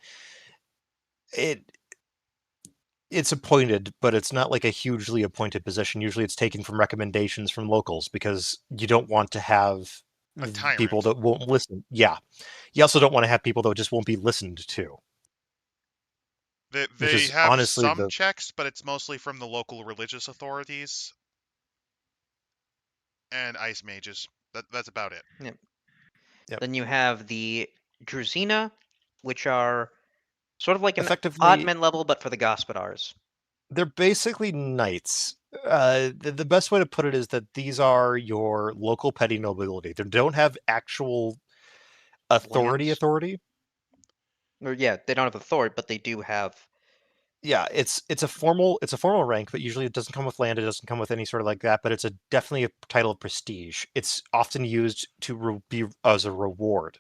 It's appointed, but it's not like a hugely appointed position. Usually, it's taken from recommendations from locals because you don't want to have A people tyrant. that won't listen. Yeah, you also don't want to have people that just won't be listened to. Which They is have honestly some the checks, but it's mostly from the local religious authorities and ice mages. That's about it. Yep. Yep. Then you have the Druzina, which are sort of like an effectively oddman level, but for the Gospodars. they're basically knights. The best way to put it is that these are your local petty nobility. They don't have actual authority. Lands. Or yeah, they don't have authority, but they do have. Yeah, it's a formal rank, but usually it doesn't come with land. It doesn't come with any sort of like that. But it's definitely a title of prestige. It's often used to be as a reward.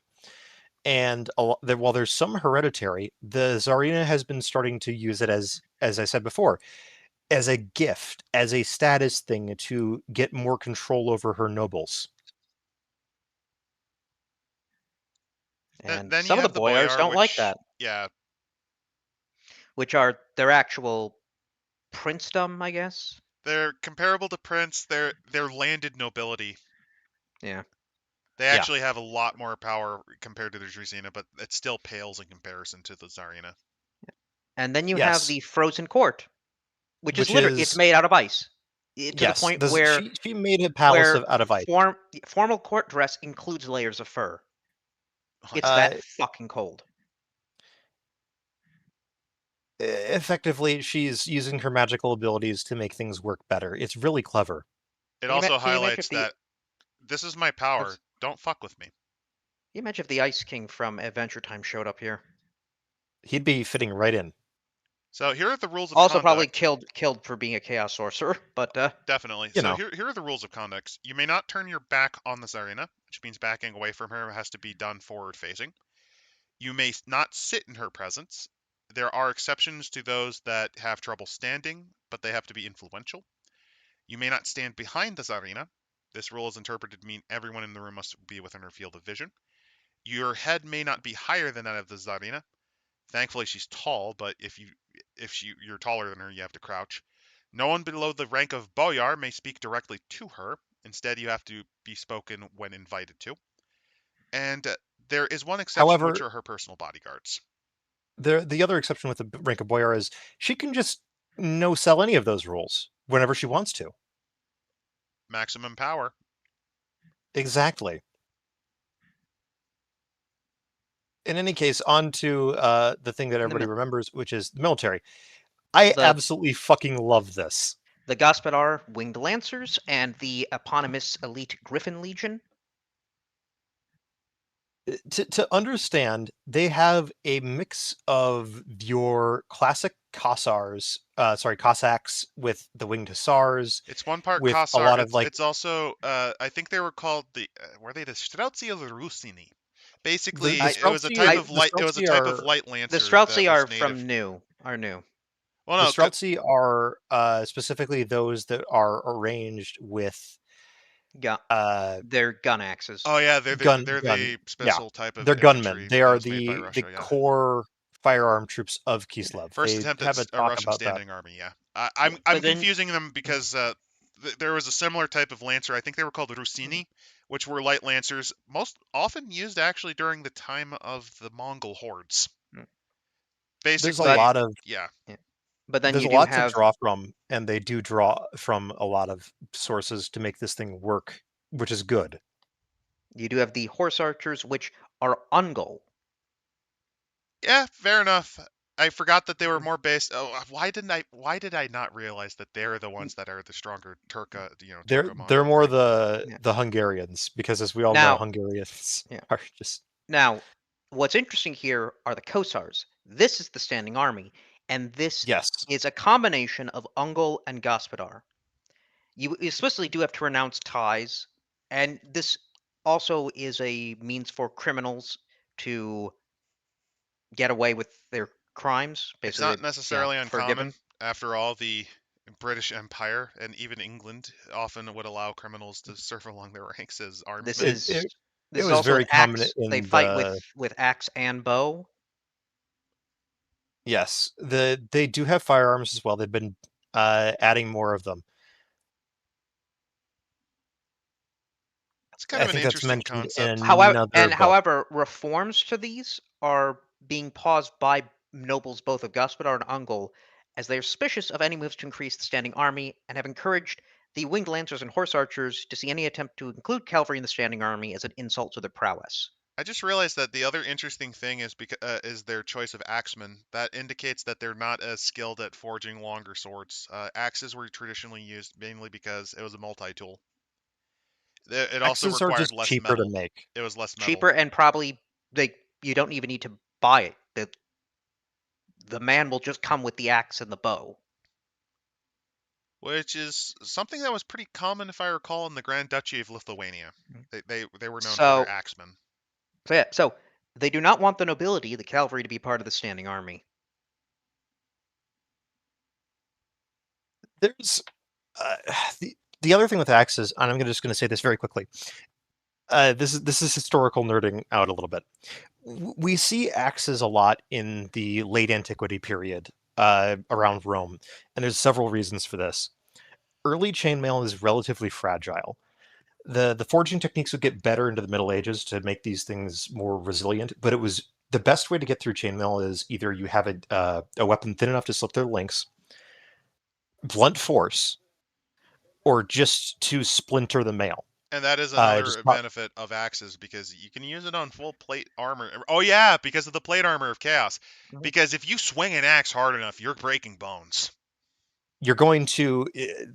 And while there's some hereditary, the Tsarina has been starting to use it as I said before, as a gift, as a status thing to get more control over her nobles. And Then you some of the have the boyars boyar, don't like which, that, yeah, which are their actual princedom, I guess. they're comparable to prince. They're landed nobility. Yeah. They Yeah. actually have a lot more power compared to the Druzina, but it still pales in comparison to the Tsarina. And then you have Yes. the Frozen Court, which is Which literally it's is made out of ice. To the yes. point where She made a palace out of ice. formal court dress includes layers of fur. It's Uh, that fucking cold. Effectively, she's using her magical abilities to make things work better. It's really clever. It Can you also can you imagine highlights that this is my power. Don't fuck with me. Can you imagine if the Ice King from Adventure Time showed up here? He'd be fitting right in. So here are the rules of Also, conduct. probably killed for being a chaos sorcerer, but Definitely. You So know. here are the rules of conduct. You may not turn your back on the Tsarina, which means backing away from her has to be done forward facing. You may not sit in her presence. There are exceptions to those that have trouble standing, but they have to be influential. You may not stand behind the Tsarina. This rule is interpreted to mean everyone in the room must be within her field of vision. Your head may not be higher than that of the Tsarina. Thankfully, she's tall, but if you're taller than her, you have to crouch. No one below the rank of boyar may speak directly to her. Instead, you have to be spoken when invited to. And there is one exception, which However, are her personal bodyguards. the other exception with the rank of boyar is she can just no sell any of those rules whenever she wants to. Maximum power. Exactly. In any case, on to the thing that everybody remembers, which is the military. I absolutely fucking love this. The Gospodar Winged Lancers and the eponymous elite Griffin Legion. To understand, they have a mix of your classic Cossars, Cossacks with the winged hussars. It's one part with Kossar. a lot of it's also I think they were called were they the Streltsy or the Rusini? Basically, it was a type of light. It was a type of light lancer. The Streltsy are native. from new. Are new. Well, the no, Streltsy are specifically those that are arranged with they're gun axes. Oh yeah, they're the special type of they're gunmen. infantry They are that was made by the Russia, core firearm troops of Kislev. First They attempt have at a a talk Russian about that. standing army. Yeah, I'm But then confusing them because there was a similar type of lancer. I think they were called Rusini, which were light lancers, most often used actually during the time of the Mongol hordes. Mm. There's a Basically, lot of yeah. but then there's you a do lot to have draw from, and they do draw from a lot of sources to make this thing work, which is good. the horse archers, which are Ungol. Yeah, fair enough. I forgot that they were more based. Oh, why did I not realize that they're the ones that are the stronger Turka, They're Turco-Mongol more thing? the Yeah. the Hungarians, because as we all know, Now, Hungarians yeah. are just Now, what's interesting here are the Kosars. This is the standing army, and this yes. is a combination of Ungol and Gospodar. You especially do have to renounce ties, and this also is a means for criminals to get away with their crimes. It's Basically, not necessarily uncommon. forgiven. After all, the British Empire and even England often would allow criminals to serve along their ranks as This armsmen. It, is it, it this is was also an very common axe. They in fight the with axe and bow. yes. They do have firearms as well. They've been adding more of them. It's kind I of an think that's interesting mentioned in concept. another book. However, reforms to these are being paused by nobles both of Gospodar and Ungol, as they are suspicious of any moves to increase the standing army and have encouraged the winged lancers and horse archers to see any attempt to include cavalry in the standing army as an insult to their prowess. I just realized that the other interesting thing is their choice of axemen. That indicates that they're not as skilled at forging longer swords. Axes were traditionally used mainly because it was a multi-tool. It also Axes are required just less cheaper to metal. make. It was less metal, Cheaper, and probably you don't even need to buy it. The man will just come with the axe and the bow. which is something that was pretty common, if I recall, in the Grand Duchy of Lithuania. They were known for their So, axemen. so they do not want the nobility, the cavalry, to be part of the standing army. There's uh, the other thing with axes, and I'm just going to say this very quickly. This is historical nerding out a little bit. We see axes a lot in the late antiquity period around Rome, and there's several reasons for this. Early chainmail is relatively fragile. The forging techniques would get better into the Middle Ages to make these things more resilient, but it was the best way to get through chainmail is either you have a weapon thin enough to slip through the links, blunt force, or just to splinter the mail. And that is Just another benefit of axes, because you can use it on full plate armor. Oh yeah, because of the plate armor of Chaos. Mhm. Because if you swing an axe hard enough, you're breaking bones. You're going to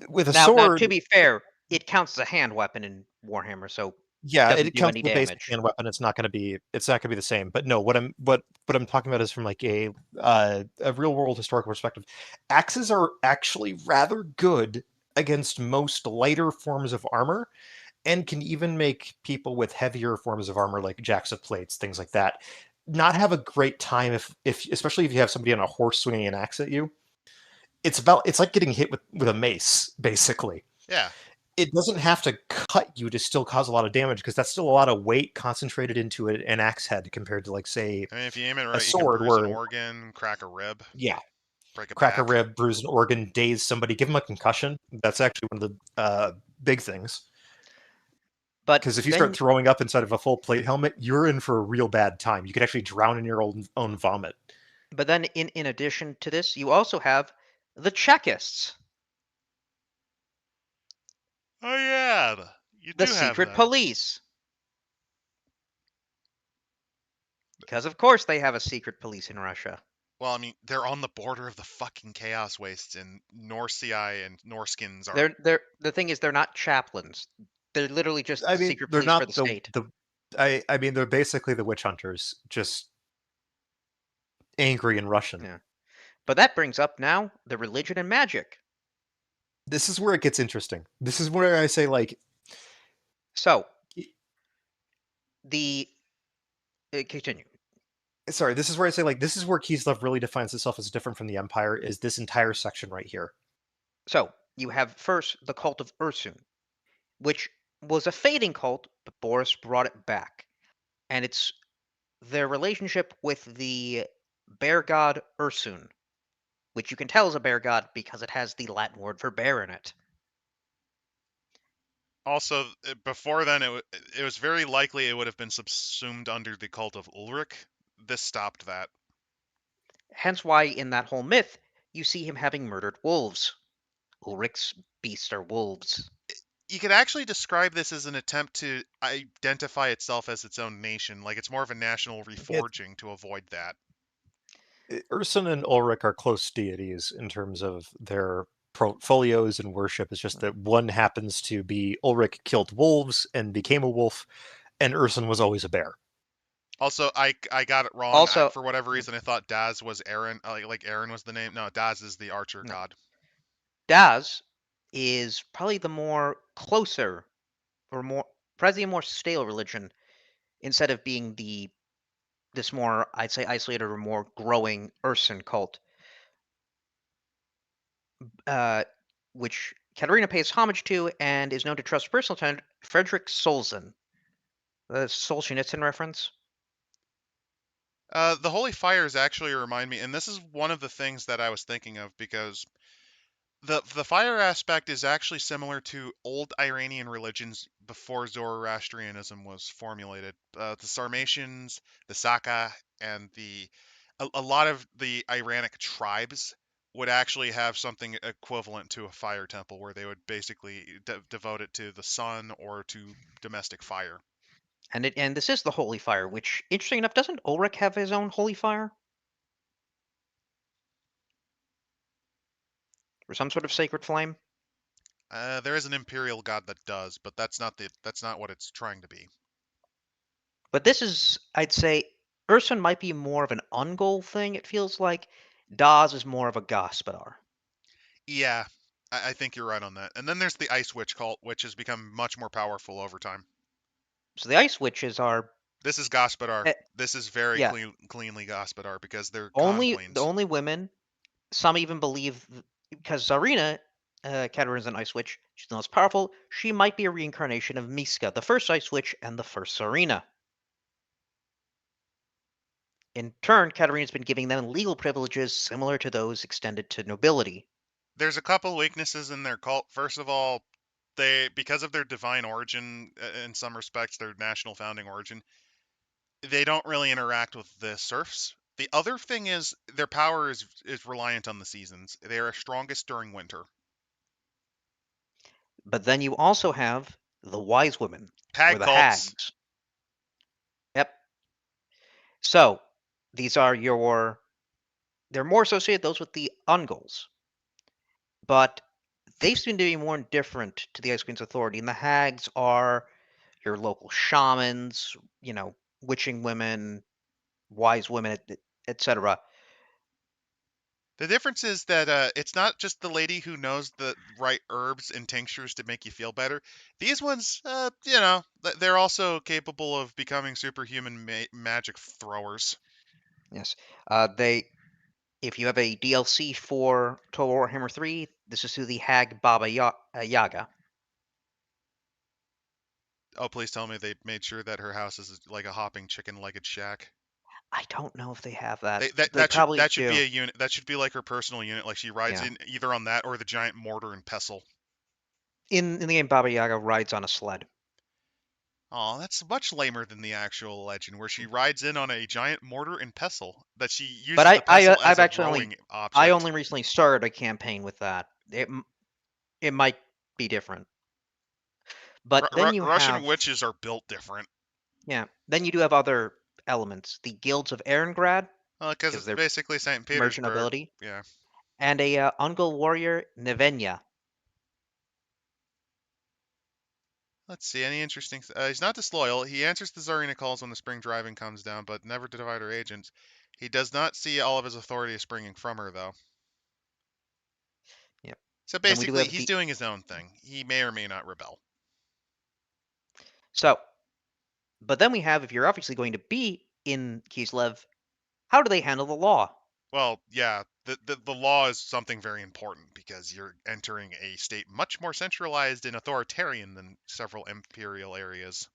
with a Now, sword. to be fair, it counts as a hand weapon in Warhammer, so Yeah, doesn't it do counts any as a basic damage. hand weapon. It's not going to be the same. But no, what I'm talking about is from like a real world historical perspective. Axes are actually rather good against most lighter forms of armor, and can even make people with heavier forms of armor like jacks of plates, things like that, not have a great time if especially if you have somebody on a horse swinging an axe at you. It's like getting hit with a mace, basically. Yeah. It doesn't have to cut you to still cause a lot of damage, because that's still a lot of weight concentrated into an axe head compared to, like, say, I mean, if you aim it a right, you can sword bruise an where, organ, crack a rib, yeah, break a crack a back. rib, bruise an organ, daze somebody, give them a concussion. That's actually one of the big things. But Because if you start then, throwing up inside of a full plate helmet, you're in for a real bad time. You could actually drown in your own vomit. in addition to this, you also have the Chekists, Oh yeah, you the do have secret them. police. Because of course they have a secret police in Russia. Well, I mean, they're on the border of the fucking chaos wastes, and Norsei and Norskins are. The thing is, they're not chaplains. They're literally just I the mean, secret they're police for not the state. I mean, they're basically the witch hunters, just angry and Russian. Yeah. But that brings up now the religion and magic. This is where it gets interesting. This is where I say, like, So the continue. sorry, this is where I say, like, this is where Kislev really defines itself as different from the Empire, is this entire section right here. So you have first the cult of Ursun, which was a fading cult, but Boris brought it back, and it's their relationship with the bear god Ursun, which you can tell is a bear god because it has the Latin word for bear in it. Also, before then, it was very likely it would have been subsumed under the cult of Ulrich. This stopped that. Hence why in that whole myth, you see him having murdered wolves. Ulrich's beasts are wolves. You could actually describe this as an attempt to identify itself as its own nation. Like it's more of a national reforging to avoid that. Urson and Ulrich are close deities in terms of their portfolios and worship. It's just that one happens to be Ulrich killed wolves and became a wolf, and Urson was always a bear. Also, I got it wrong. Also, For whatever reason, I thought Daz was Aaron. Like Aaron was the name. No, Daz is the archer no. god. Daz is probably the more closer or probably a more stale religion instead of being this more, I'd say, isolated or more growing Urson cult, which Katerina pays homage to and is known to trust personal friend Frederick Solzhen. The Solzhenitsyn reference. The holy fires actually remind me, and this is one of the things that I was thinking of because the fire aspect is actually similar to old Iranian religions before Zoroastrianism was formulated. The Sarmatians, the Saka, and a lot of the Iranic tribes would actually have something equivalent to a fire temple where they would basically devote it to the sun or to domestic fire. And this is the holy fire, which, interesting enough, doesn't Ulrich have his own holy fire? Or some sort of sacred flame? There is an imperial god that does, but that's not what it's trying to be. But this is, I'd say, Ursun might be more of an Ungol thing, it feels like. Daz is more of a Gospodar. Yeah, I think you're right on that. And then there's the Ice Witch cult, which has become much more powerful over time. So the Ice Witches are, This is Gospodar. eh, This is very yeah, cleanly Gospodar because they're con the queens. only women. Some even believe, because Zarina, Katarina's an Ice Witch, she's the most powerful, she might be a reincarnation of Miska, the first Ice Witch and the first Zarina. In turn, Katarina's been giving them legal privileges similar to those extended to nobility. There's a couple weaknesses in their cult. First of all, because of their divine origin, in some respects, their national founding origin, they don't really interact with the serfs. The other thing is their power is reliant on the seasons. They are strongest during winter. But then you also have the Wise Women, or Hag the cults. Hags. Yep. So, these are they're more associated those with the Ungols. But they seem to be more indifferent to the Ice Queen's authority, and the Hags are your local shamans, witching women, wise women, etc. The difference is that it's not just the lady who knows the right herbs and tinctures to make you feel better. These ones, they're also capable of becoming superhuman magic throwers. Yes. If you have a DLC for Total Warhammer 3, this is through the Hag Baba Yaga. Oh, please tell me they made sure that her house is like a hopping chicken-legged shack. I don't know if they have that. That They probably that should do. be a unit. That should be like her personal unit. Like she rides Yeah. in either on that or the giant mortar and pestle. In the game, Baba Yaga rides on a sled. Oh, that's much lamer than the actual legend, where she rides in on a giant mortar and pestle that she But uses the pestle as I've a actually rowing I object. only recently started a campaign with that. It might be different. But then you Russian have witches are built different. yeah. Then you do have other elements. The guilds of Erengrad, Because because it's they're basically St. merchant Petersburg. nobility, Yeah. and a Ungol warrior Nevenya. Let's see. Any interesting? He's not disloyal. He answers the Tsarina calls when the spring driving comes down, but never to divide her agents. He does not see all of his authority springing from her, though. Yep. So Then we do basically, have he's the doing his own thing. He may or may not rebel. so. But then we have, if you're obviously going to be in Kislev, how do they handle the law? Well, yeah, the law is something very important because you're entering a state much more centralized and authoritarian than several imperial areas.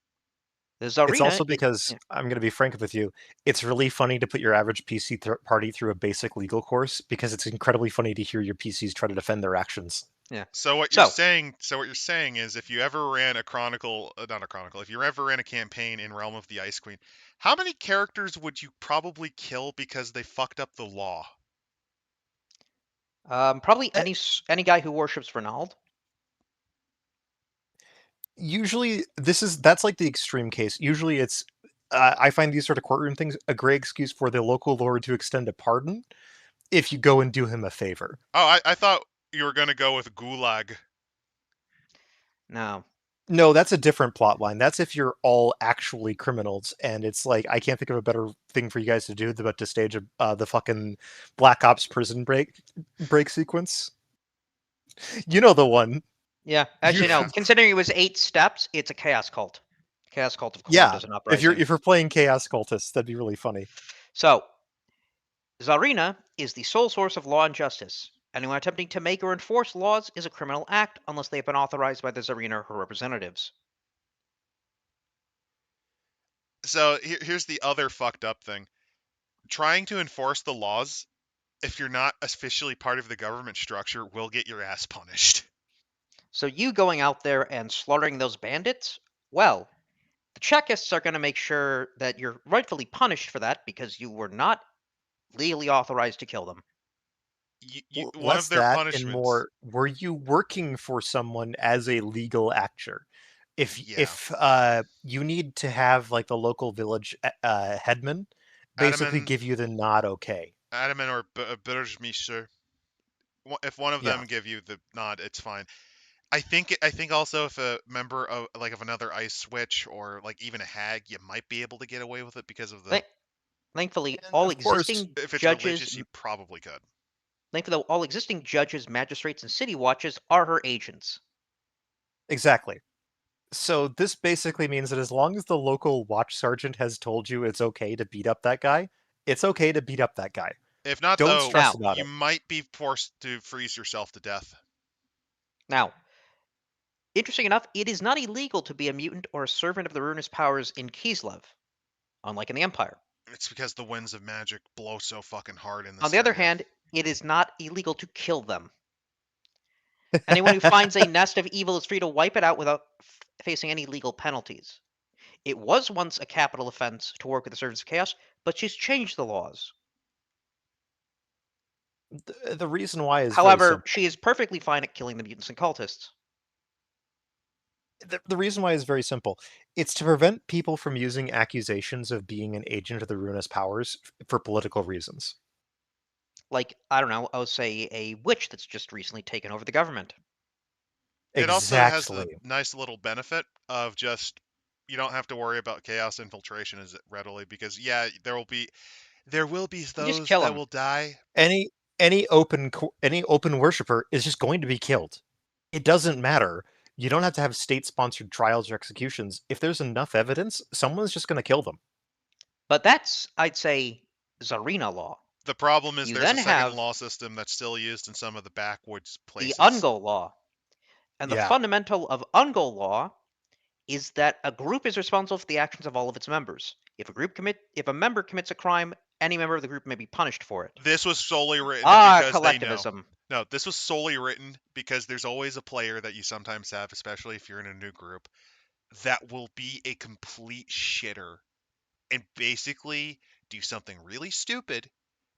The Tsarina. It's also because, I'm going to be frank with you, it's really funny to put your average PC party through a basic legal course because it's incredibly funny to hear your PCs try to defend their actions. Yeah. So what you're saying is, if you ever ran if you ever ran a campaign in Realm of the Ice Queen, how many characters would you probably kill because they fucked up the law? Probably any guy who worships Ronald. Usually, that's like the extreme case. Usually, it's I find these sort of courtroom things a great excuse for the local lord to extend a pardon if you go and do him a favor. Oh, I thought you were gonna go with Gulag. No, that's a different plot line. That's if you're all actually criminals, and it's like I can't think of a better thing for you guys to do but to stage the fucking Black Ops prison break sequence. You know the one. Yeah, actually, no. Considering it was 8 steps, it's a chaos cult. Chaos cult of Yeah, an uprising. if you're playing chaos cultists, that'd be really funny. So, Tsarina is the sole source of law and justice. Anyone attempting to make or enforce laws is a criminal act unless they have been authorized by the Tsarina or her representatives. So here's the other fucked up thing. Trying to enforce the laws, if you're not officially part of the government structure, will get your ass punished. So you going out there and slaughtering those bandits, well, the Chekists are going to make sure that you're rightfully punished for that because you were not legally authorized to kill them. One of their punishments. And more, were you working for someone as a legal actor? If you need to have like the local village headman basically give you the nod, okay. Adaman or Burjmeister. If one of them give you the nod, it's fine. I think also if a member of another ice switch or like even a hag, you might be able to get away with it because of the. Thankfully, all existing if it's judges, religious, you probably could. Thankfully, all existing judges, magistrates, and city watches are her agents. Exactly. So this basically means that as long as the local watch sergeant has told you it's okay to beat up that guy, it's okay to beat up that guy. If not, don't stress about you might be forced to freeze yourself to death. Now, interesting enough, it is not illegal to be a mutant or a servant of the ruinous powers in Kislev, unlike in the Empire. It's because the winds of magic blow so fucking hard in this. On the other hand, it is not illegal to kill them. Anyone who finds a nest of evil is free to wipe it out without facing any legal penalties. It was once a capital offense to work with the servants of chaos, but she's changed the laws. The reason why is however, she is perfectly fine at killing the mutants and cultists. The reason why is very simple. It's to prevent people from using accusations of being an agent of the ruinous powers for political reasons. Like, I don't know, I would say a witch that's just recently taken over the government. It also has a nice little benefit of just you don't have to worry about chaos infiltration as readily because there will be those that will die. Any open worshiper is just going to be killed. It doesn't matter. You don't have to have state-sponsored trials or executions. If there's enough evidence, someone's just going to kill them. But that's, I'd say, Tsarina law. The problem is there's a second law system that's still used in some of the backwoods places. The Ungol law. And the fundamental of Ungol law is that a group is responsible for the actions of all of its members. If a member commits a crime, any member of the group may be punished for it. This was solely written because collectivism. They know. No, this was solely written because there's always a player that you sometimes have, especially if you're in a new group, that will be a complete shitter and basically do something really stupid.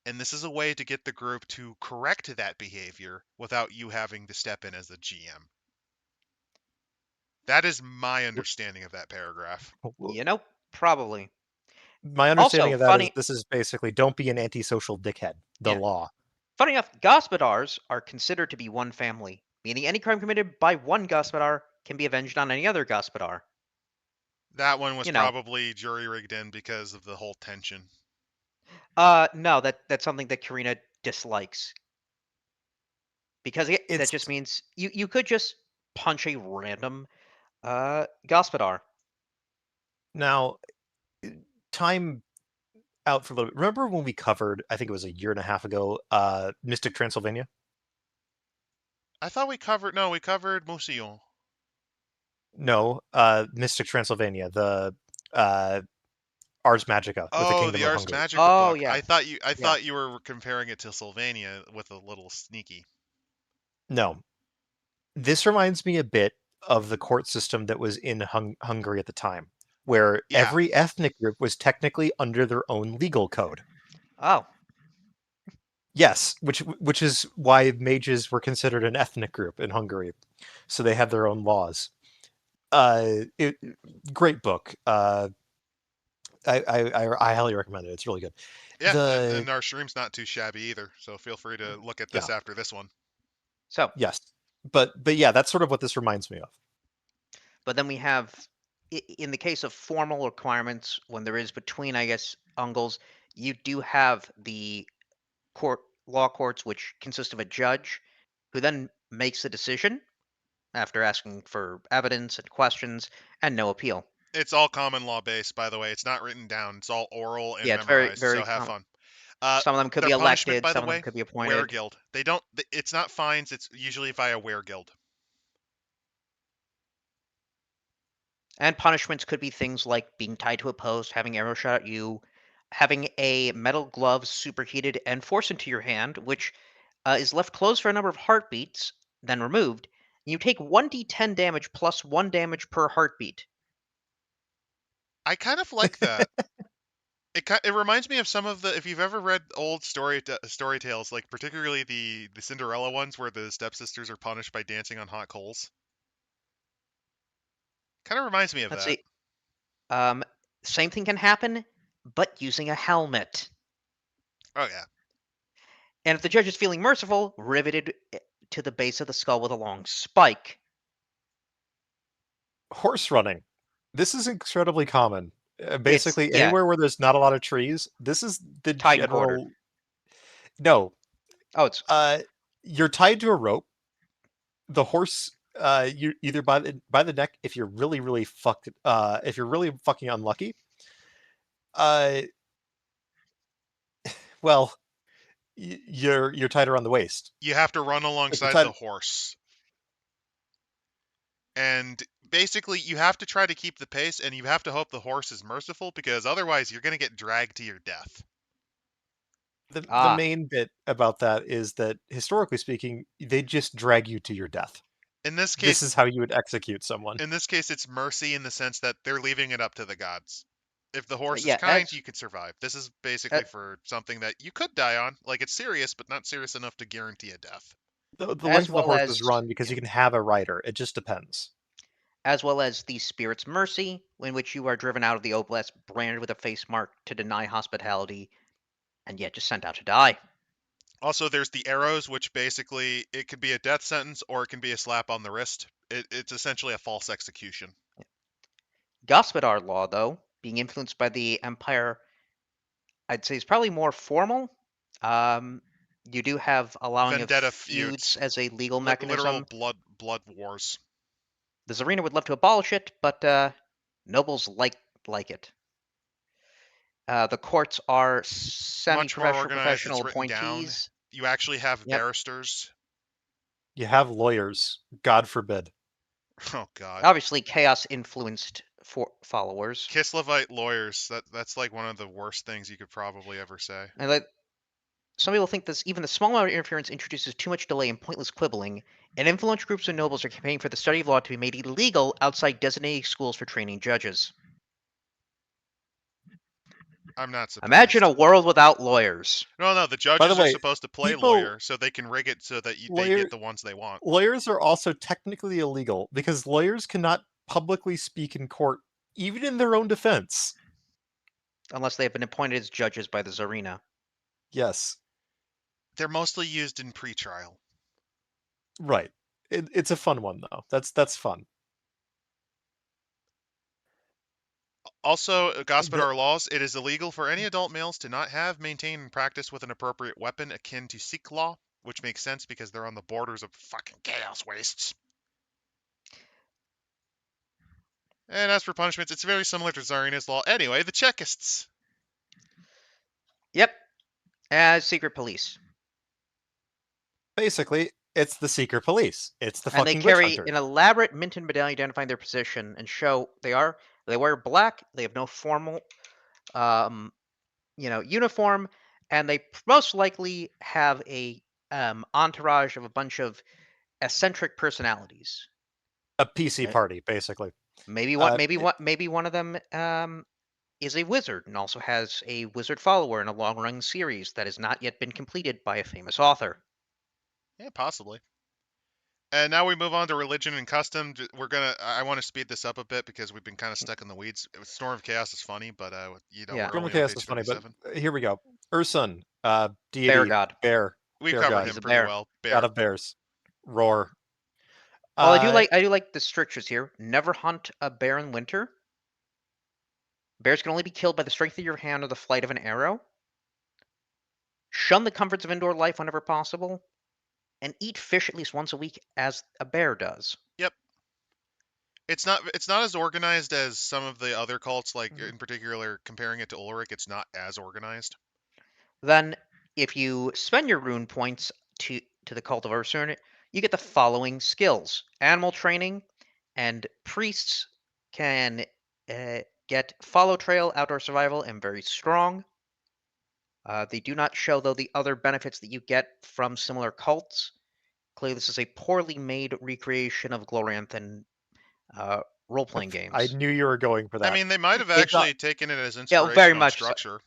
And this is a way to get the group to correct that behavior without you having to step in as the GM. That is my understanding of that paragraph. Probably. My understanding of that is this is basically don't be an antisocial dickhead. The law. Funny enough, Gospodars are considered to be one family, meaning any crime committed by one Gospodar can be avenged on any other Gospodar. That one was probably jury-rigged in because of the whole tension. No, that's something that Karina dislikes. Because that just means you could just punch a random Gospodar. Now, time out for a little bit. Remember when we covered, I think it was a year and a half ago, Mystic Transylvania? I thought we covered Mousillon. No, Mystic Transylvania, the Ars Magica with the Oh, Kingdom the of Ars Hungary. Magica Oh, book. yeah. I thought you Yeah. were comparing it to Sylvania with a little sneaky. No, this reminds me a bit of the court system that was in Hungary at the time, where Yeah. every ethnic group was technically under their own legal code. Oh, Yes, which is why mages were considered an ethnic group in Hungary, so they had their own laws. It, great book. I highly recommend it. It's really good. Yeah, The and our stream's not too shabby either, so feel free to look at this Yeah, after this one. so, yes, but yeah, that's sort of what this reminds me of. but then we have, in the case of formal requirements, when there is between, I guess, uncles, you do have the law courts, which consist of a judge who then makes a decision after asking for evidence and questions and no appeal. It's all common law based, by the way. It's not written down. It's all oral and Yeah, it's very, memorized. So very have common. fun. Some of them could Their be punishment, elected, by the some of them way, could be appointed. Weregild. They don't. It's not fines. It's usually via Weregild. And punishments could be things like being tied to a post, having arrows shot at you, having a metal glove superheated and forced into your hand, which is left closed for a number of heartbeats, then removed. You take 1d10 damage plus 1 damage per heartbeat. I kind of like that. It reminds me of some of the, if you've ever read old story tales, like particularly the Cinderella ones where the stepsisters are punished by dancing on hot coals. Kind of reminds me of Let's that. see. Same thing can happen, but using a helmet. Oh yeah. And if the judge is feeling merciful, riveted to the base of the skull with a long spike. Horse running. This is incredibly common. Basically, Yeah, anywhere where there's not a lot of trees, this is the tied and quartered. general. No, Oh, it's you're tied to a rope. The horse, you either by the neck if you're really fucked. If you're really fucking unlucky. Uh, well, you're tied around the waist. You have to run Like you're alongside tied. the horse. And basically, you have to try to keep the pace, and you have to hope the horse is merciful, because otherwise you're going to get dragged to your death. The main bit about that is that historically speaking, they just drag you to your death. In this This case, is how you would execute someone. it's mercy in the sense that they're leaving it up to the gods. If the horse is yeah, kind, you could survive. This is basically for something that you could die on. Like, it's serious, but not serious enough to guarantee a death. The as length of the well horse as is run because you can have a rider. It just depends. as well as the Spirit's Mercy, in which you are driven out of the Oblast, branded with a face mark to deny hospitality, and yet just sent out to die. Also, there's the arrows, which basically, it could be a death sentence or it can be a slap on the wrist. It's essentially a false execution. Gospodar law, though, being influenced by the Empire, I'd say is probably more formal. You do have allowing of Vendetta feuds feuds. as a legal Literal mechanism. blood wars. The Tsarina would love to abolish it, but nobles like it. The courts are Much more semi-professional, organized. professional It's written down. appointees. You actually have Yep. barristers. You have lawyers. God forbid. Oh god. Obviously, chaos-influenced followers. Kislevite lawyers. That's like one of the worst things you could probably ever say. And some people think this even the small amount of interference introduces too much delay and pointless quibbling, and influential groups of nobles are campaigning for the study of law to be made illegal outside designated schools for training judges. I'm not surprised. Imagine a world without lawyers. No, the judges are way, supposed to play people- lawyer, so they can rig it so that they get the ones they want. Lawyers are also technically illegal because lawyers cannot publicly speak in court, even in their own defense. Unless they have been appointed as judges by the Tsarina. Yes. They're mostly used in pre-trial. Right. It's a fun one, though. That's fun. Also, Gospodar laws, it is illegal for any adult males to not have, maintain, and practice with an appropriate weapon akin to Sikh law, which makes sense because they're on the borders of fucking chaos wastes. And as for punishments, it's very similar to Tsarina's law. Anyway, the Chekists. Yep. As secret police. Basically, It's the secret police. It's the And they fucking witch carry hunters. an elaborate minted medallion identifying their position and show they wear black, they have no formal uniform, and they most likely have a entourage of a bunch of eccentric personalities. A PC party, basically. Maybe Uh, one of them is a wizard and also has a wizard follower in a long-running series that has not yet been completed by a famous author. Yeah, possibly. And now we move on to religion and custom. I want to speed this up a bit because we've been kind of stuck in the weeds. Storm of Chaos is funny, but Yeah. we're Storm of only on Chaos page is funny, but 57. here we go. Ursun, Bear deity, god. bear We bear covered god, him He's a pretty bear. well. god Bear. of bears. Roar. Well, I do like the strictures here. Never hunt a bear in winter. Bears can only be killed by the strength of your hand or the flight of an arrow. Shun the comforts of indoor life whenever possible. And eat fish at least once a week as a bear does. Yep. It's not as organized as some of the other cults, like in particular comparing it to Ulrich, it's not as organized. Then, if you spend your rune points to the Cult of Ursun, you get the following skills. Animal training, and priests can get follow trail, outdoor survival, and very strong. They do not show, though, the other benefits that you get from similar cults. Clearly, this is a poorly made recreation of Gloranthan role-playing games. I knew you were going for that. I mean, they might have It's actually taken it as Yeah, inspiration very on much so. structure.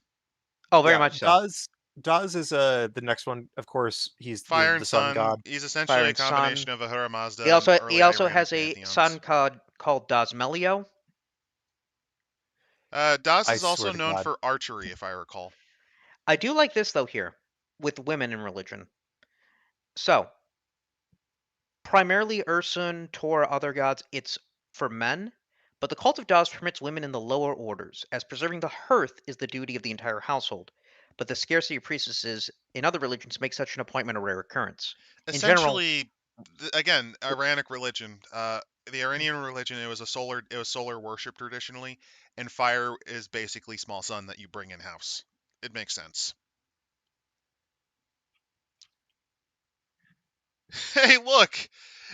Oh, very much so. Daz is the next one. Of course, he's Fire the and sun god. He's Fire essentially a and combination Sun. of Ahura Mazda He also and early has Iranic a pantheons. son called Dazmelio. Das I is also swear to known God. for archery, if I recall. I do like this, though, here, with women in religion. So, primarily Ursun, Tor, other gods, it's for men, but the cult of Daz permits women in the lower orders, as preserving the hearth is the duty of the entire household. But the scarcity of priestesses in other religions makes such an appointment a rare occurrence. In general, Essentially, again, Iranic religion. The Iranian religion, it was solar worship traditionally, and fire is basically small sun that you bring in house. It makes sense. Hey, look,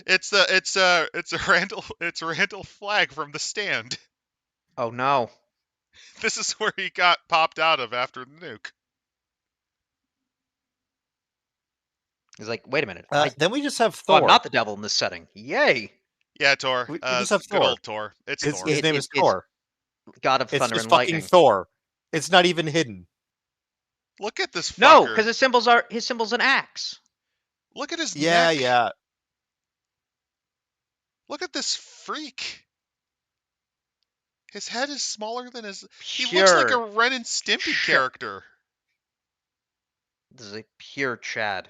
it's a Randall flag from the stand. oh no, This is where he got popped out of after the nuke. he's like, wait a minute, Then we just have oh, Thor. I'm not the devil in this setting. Yay! Yeah, Tor. We just have Good Thor. old Tor. It's His Thor. name is It's Thor. God of It's thunder just and fucking lightning. Thor. It's not even hidden. Look at this fucker. No, because his symbol's an axe. Look at his Yeah, neck. yeah. Look at this freak. His head is smaller than his. Pure, He looks like a Ren and Stimpy character. This is a pure Chad.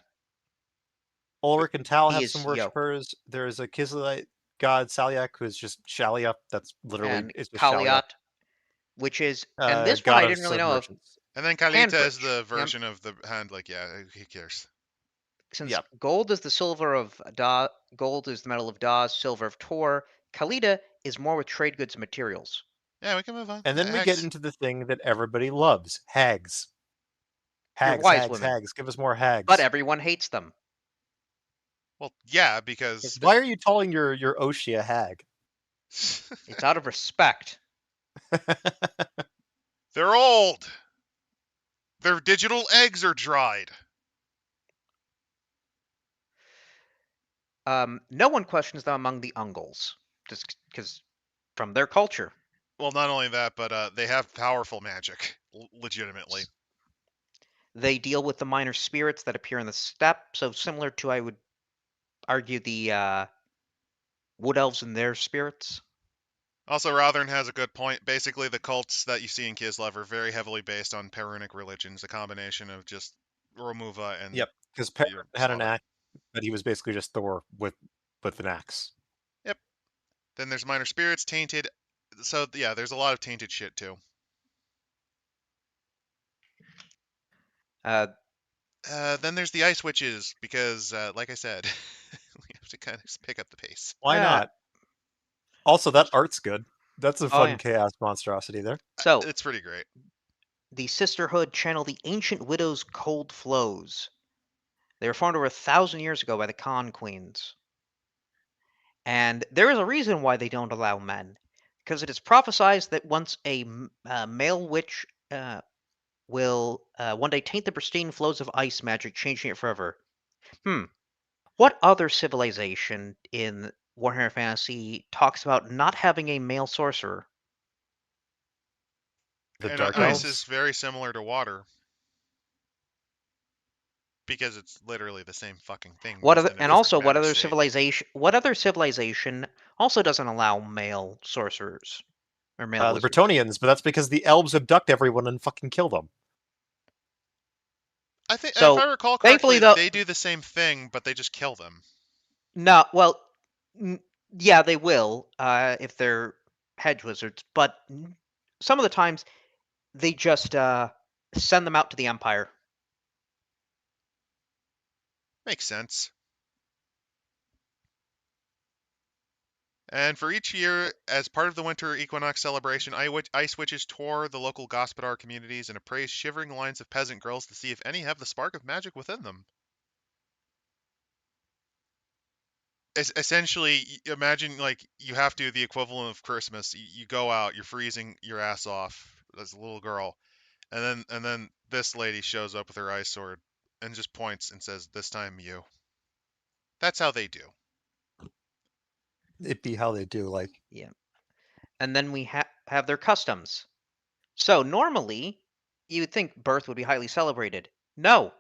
Ulrich and Tal He have is some yo. worshippers. There's a Kislev god Salyak who is just Shalia. That's literally And it's just Shalia. Kaliat, which is and this one god I didn't really know of. merchants. And then Kalita Handbridge. is the version of the hand. Like, yeah, who cares? Since Yep. gold is the silver of Da, gold is the metal of Daz, silver of Tor. Kalita is more with trade goods and materials. Yeah, we can move on. And then we get into the thing that everybody loves: hags. Your Hags, wise hags, women. hags. Give us more hags. But everyone hates them. Well, yeah, because Why are you calling your Oshia hag? It's out of respect. They're old. Their digital eggs are dried. No one questions them among the Ungals, just because from their culture. Well, not only that, but they have powerful magic, legitimately. They deal with the minor spirits that appear in the steppe, so similar to, I would argue, the wood elves and their spirits. Also, Rothern has a good point. Basically, the cults that you see in Kislev are very heavily based on Perunic religions, a combination of just Romuva and Yep, because Perrin had an axe, but he was basically just Thor with an axe. Yep. Then there's minor spirits, tainted. So yeah, there's a lot of tainted shit too. Then there's the ice witches, because, like I said, we have to kind of pick up the pace. Why not? Also, that art's good. That's a fun chaos monstrosity there. So it's pretty great. The Sisterhood channel the ancient widow's cold flows. They were formed over 1,000 years ago by the Khan Queens. And there is a reason why they don't allow men, because it is prophesized that once a male witch will one day taint the pristine flows of ice magic, changing it forever. What other civilization in Warhammer Fantasy talks about not having a male sorcerer? The And Dark ice Elves. is very similar to water. Because it's literally the same fucking thing. What just other, in a and different also what matter other state. civilization? What other civilization also doesn't allow male sorcerers or male The wizards? Bretonians, but that's because the elves abduct everyone and fucking kill them. I think, if So, I recall thankfully, correctly, though, they do the same thing, but they just kill them. no, well, yeah, they will if they're hedge wizards, but some of the times they just send them out to the Empire. Makes sense. And for each year, as part of the winter equinox celebration, ice witches tour the local Gospodar communities and appraise shivering lines of peasant girls to see if any have the spark of magic within them. Essentially, imagine like you have to the equivalent of Christmas. You go out, you're freezing your ass off as a little girl, and then this lady shows up with her ice sword and just points and says, "This time you." That's how they do. It be how they do, like. Yeah. And then we have their customs. So normally, you would think birth would be highly celebrated. No,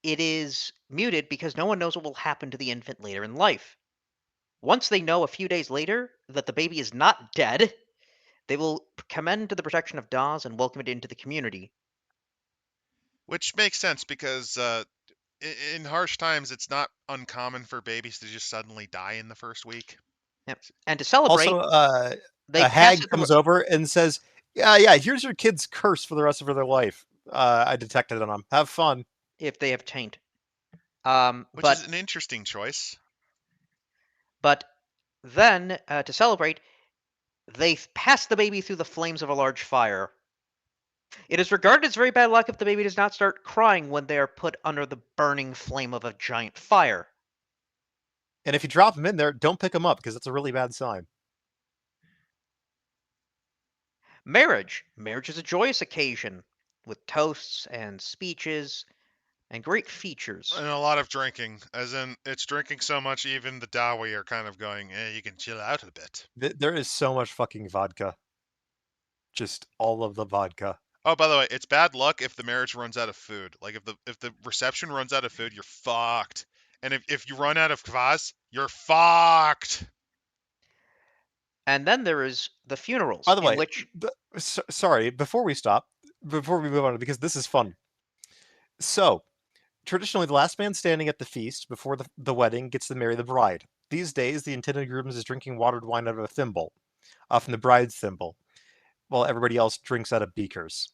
it is muted because no one knows what will happen to the infant later in life. Once they know a few days later that the baby is not dead, they will commend to the protection of Dawes and welcome it into the community. Which makes sense because in harsh times, it's not uncommon for babies to just suddenly die in the first week. Yep. And to celebrate, Also, they a pass hag it. comes over and says, "Yeah, here's your kid's curse for the rest of their life. I detected on them. Have fun." If they have taint. Which is an interesting choice. But then, to celebrate, they pass the baby through the flames of a large fire. It is regarded as very bad luck if the baby does not start crying when they are put under the burning flame of a giant fire. And if you drop them in there, don't pick them up because that's a really bad sign. Marriage. Marriage is a joyous occasion with toasts and speeches and great features. And a lot of drinking, as in it's drinking so much even the Dawi are kind of going, you can chill out a bit. There is so much fucking vodka. Just all of the vodka. Oh, by the way, it's bad luck if the marriage runs out of food. Like if the reception runs out of food, you're fucked. And if you run out of kvass, you're fucked. And then there is the funerals, By the in way, which sorry, before we move on, because this is fun. So, traditionally, the last man standing at the feast before the wedding gets to marry the bride. These days, the intended groom is drinking watered wine out of a thimble, from the bride's thimble, while everybody else drinks out of beakers.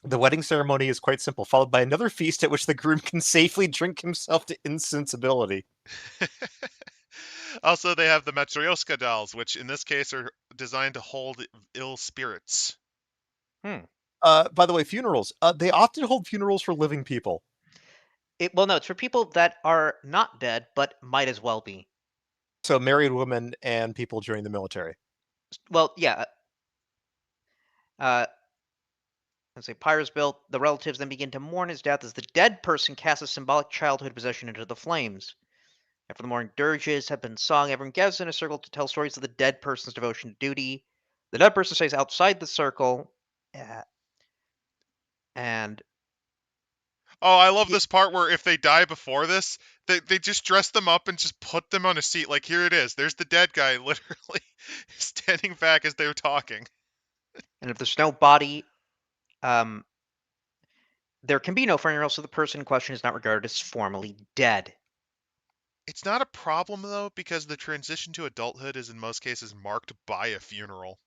The wedding ceremony is quite simple, followed by another feast at which the groom can safely drink himself to insensibility. Also, they have the Matryoshka dolls, which in this case are designed to hold ill spirits. By the way, funerals. They often hold funerals for living people. well, no, it's for people that are not dead but might as well be. So married women and people during the military. Well, yeah. As a pyre is built, the relatives then begin to mourn his death as the dead person casts a symbolic childhood possession into the flames. After the morning dirges have been sung, everyone gathers in a circle to tell stories of the dead person's devotion to duty. The dead person stays outside the circle, and Oh, I love this part where if they die before this, they just dress them up and just put them on a seat. Like, here it is. There's the dead guy literally standing back as they were talking. and if there's no body, there can be no funeral, so the person in question is not regarded as formally dead. It's not a problem, though, because the transition to adulthood is in most cases marked by a funeral.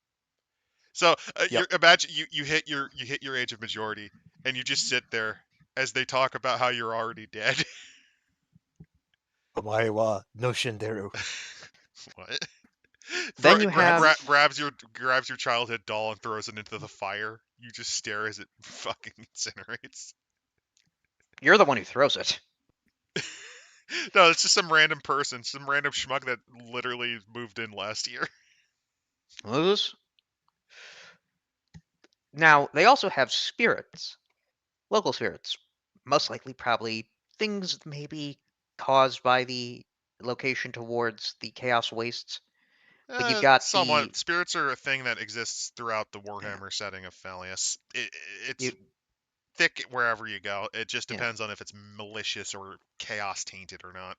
So imagine you hit your age of majority, and you just sit there as they talk about how you're already dead. Omae wa no shinderu. What? Then you have grabs your childhood doll and throws it into the fire. You just stare as it fucking incinerates. You're the one who throws it. No, it's just some random person, some random schmuck that literally moved in last year. Lose. Now, they also have spirits. Local spirits. Most likely, probably things maybe caused by the location towards the Chaos Wastes. But you've got the... Somewhat. Spirits are a thing that exists throughout the Yeah, Warhammer setting of Fallius. It's you, thick wherever you go. It just yeah. depends on if it's malicious or chaos tainted or not.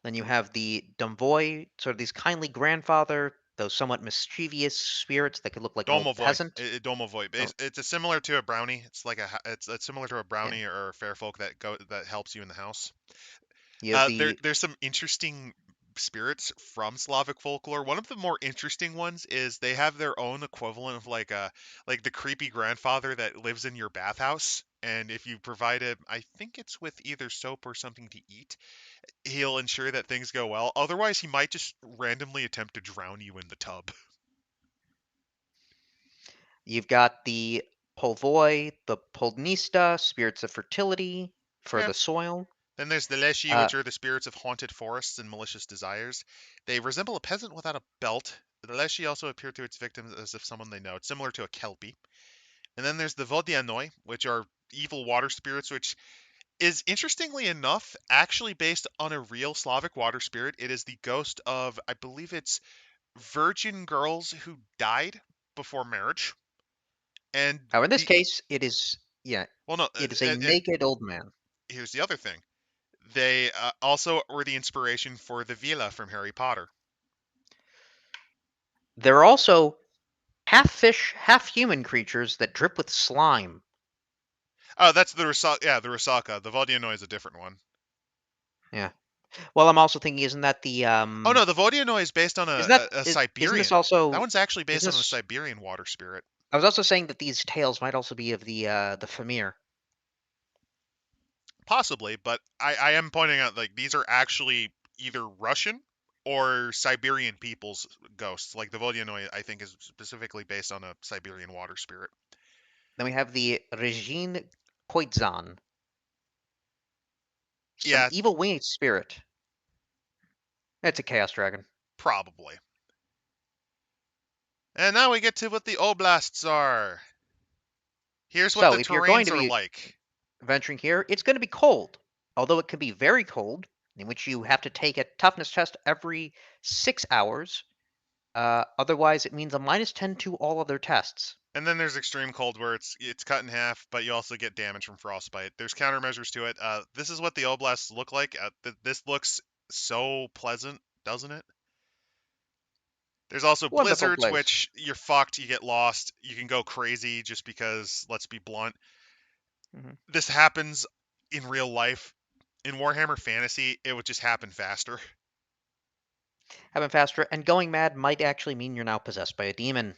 Then you have the Domvoy, sort of these kindly grandfather, though somewhat mischievous spirits that could look like an old Domovoy. peasant. Domovoy. Oh, It's a similar to a brownie. It's like it's similar to a yeah. brownie or a fair folk that helps you in the house. You have the... There's some interesting spirits from Slavic folklore. One of the more interesting ones is they have their own equivalent of like the creepy grandfather that lives in your bathhouse. And if you provide him, I think it's with either soap or something to eat, he'll ensure that things go well. Otherwise, he might just randomly attempt to drown you in the tub. You've got the Polvoy, the Poldnista, spirits of fertility for Yeah. the soil. Then there's the Leshy, Uh, which are the spirits of haunted forests and malicious desires. They resemble a peasant without a belt. The Leshy also appear to its victims as if someone they know. It's similar to a Kelpie. And then there's the Vodianoi, which are evil water spirits, which is interestingly enough actually based on a real Slavic water spirit. It is the ghost of, I believe it's virgin girls who died before marriage. And Now, in this the, case, it is, yeah, well, no, it is a and naked old man. here's the other thing. They also were the inspiration for the Vila from Harry Potter. There are also half fish, half human creatures that drip with slime. Oh, that's the Rusaka. Yeah, the Rusaka. The Vodianoi is a different one. Yeah. Well, I'm also thinking, isn't that the Oh no, the Vodianoi is based on a isn't this Siberian. That also, one's actually based isn't on a this? Siberian water spirit. I was also saying that these tales might also be of the Famir. Possibly, but I am pointing out like these are actually either Russian or Siberian people's ghosts. Like the Vodianoi, I think is specifically based on a Siberian water spirit. Then we have the Regine Poitzan, some Yeah, evil winged spirit. It's a chaos dragon. probably. And now we get to what the oblasts are. Here's what So the if you're going terrains to are be like. venturing here, it's going to be cold, although it can be very cold, in which you have to take a toughness test every 6 hours. Otherwise, it means a -10 to all other tests. And then there's extreme cold where it's cut in half, but you also get damage from frostbite. There's countermeasures to it. This is what the oblasts look like. This looks so pleasant, doesn't it? There's also Wonderful blizzards, place. which you're fucked. You get lost. You can go crazy just because. Let's be blunt. Hmm. This happens in real life. In Warhammer Fantasy, it would just happen faster. Having faster and going mad might actually mean you're now possessed by a demon.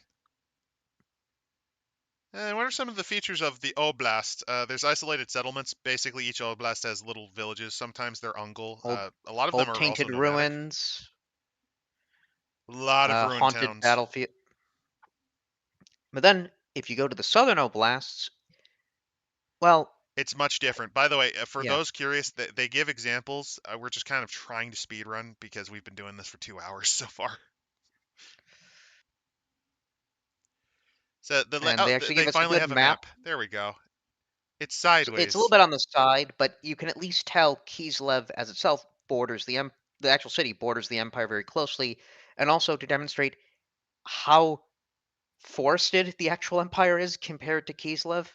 And what are some of the features of the oblast? There's isolated settlements. Basically, each oblast has little villages. Sometimes they're ungle. Old, A lot of them old are also tainted nomadic. ruins, A lot of ruined haunted towns. battlefield. But then, if you go to the southern oblasts, well, It's much different. By the way, for yeah, those curious, they give examples. We're just kind of trying to speed run because we've been doing this for 2 hours so far. So and they actually they give us a finally good have a map. map. There we go. It's It's a little sideways. bit on the side, but you can at least tell Kislev as itself borders the actual city borders the empire very closely, and also to demonstrate how forested the actual empire is compared to Kislev.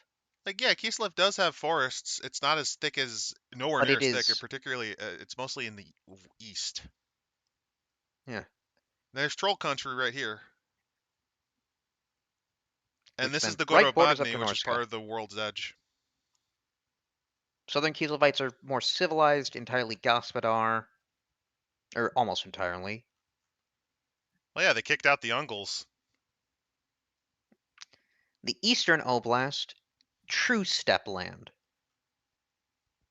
Like yeah, Kislev does have forests. It's not as thick as nowhere But near it as thick. is, Particularly, it's mostly in the east. yeah, There's troll country right here, and which this is then the right borders up Gorobotny, to which is Norska. part of the world's edge. Southern Kislevites are more civilized, entirely Gospodar, or almost entirely. Well, yeah, they kicked out the Ungles. The Eastern Oblast, true steppe land.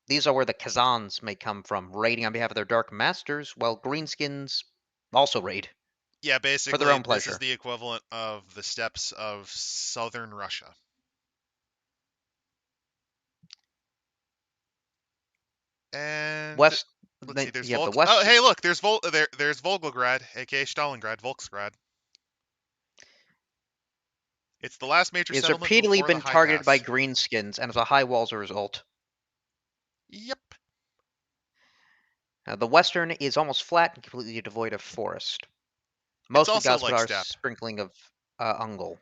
These are where the Kazans may come from, raiding on behalf of their dark masters, while Greenskins also raid Yeah, for their basically, own this is pleasure. the equivalent of the steppes of southern Russia. And West. let's see, there's You have the Volk. Oh, west. hey, look, there's there's Volgograd, aka Stalingrad, Volksgrad. It's the last major Is settlement repeatedly before the been High targeted by Pass. greenskins and has a high wall as a result. Yep. The western is almost flat and completely devoid of forest. It's Mostly also like Gospedar steppe. sprinkling of Ungol.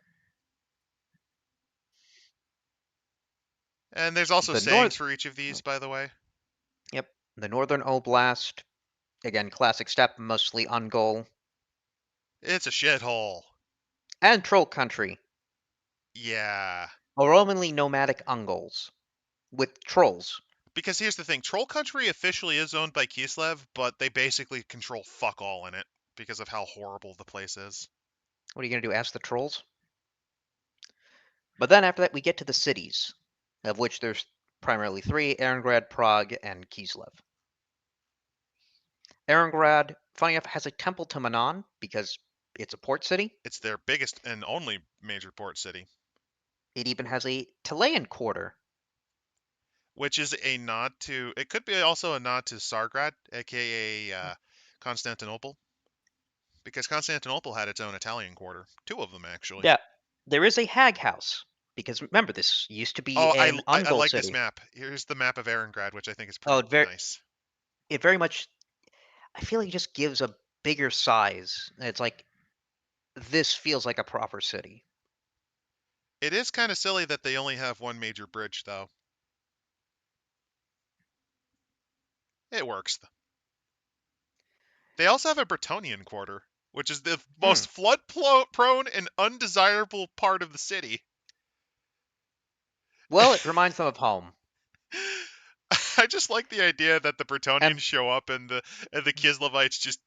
And there's also The sayings north. for each of these, by the way. Yep. The northern Oblast. Again, classic steppe, mostly Ungol. It's a shithole. And Troll Country. Yeah. Overwhelmingly nomadic Ungols. With trolls. Because here's the thing, Troll Country officially is owned by Kislev, but they basically control fuck all in it because of how horrible the place is. What are you going to do, ask the trolls? But then after that, we get to the cities, of which there's primarily 3, Erengrad, Prague, and Kislev. Erengrad, funny enough, has a temple to Manon, because it's a port city. It's their biggest and only major port city. It even has a Telean quarter. Which is a nod to, it could be also a nod to Tsargrad, aka Constantinople. Because Constantinople had its own Italian quarter. 2 of them, actually. Yeah, there is a hag house, because remember, this used to be Oh, an I Ungol like this city. map. Here's the map of Erengrad, which I think is Oh, pretty nice. it very much, I feel like it just gives a bigger size. It's like, this feels like a proper city. It is kind of silly that they only have one major bridge, though. It works. They also have a Bretonian quarter, which is the most flood-prone and undesirable part of the city. Well, it reminds them of home. I just like the idea that the Bretonians And show up and the Kislevites just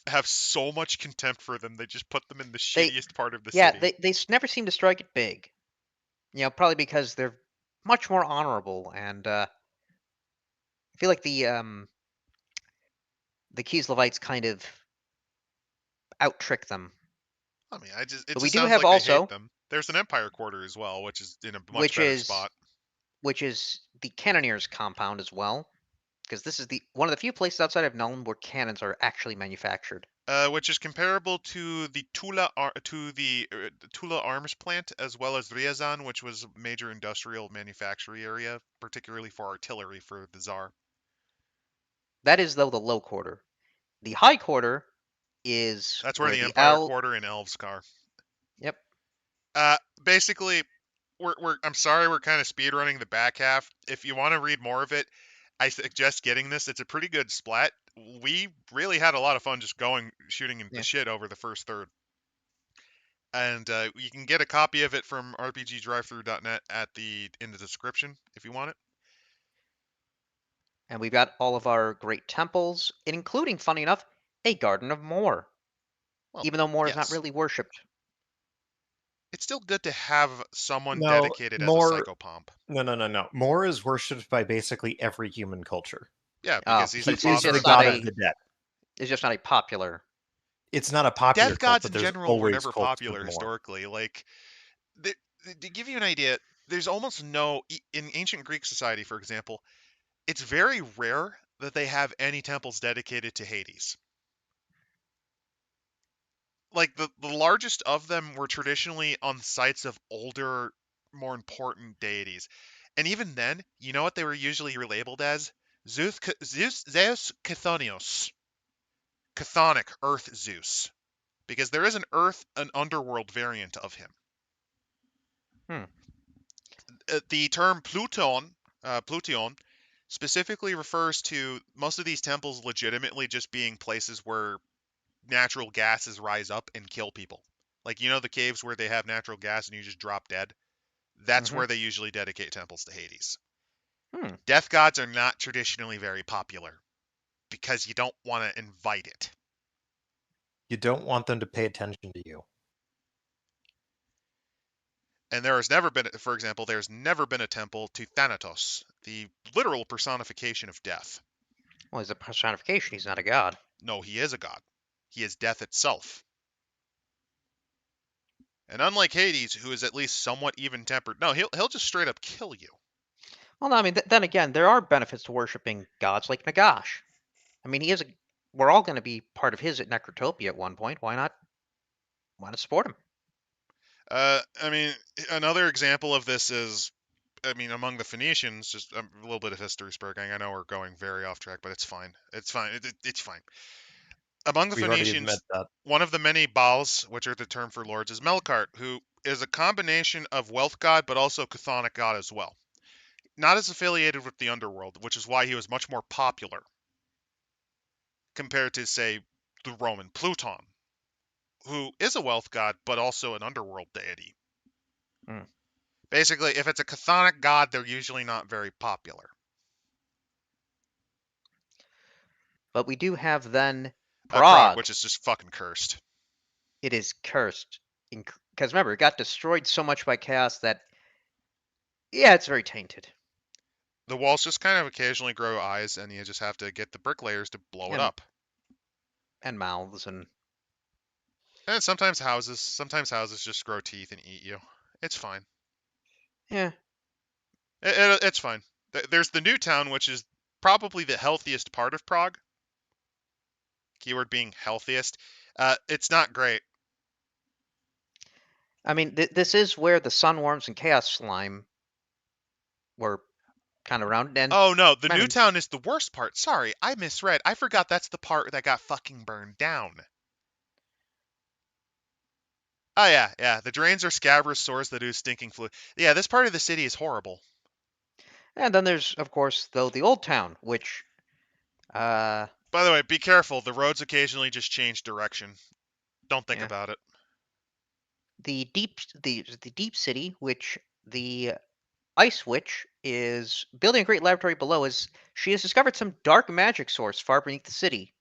have so much contempt for them. They just put them in the shittiest part of the yeah, city. they never seem to strike it big. You know, probably because they're much more honorable, and I feel like the Kislevites kind of out-trick them. I mean, it But just we do sounds have like they hate also, them. There's an Empire quarter as well, which is in a much which better is spot. the Cannoneers compound as well, because this is the one of the few places outside of Nuln where cannons are actually manufactured. Which is comparable to the Tula arms plant, as well as Ryazan, which was a major industrial manufacturing area, particularly for artillery for the Tsar. That is, though, the low quarter. The high quarter is That's where the the Empire quarter and Elves are. Yep. Basically, I'm sorry, we're kind of speedrunning the back half. If you want to read more of it, I suggest getting this. It's a pretty good splat. We really had a lot of fun just shooting the shit over the first third. And you can get a copy of it from rpgdrivethrough.net in the description if you want it. And we've got all of our great temples, including, funny enough, a Garden of Mor. Well, even though Mor is not yes. really worshipped. It's still good to have someone No, dedicated as a psychopomp. No. Mor is worshipped by basically every human culture. Yeah, because he's the He's father the of god the of the dead. It's just not a popular. It's not a popular Death cult, gods but in there's general were always never cults popular of Mor. historically. Like, to give you an idea, there's almost no in ancient Greek society, for example. It's very rare that they have any temples dedicated to Hades. Like the largest of them were traditionally on sites of older, more important deities. And even then, you know what they were usually relabeled as? Zeus Chthonios. Chthonic, Earth Zeus. Because there is an underworld variant of him. The term Pluton specifically refers to most of these temples legitimately just being places where natural gases rise up and kill people. Like, you know, the caves where they have natural gas and you just drop dead? That's where they usually dedicate temples to Hades. Death gods are not traditionally very popular because you don't want to invite it. You don't want them to pay attention to you. And there has never been, for example, there's never been a temple to Thanatos, the literal personification of death. Well, he's a personification. He's not a god. No, he is a god. He is death itself. And unlike Hades, who is at least somewhat even-tempered, no, he'll just straight up kill you. Well, no, I mean, then again, there are benefits to worshiping gods like Nagash. I mean, we're all going to be part of his at Necrotopia at one point. Why not? Why not support him? I mean, another example of this is, I mean, among the Phoenicians, just a little bit of history spurging. I know we're going very off track, but it's fine. It's fine. It's fine. Among the We've already admitted Phoenicians, that. one of the many Baals, which are the term for lords, is Melkart, who is a combination of wealth god but also chthonic god as well. Not as affiliated with the underworld, which is why he was much more popular compared to, say, the Roman Pluton, who is a wealth god but also an underworld deity. Mm. Basically, if it's a chthonic god, they're usually not very popular. But we do have then Prague, Prague. which is just fucking cursed. It is cursed. Because remember, it got destroyed so much by chaos that, yeah, it's very tainted. The walls just kind of occasionally grow eyes, and you just have to get the bricklayers to blow it up. And mouths and... And sometimes houses just grow teeth and eat you. It's fine. Yeah. It's fine. There's the new town, which is probably the healthiest part of Prague. Keyword being healthiest. It's not great. I mean, this is where the sunworms and chaos slime were kind of around. And Oh no, the new town is the worst part. Sorry, I misread. I forgot that's the part that got fucking burned down. Oh yeah. The drains are scabrous sores that ooze stinking fluid. Yeah, this part of the city is horrible. And then there's, of course, though, the old town, which... By the way, be careful. The roads occasionally just change direction. Don't think about it. The deep city, which the Ice Witch is building a great laboratory below, as she has discovered some dark magic source far beneath the city.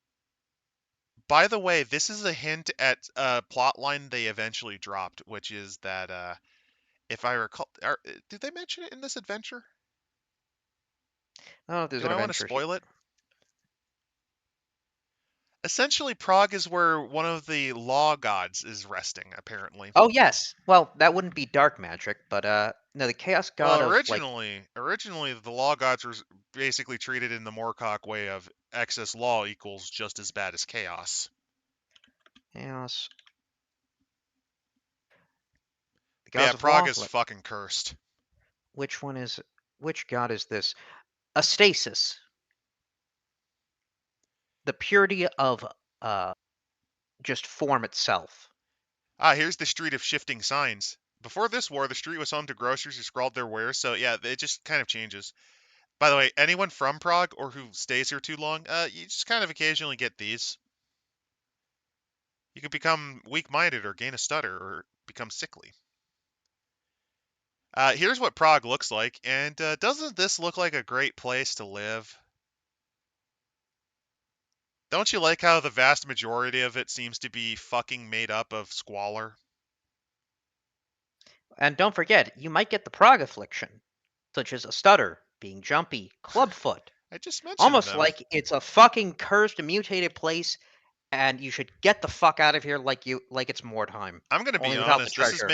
By the way, this is a hint at a plot line they eventually dropped, which is that, if I recall, did they mention it in this adventure? Oh, there's Do an I want to adventure. spoil it? Essentially, Prague is where one of the law gods is resting, apparently. Oh yes. Well, that wouldn't be dark magic, but no, the chaos god Well, of like originally the law gods were basically treated in the Moorcock way of excess law equals just as bad as chaos. chaos. The But yeah, gods of Prague law. is fucking cursed. Which god is this? A stasis. The purity of just form itself. Ah, here's the street of shifting signs. Before this war, the street was home to grocers who scrawled their wares, so yeah, it just kind of changes. By the way, anyone from Prague or who stays here too long, you just kind of occasionally get these. You could become weak-minded or gain a stutter or become sickly. Here's what Prague looks like, and doesn't this look like a great place to live? Don't you like how the vast majority of it seems to be fucking made up of squalor? And don't forget, you might get the Prague affliction, such as a stutter, being jumpy, clubfoot. I just mentioned Almost them. like it's a fucking cursed and mutated place, and you should get the fuck out of here like it's Mordheim. I'm gonna be Only without the honest. This is treasure.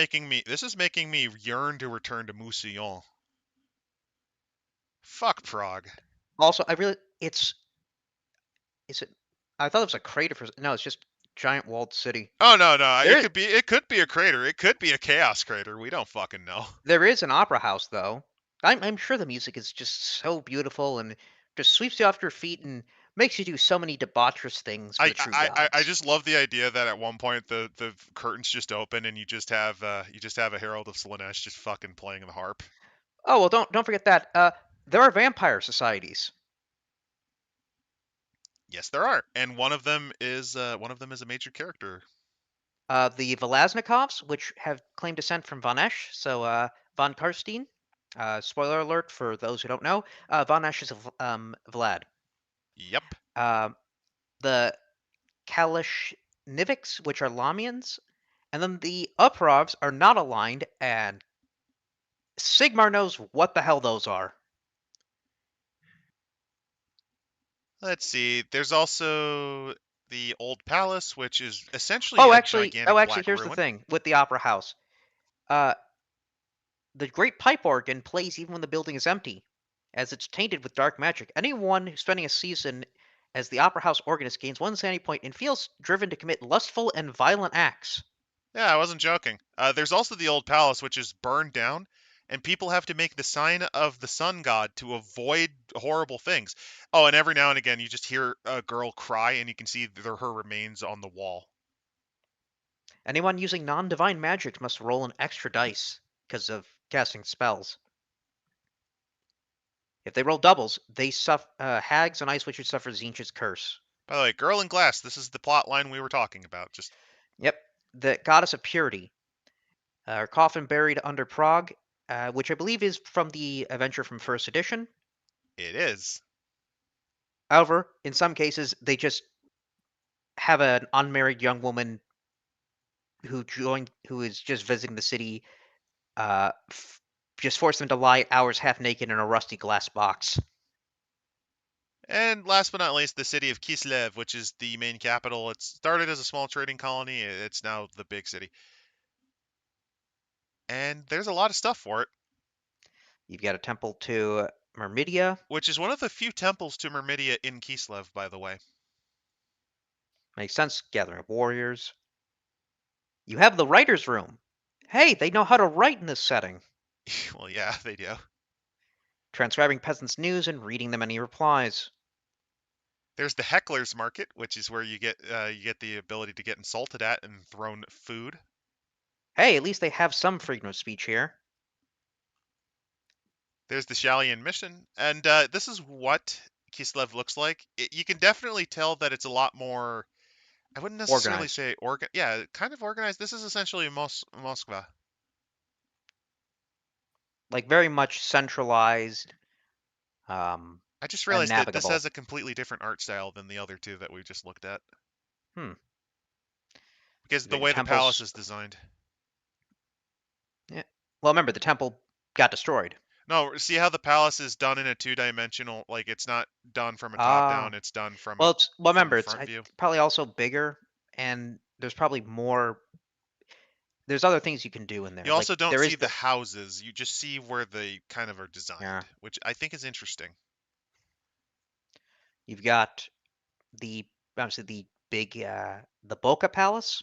making me yearn to return to Mousillon. Fuck Prague. Also, is it? I thought it was a crater for. No, it's just giant walled city. Oh no. It could be a crater. It could be a chaos crater. We don't fucking know. There is an opera house though. I'm sure the music is just so beautiful and just sweeps you off your feet and makes you do so many debaucherous things for the true gods. I just love the idea that at one point the curtains just open and you just have a Herald of Slaanesh just fucking playing the harp. Oh well, don't forget that. There are vampire societies. Yes, there are, and one of them is a major character. The Velaznikovs, which have claimed descent from Von Esch, so Von Karstein. Spoiler alert for those who don't know. Von Esch is Vlad. Yep. The Kalashniviks, which are Lamians, and then the Uprovs are not aligned, and Sigmar knows what the hell those are. Let's see. There's also the old palace, which is essentially gigantic black here's ruin. the thing with the opera house. The great pipe organ plays even when the building is empty. as it's tainted with dark magic. Anyone who's spending a season as the Opera House organist gains 1 sanity point and feels driven to commit lustful and violent acts. Yeah, I wasn't joking. There's also the old palace, which is burned down, and people have to make the sign of the sun god to avoid horrible things. Oh, and every now and again, you just hear a girl cry, and you can see her remains on the wall. Anyone using non-divine magic must roll an extra dice because of casting spells. If they roll doubles, they suffer. Hags and Ice Witches suffer Tzeentch's curse. By the way, Girl in Glass, this is the plot line we were talking about. Yep, the goddess of purity. Her coffin buried under Prague, which I believe is from the adventure from first edition. It is. However, in some cases, they just have an unmarried young woman who is just visiting the city, just force them to lie hours half naked in a rusty glass box. And last but not least, the city of Kislev, which is the main capital. It started as a small trading colony. It's now the big city. And there's a lot of stuff for it. You've got a temple to Myrmidia. Which is one of the few temples to Myrmidia in Kislev, by the way. Makes sense. Gathering of warriors. You have the writer's room. Hey, they know how to write in this setting. Well, yeah, they do. Transcribing peasants' news and reading them any replies. There's the heckler's market, which is where you get the ability to get insulted at and thrown food. Hey, at least they have some freedom of speech here. There's the Shalian mission, and this is what Kislev looks like. You can definitely tell that it's a lot more. I wouldn't necessarily say yeah, kind of organized. This is essentially Moskva. Like very much centralized. I just realized that this navigable. has a completely different art style than the other two that we just looked at. Because the way the palace is designed. Yeah. Well, remember, the temple got destroyed. No, see how the palace is done in a two-dimensional, like it's not done from a top-down, it's done from remember, it's front view. probably also bigger, and there's probably more. There's other things you can do in there. You also don't see the houses. You just see where they kind of are designed, which I think is interesting. You've got obviously the big the Boca Palace.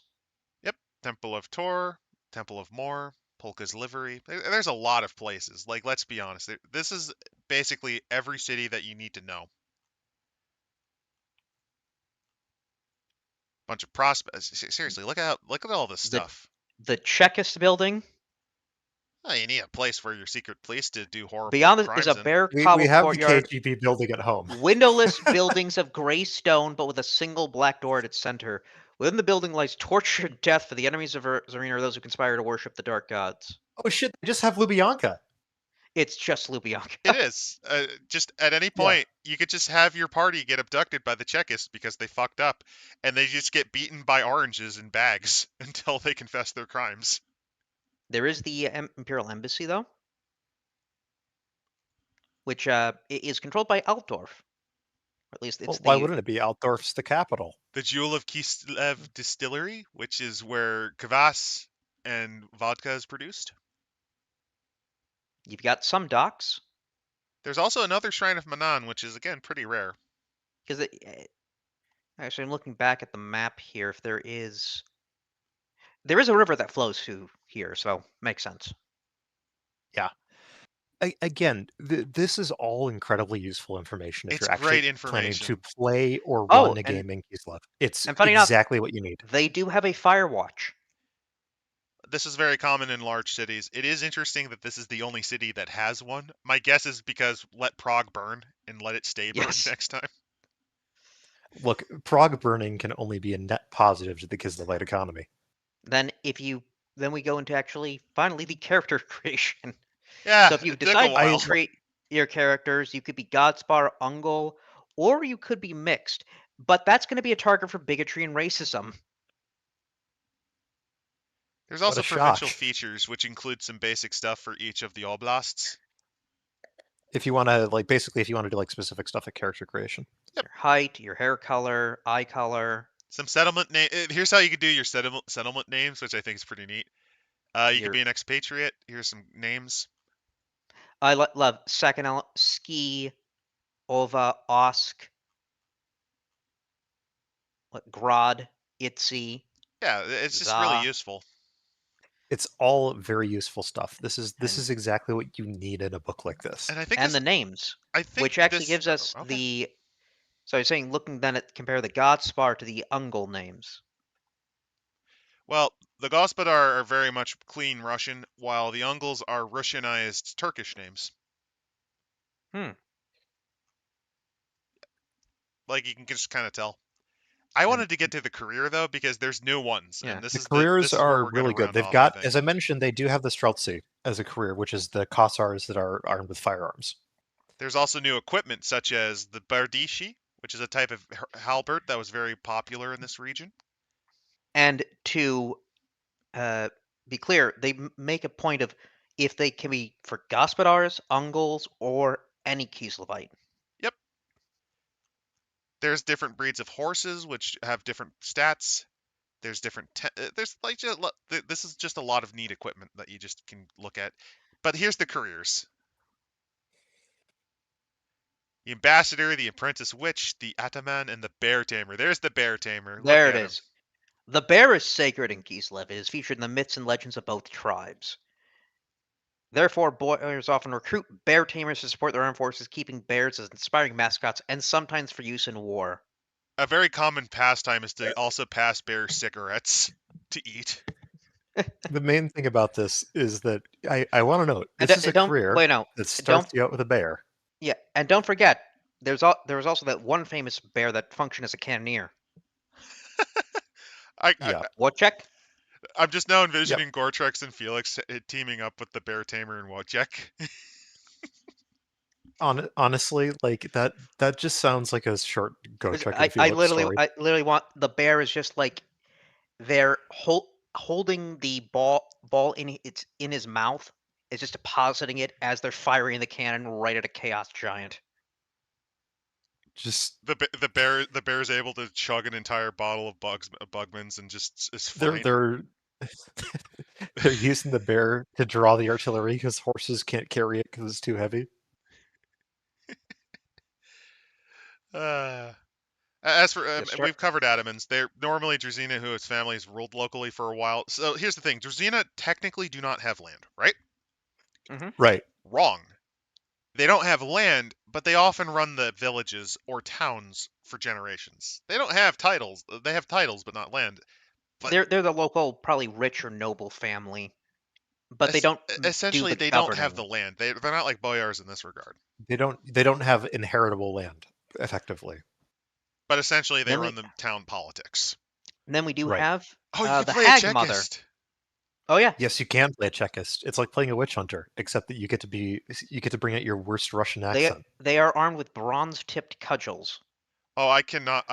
Yep, Temple of Tor, Temple of Mor, Polka's livery. There's a lot of places. Like, let's be honest. This is basically every city that you need to know. Bunch of prospects. Seriously, look at all this stuff. The Czechist building. Oh, you need a place for your secret police to do horrible Beyond it crimes is a bare cobbled we have courtyard. the KGB building at home. Windowless buildings of gray stone, but with a single black door at its center. Within the building lies torture and death for the enemies of Zarina or those who conspire to worship the dark gods. Oh shit! They just have Lubyanka. It's just Lubyanka. It is. Just at any point, you could just have your party get abducted by the Chekists because they fucked up, and they just get beaten by oranges in bags until they confess their crimes. There is the Imperial Embassy, though, which is controlled by Altdorf. Or at least it's why wouldn't it be? Altdorf's the capital. The Jewel of Kislev Distillery, which is where kvass and vodka is produced. You've got some docks. There's also another Shrine of Manan, which is, again, pretty rare. Because actually, I'm looking back at the map here. If there is a river that flows through here, so makes sense. Yeah. Again, this is all incredibly useful information if you're actually planning to play or run a game in Kislev. It's exactly what you need. They do have a fire watch. This is very common in large cities. It is interesting that this is the only city that has one. My guess is because let Prague burn and let it stay burned next time. Look, Prague burning can only be a net positive to the Kislevite economy. Then we go into finally the character creation. Yeah. So if you decide to create your characters, you could be Godspar, Ungol, or you could be mixed. But that's going to be a target for bigotry and racism. There's also provincial features, which include some basic stuff for each of the oblasts. If you want to, if you want to do specific stuff at character creation. Yep. Your height, your hair color, eye color. Some settlement name. Here's how you can do your settlement names, which I think is pretty neat. You could be an expatriate. Here's some names. I love second element, ski, ova, osk, grod, itzy, Yeah, it's just really za, useful. It's all very useful stuff. This And- is exactly what you need in a book like this. And I think and the names, I think which actually this gives us okay. the. So I was saying, looking then at compare the Godspar to the Ungol names. Well, the Gospodar are very much clean Russian, while the Ungles are Russianized Turkish names. Hmm. Like you can just kind of tell. I wanted to get to the career though because there's new ones, Yeah. and this The is careers this is where are we're going really to good. round They've off. I got, think. as I mentioned, they do have the Streltsy as a career, which is the Kossars that are armed with firearms. There's also new equipment such as the Bardishi, which is a type of halberd that was very popular in this region. And to be clear, they make a point of if they can be for Gospodars, Ungols, or any Kislevite. Yep. There's different breeds of horses which have different stats. There's different. There's like this is just a lot of neat equipment that you just can look at. But here's the careers: the ambassador, the apprentice witch, the ataman, and the bear tamer. There's the bear tamer. Look There it at him. is. The bear is sacred in Kislev. It is featured in the myths and legends of both tribes. Therefore, boyars often recruit bear tamers to support their armed forces, keeping bears as inspiring mascots and sometimes for use in war. A very common pastime is to also pass bears cigarettes to eat. The main thing about this is that I want to note this is a don't career wait no that don't starts you out with a bear. yeah, and don't forget there was also that one famous bear that functioned as a cannoneer. I, I Yeah. Wojciech? I'm just now Yep. envisioning Gortrex and Felix teaming up with the bear tamer and Wojciech. Honestly, like that just sounds like a short Gotrek and I Felix story. literally want the bear is just like they're holding the ball in it's in his mouth. It's just depositing it as they're firing the cannon right at a chaos giant. Just The bear is able to chug an entire bottle of Bugman's and just is they're fine. they're they're using the bear to draw the artillery because horses can't carry it because it's too heavy. As for Distra- we've covered Adamans. They're normally Drazina, whose families ruled locally for a while. So here's the thing: Drazina technically do not have land, right? Right. Wrong. They don't have land, but they often run the villages or towns for generations. They don't have titles. They have titles, but not land. But they're the local, probably rich or noble family, but they don't do essentially, the they don't have governing. the land. They're not like boyars in this regard. They don't have inheritable land effectively. But essentially, they Then run the town politics. we do Right. have Oh, you can the play a Hag Mother. Chekist. Oh yeah, Yes, you can play a Chekist. It's like playing a witch hunter, except that you get to bring out your worst Russian accent. they are armed with bronze-tipped cudgels. Oh, I cannot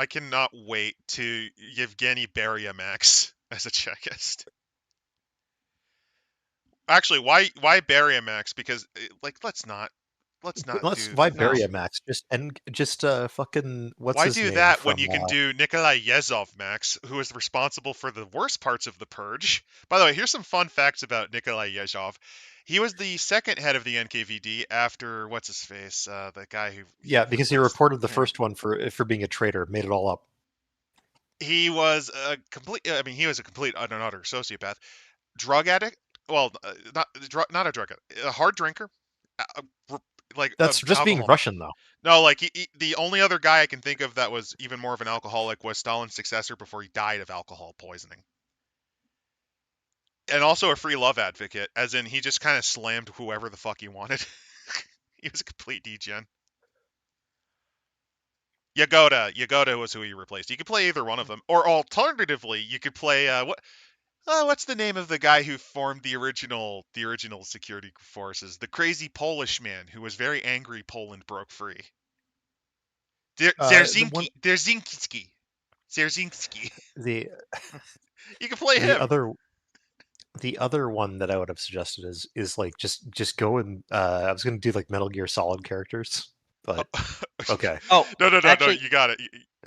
wait to Yevgeny Max as a Chekist. Actually, why Max? Because let's not do Why No. bury a Max? Just fucking what's why his do name that when from you can do Nikolai Yezov Max, who is responsible for the worst parts of the Purge? By the way, here's some fun facts about Nikolai Yezhov. He was the second head of the NKVD after what's his face, the guy who Yeah, because he replaced- reported the Yeah. first one for being a traitor, made it all up. He was a complete. I mean, he was a complete and utter sociopath, drug addict. Well, not a drug addict, a hard drinker, like That's just being alcohol. Russian, though. No, like the only other guy I can think of that was even more of an alcoholic was Stalin's successor before he died of alcohol poisoning. And also a free love advocate, as in he just kind of slammed whoever the fuck he wanted. He was a complete degen. Yagoda was who he replaced. You could play either one of them, or alternatively, you could play what's the name of the guy who formed the original security forces? The crazy Polish man who was very angry Poland broke free. The Dzerzhinsky. the You can play the him. other one that I would have suggested is like just go and I was going to do like Metal Gear Solid characters, but okay. Oh, No, actually, you got it.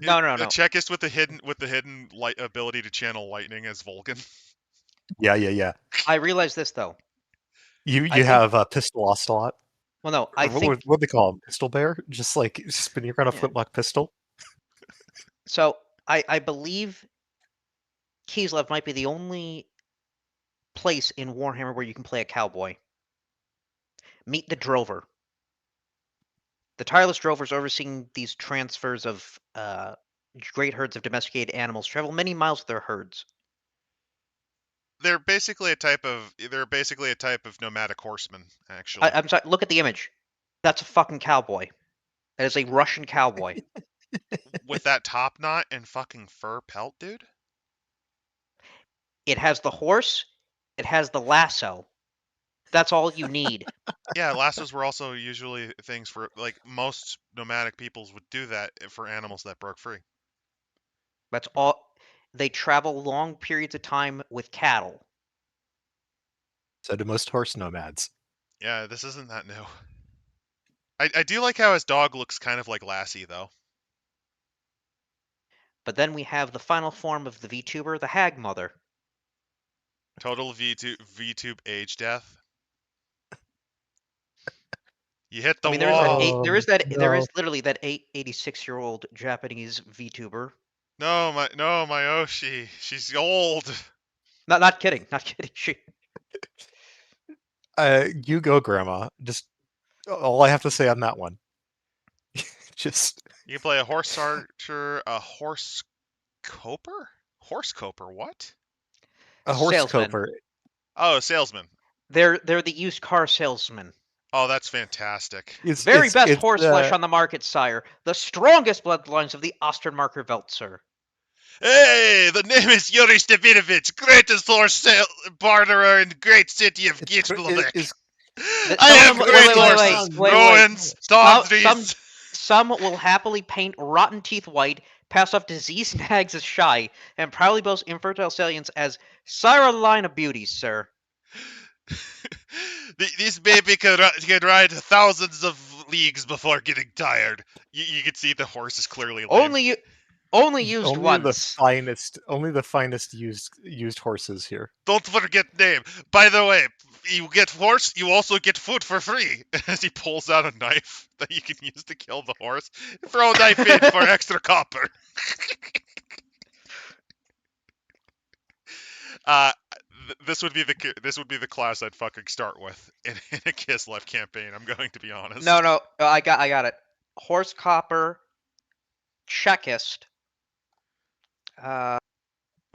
no. A Chekist with the hidden light ability to channel lightning as Vulcan. Yeah. I realize this though. You I think- have Pistol Ocelot. Well, no, I think What they call him? Pistol bear? Just like spinning around a Yeah. flintlock pistol? so. I believe Kislev might be the only place in Warhammer where you can play a cowboy. Meet the drover. The tireless drovers overseeing these transfers of great herds of domesticated animals travel many miles with their herds. They're basically a type of nomadic horseman, actually. I'm sorry. Look at the image. That's a fucking cowboy. That is a Russian cowboy. With that top knot and fucking fur pelt, dude. It has the horse. It has the lasso. That's all you need. Yeah, lassos were also usually things for, like, most nomadic peoples would do that for animals that broke free. That's all. They travel long periods of time with cattle. So do most horse nomads. Yeah, this isn't that new. I do like how his dog looks kind of like Lassie, though. But then we have the final form of the Vtuber, the Hag Mother. Total VTube age death. You hit the I mean, wall. there is no. literally that 86-year-old Japanese VTuber. No, my Oshi. She's old. Not kidding. Not kidding. You go, Grandma. Just all I have to say on that one. Just You can play a horse archer, a horse coper? Horse coper, what? a horse Salesman. coper. Oh, a salesman. They're the used car salesman. Oh, that's fantastic. Very best horse flesh on the market, sire. The strongest bloodlines of the Ostermarker Welt, sir. Hey, the name is Yuri Stevinovich, greatest horse barterer in the great city of Kislev. I have great horses, ruins, tawdries. Some will happily paint rotten teeth white, pass off diseased nags as shy, and proudly boast infertile stallions as sire line of beauties, sir. This baby can ride thousands of leagues before getting tired. You can see the horse is clearly lame. Only used once. Only the finest used horses here. Don't forget name. By the way, you get horse, you also get food for free. As he pulls out a knife that you can use to kill the horse. Throw a knife in for extra copper. This would be the class I'd fucking start with in a Kislev campaign. I'm going to be honest. No, I got it. Horse copper, Chekist.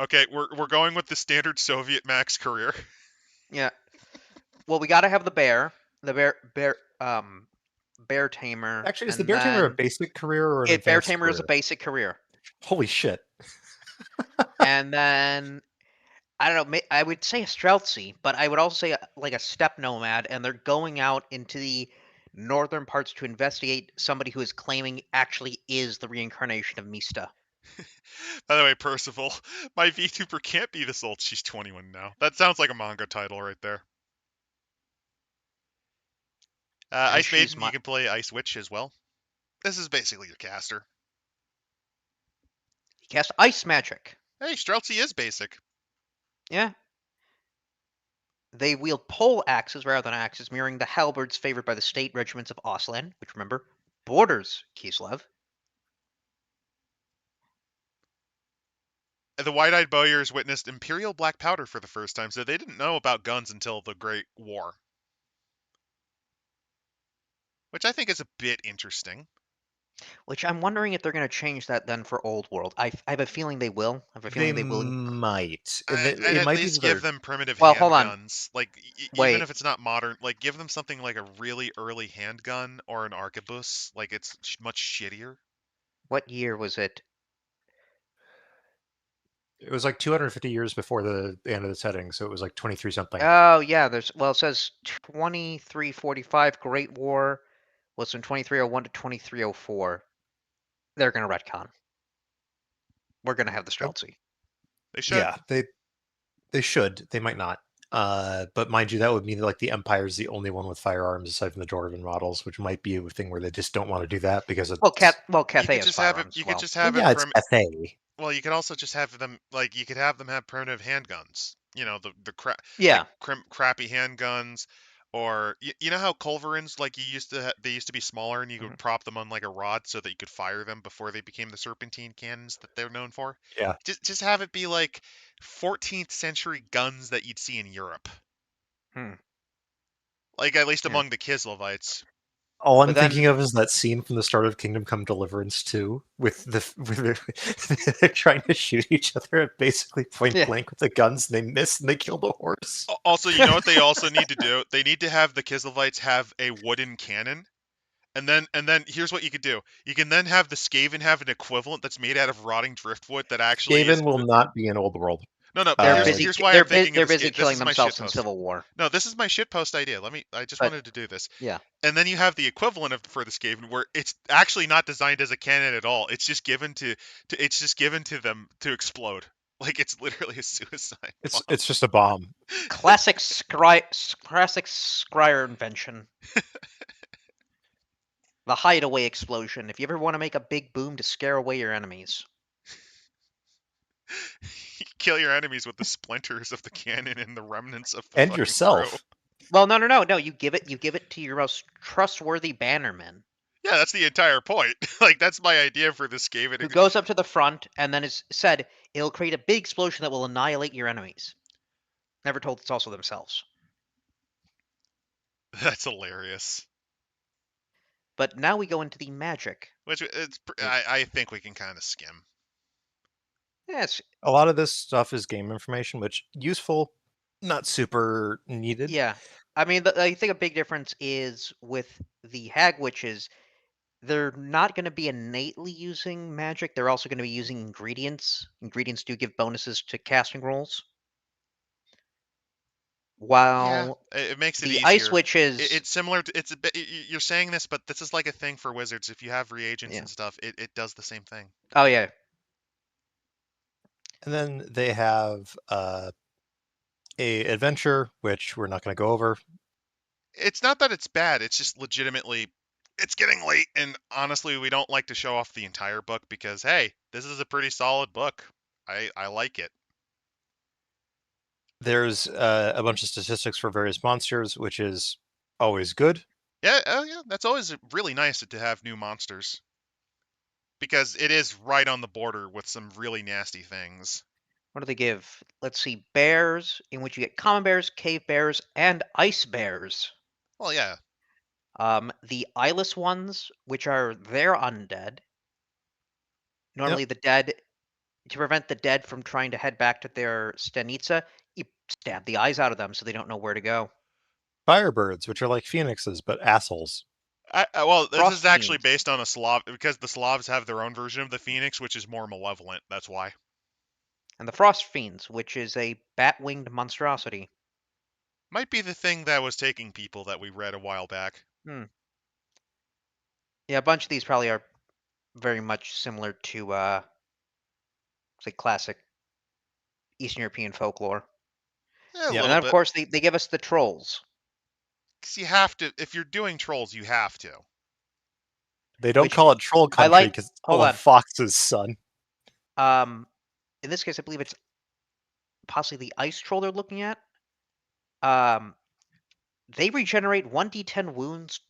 Okay, we're going with the standard Soviet max career. Yeah. Well, we got to have the bear tamer. Actually, is the bear tamer a basic career or an advanced bear tamer career? is a basic career. Holy shit. And then I don't know. I would say a Streltsy, but I would also say like a steppe nomad, and they're going out into the northern parts to investigate somebody who is claiming actually is the reincarnation of Mista. By the way, Percival, my VTuber can't be this old. She's 21 now. That sounds like a manga title right there. Ice Maiden, you can play Ice Witch as well. This is basically your caster. You cast Ice Magic. Hey, Streltsy is basic. Yeah. They wield pole axes rather than axes, mirroring the halberds favored by the state regiments of Auslan, which, remember, borders Kislev. The Wide-Eyed Bowyers witnessed Imperial black powder for the first time, so they didn't know about guns until the Great War. Which I think is a bit interesting. Which I'm wondering if they're going to change that then for Old World. I have a feeling they will. I have a feeling they will. Might. And it at might least give them primitive hold on. handguns. Like, even if it's not modern, like, give them something like a really early handgun or an arquebus. Like, it's much shittier. What year was it? It was like 250 years before the end of the setting, so it was like 23 something. Oh yeah, it says 2345. Great War was from 2301 to 2304. They're gonna retcon. We're gonna have the Streltsy. They should. Yeah, they should. They might not. But mind you, that would mean that like the Empire's the only one with firearms aside from the Dwarven models, which might be a thing where they just don't want to do that because it's Cathay has firearms. You could just have it. Yeah, it's Cathay. Well, you could also just have them you could have them have primitive handguns. You know, the crappy handguns, Or you know how culverins, like, they used to be smaller and you Mhm. could prop them on like a rod so that you could fire them before they became the serpentine cannons that they're known for. Yeah. Just have it be like 14th century guns that you'd see in Europe, Hmm. like at least Yeah. among the Kislevites. All I'm But then, thinking of is that scene from the start of Kingdom Come Deliverance 2 with they're trying to shoot each other at basically point yeah, blank with the guns and they miss and they kill the horse. Also, you know what they also need to do? They need to have the Kislevites have a wooden cannon. And then here's what you could do. You can then have the Skaven have an equivalent that's made out of rotting driftwood that actually is Skaven will not be in Old World. no, but they're Uh, busy. here's why I'm thinking of They're the busy This killing is my shit themselves in post. Civil War. No, this is my shit post idea. I just But wanted to do this. yeah, And then you have the equivalent of for the Skaven where it's actually not designed as a cannon at all. It's just given to them to explode. Like it's literally a suicide bomb. it's just a bomb. classic Scryer invention. The hideaway explosion. If you ever want to make a big boom to scare away your enemies. You kill your enemies with the splinters of the cannon and the remnants of the And fucking crew. yourself. Well, no. You give it to your most trustworthy bannerman, Yeah, that's the entire point. Like that's my idea for the Skaven. who goes up to the front and then is said it'll create a big explosion that will annihilate your enemies. Never told it's also themselves. That's hilarious. But now we go into the magic. Which I think we can kind of skim. Yes, A lot of this stuff is game information, which useful, not super needed. yeah. I mean, I think a big difference is with the hag witches. They're not going to be innately using magic. They're also going to be using ingredients. Ingredients do give bonuses to casting rolls. Yeah, While it makes it the ice easier. witches, It's similar to it's a bit. You're saying this, but this is like a thing for wizards. If you have reagents yeah. and stuff, it does the same thing. Oh yeah, And then they have a adventure, which we're not going to go over. It's not that it's bad. It's just legitimately, it's getting late, and honestly, we don't like to show off the entire book because hey, this is a pretty solid book. I like it. There's a bunch of statistics for various monsters, which is always good. Yeah, oh yeah, that's always really nice to have new monsters because it is right on the border with some really nasty things. what do they give? Let's see, bears, in which you get common bears, cave bears, and ice bears. Well, yeah, The eyeless ones, which are their undead. Yep. Normally, the dead, to prevent the dead from trying to head back to their stanitsa, you stab the eyes out of them so they don't know where to go. Firebirds, which are like phoenixes, but assholes. well, this is Frost actually fiends, based on a Slav because the Slavs have their own version of the Phoenix, which is more malevolent. That's why. and the frost fiends, which is a bat-winged monstrosity. Might be the thing that was taking people that we read a while back. Hmm. Yeah, a bunch of these probably are very much similar to, say, classic Eastern European folklore. A Yeah. And little then, of bit. course, they give us the trolls, Because you have to, if you're doing trolls, you have to. They don't which call it Troll I Country like. because it's Hold all of on. Fox's son. In this case, I believe it's possibly the ice troll they're looking at. Um, they regenerate 1d10 wounds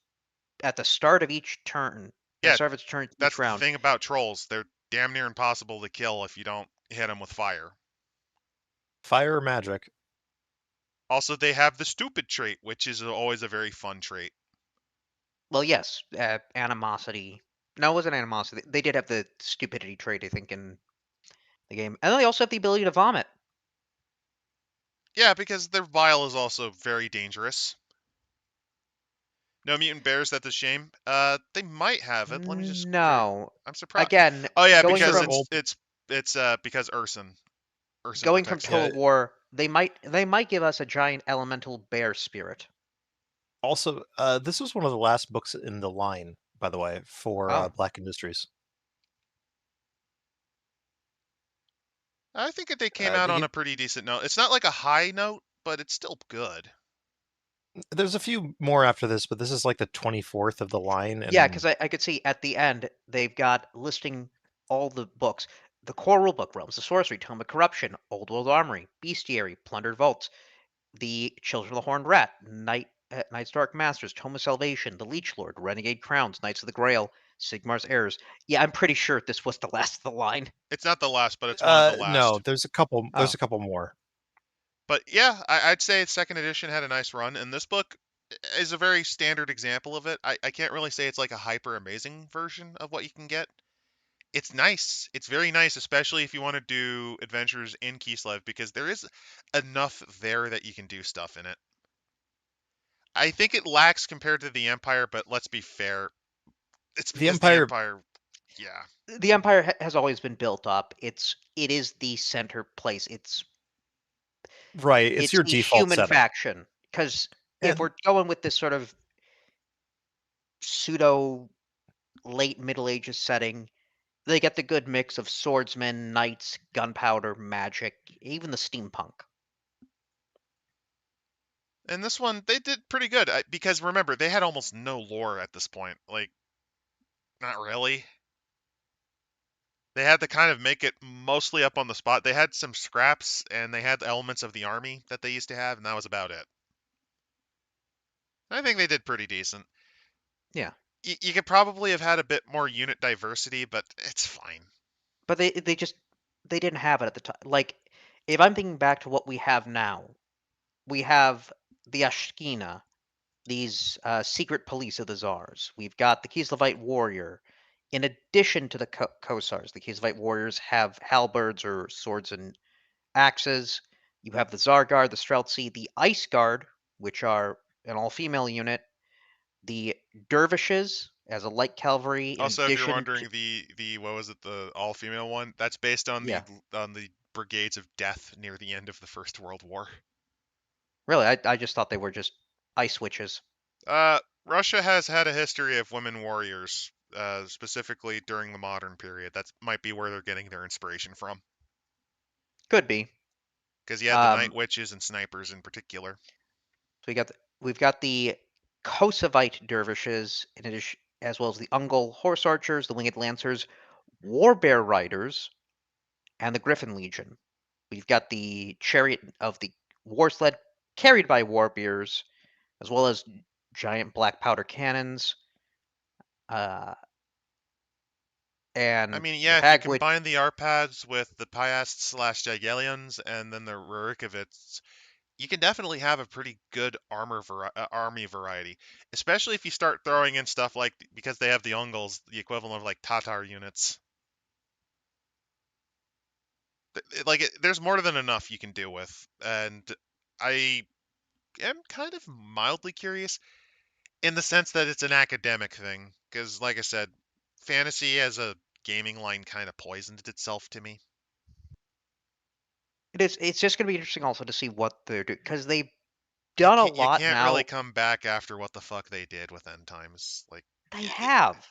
at the start of each turn. At the Yeah, start of its turn each that's the round. thing about trolls. They're damn near impossible to kill if you don't hit them with fire. Fire or magic. Also, they have the stupid trait, which is always a very fun trait. Well, yes, animosity. No, it wasn't animosity. They did have the stupidity trait, I think, in the game. And then they also have the ability to vomit. Yeah, because their bile is also very dangerous. No mutant bears, that's a shame. They might have it. Let me just. No. I'm surprised. Again, Oh yeah, going because from it's because Urson going from protects them. Total War, they might give us a giant elemental bear spirit. Also, this was one of the last books in the line, by the way, for Oh. Black Industries. I think they came out on a pretty decent note. It's not like a high note, but it's still good. There's a few more after this, but this is like the 24th of the line. And Yeah, because I could see at the end they've got listing all the books. The core rulebook, Realms of Sorcery, Tome of Corruption, Old World Armory, Bestiary, Plundered Vaults, the Children of the Horned Rat, Night Knight's Dark Masters, Tome of Salvation, the Leech Lord, Renegade Crowns, Knights of the Grail, Sigmar's Heirs. Yeah, I'm pretty sure this was the last of the line. It's not the last, but it's one of the No, last. there's a couple. There's Oh. a couple more. But yeah, I'd say second edition had a nice run, and this book is a very standard example of it. I can't really say it's like a hyper amazing version of what you can get. It's nice. It's very nice, especially if you want to do adventures in Kislev, because there is enough there that you can do stuff in it. I think it lacks compared to the Empire, but let's be fair. It's The because the Empire, Empire, yeah. The Empire has always been built up. It is the center place. right? It's It's your the default human setting. faction. Because if And we're going with this sort of pseudo late Middle Ages setting, they get the good mix of swordsmen, knights, gunpowder, magic, even the steampunk. And this one, they did pretty good because remember, they had almost no lore at this point. Like, not really. They had to kind of make it mostly up on the spot. They had some scraps and they had elements of the army that they used to have, and that was about it. I think they did pretty decent. Yeah. You could probably have had a bit more unit diversity, but it's fine. But they didn't have it at the time. Like, if I'm thinking back to what we have now, we have the Ashkina, these secret police of the Tsars. We've got the Kislevite warrior. In addition to the Kosars, the Kislevite warriors have halberds or swords and axes. You have the Tsar Guard, the Streltsy, the Ice Guard, which are an all-female unit, the Dervishes as a light cavalry. In Also, if you're addition to wondering, the what was it, the all female one? That's based on yeah, the brigades of death near the end of the First World War. really, I just thought they were just ice witches. Russia has had a history of women warriors, specifically during the modern period. That might be where they're getting their inspiration from. Could be. Because you had the night Um, witches and snipers in particular. so we've got the Kosovite dervishes, in addition, as well as the Ungol horse archers, the winged lancers, warbear riders, and the Griffin Legion. We've got the chariot of the war sled carried by warbears, as well as giant black powder cannons, uh, I and mean, your yeah, if you Hagwitch. combine the Arpads with the Piasts/Jagelians and then the Rurikovits, you can definitely have a pretty good army variety, especially if you start throwing in stuff like, because they have the Ungols, the equivalent of like Tatar units. Like, there's more than enough you can do with, and I am kind of mildly curious in the sense that it's an academic thing, because like I said, fantasy as a gaming line kind of poisoned itself to me. It's just going to be interesting also to see what they're doing, because they've You done a can't you lot can't really now. come back after what the fuck they did with End Times. Like, They have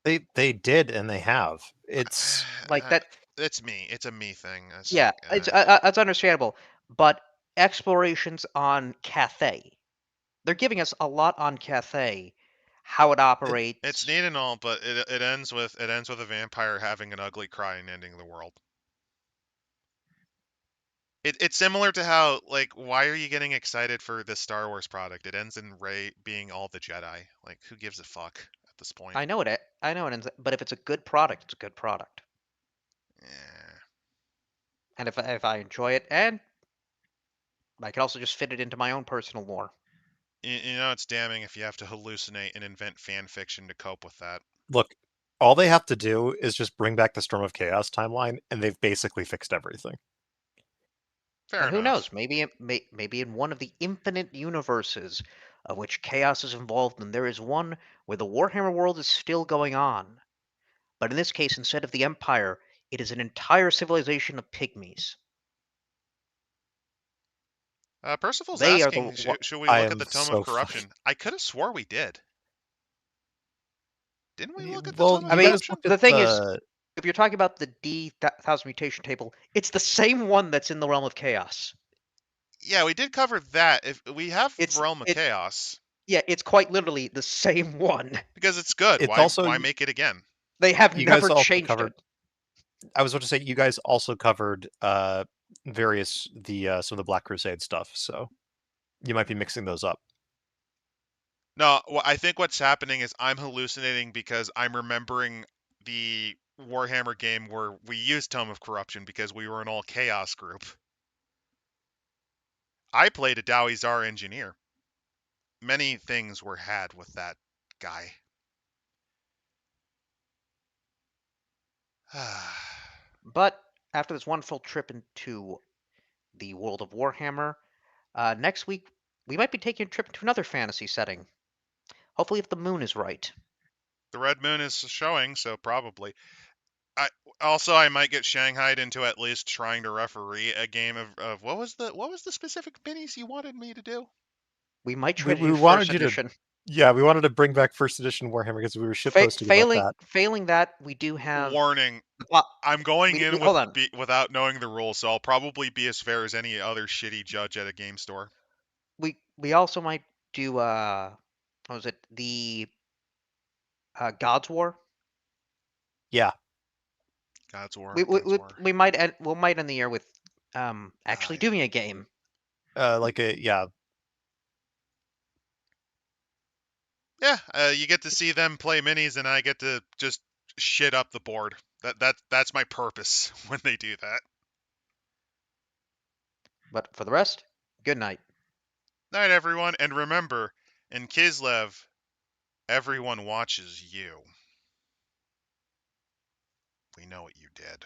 they did, and they have. It's like that. it's me. It's a me thing. It's Yeah, like, it's understandable, but explorations on Cathay. They're giving us a lot on Cathay, how it it's operates. neat and all, but it ends with a vampire having an ugly cry and ending the world. It's similar to how, like, why are you getting excited for this Star Wars product? It ends in Rey being all the Jedi. Like, who gives a fuck at this point? I know it, but if it's a good product, it's a good product. Yeah. And if I enjoy it, and I can also just fit it into my own personal lore. You know, it's damning if you have to hallucinate and invent fan fiction to cope with that. look, all they have to do is just bring back the Storm of Chaos timeline, and they've basically fixed everything. Fair And who enough. knows? Maybe in one of the infinite universes of which chaos is involved, and there is one where the Warhammer world is still going on. But in this case, instead of the Empire, it is an entire civilization of pygmies. Percival's They are asking, the should we I look at am the Tome of so funny. Corruption? I could have swore we did. Didn't we look at the Well, Tome of I you mean, guys Corruption? look the at thing is, the. if you're talking about the D1000 mutation table, it's the same one that's in the realm of chaos. Yeah, we did cover that. If we have It's Realm of it Chaos, yeah, it's quite literally the same one. because it's good. It's also Why make it again? They have you guys never also changed covered. it. I was about to say you guys also covered various some of the Black Crusade stuff, so you might be mixing those up. No, I think what's happening is I'm hallucinating because I'm remembering the Warhammer game where we used Tome of Corruption because we were an all chaos group. I played a Dowie Zar engineer. Many things were had with that guy. But after this wonderful trip into the world of Warhammer, next week we might be taking a trip into another fantasy setting. Hopefully, if the moon is right. The red moon is showing, so probably. I might get shanghaied into at least trying to referee a game of what was the specific minis you wanted me to do? We might We, try to we do first wanted you to, edition. yeah, we wanted to bring back first edition Warhammer because we were shitposting about that. Failing that, we do have. Warning, Well, I'm going in hold on. without knowing the rules, so I'll probably be as fair as any other shitty judge at a game store. We also might do what was it, the God's War? Yeah. God's War. We might end the year with actually doing a game. Yeah. Yeah, you get to see them play minis, and I get to just shit up the board. That's my purpose when they do that. But for the rest, good night. Night, everyone, and remember, in Kislev, everyone watches you. We know what you did.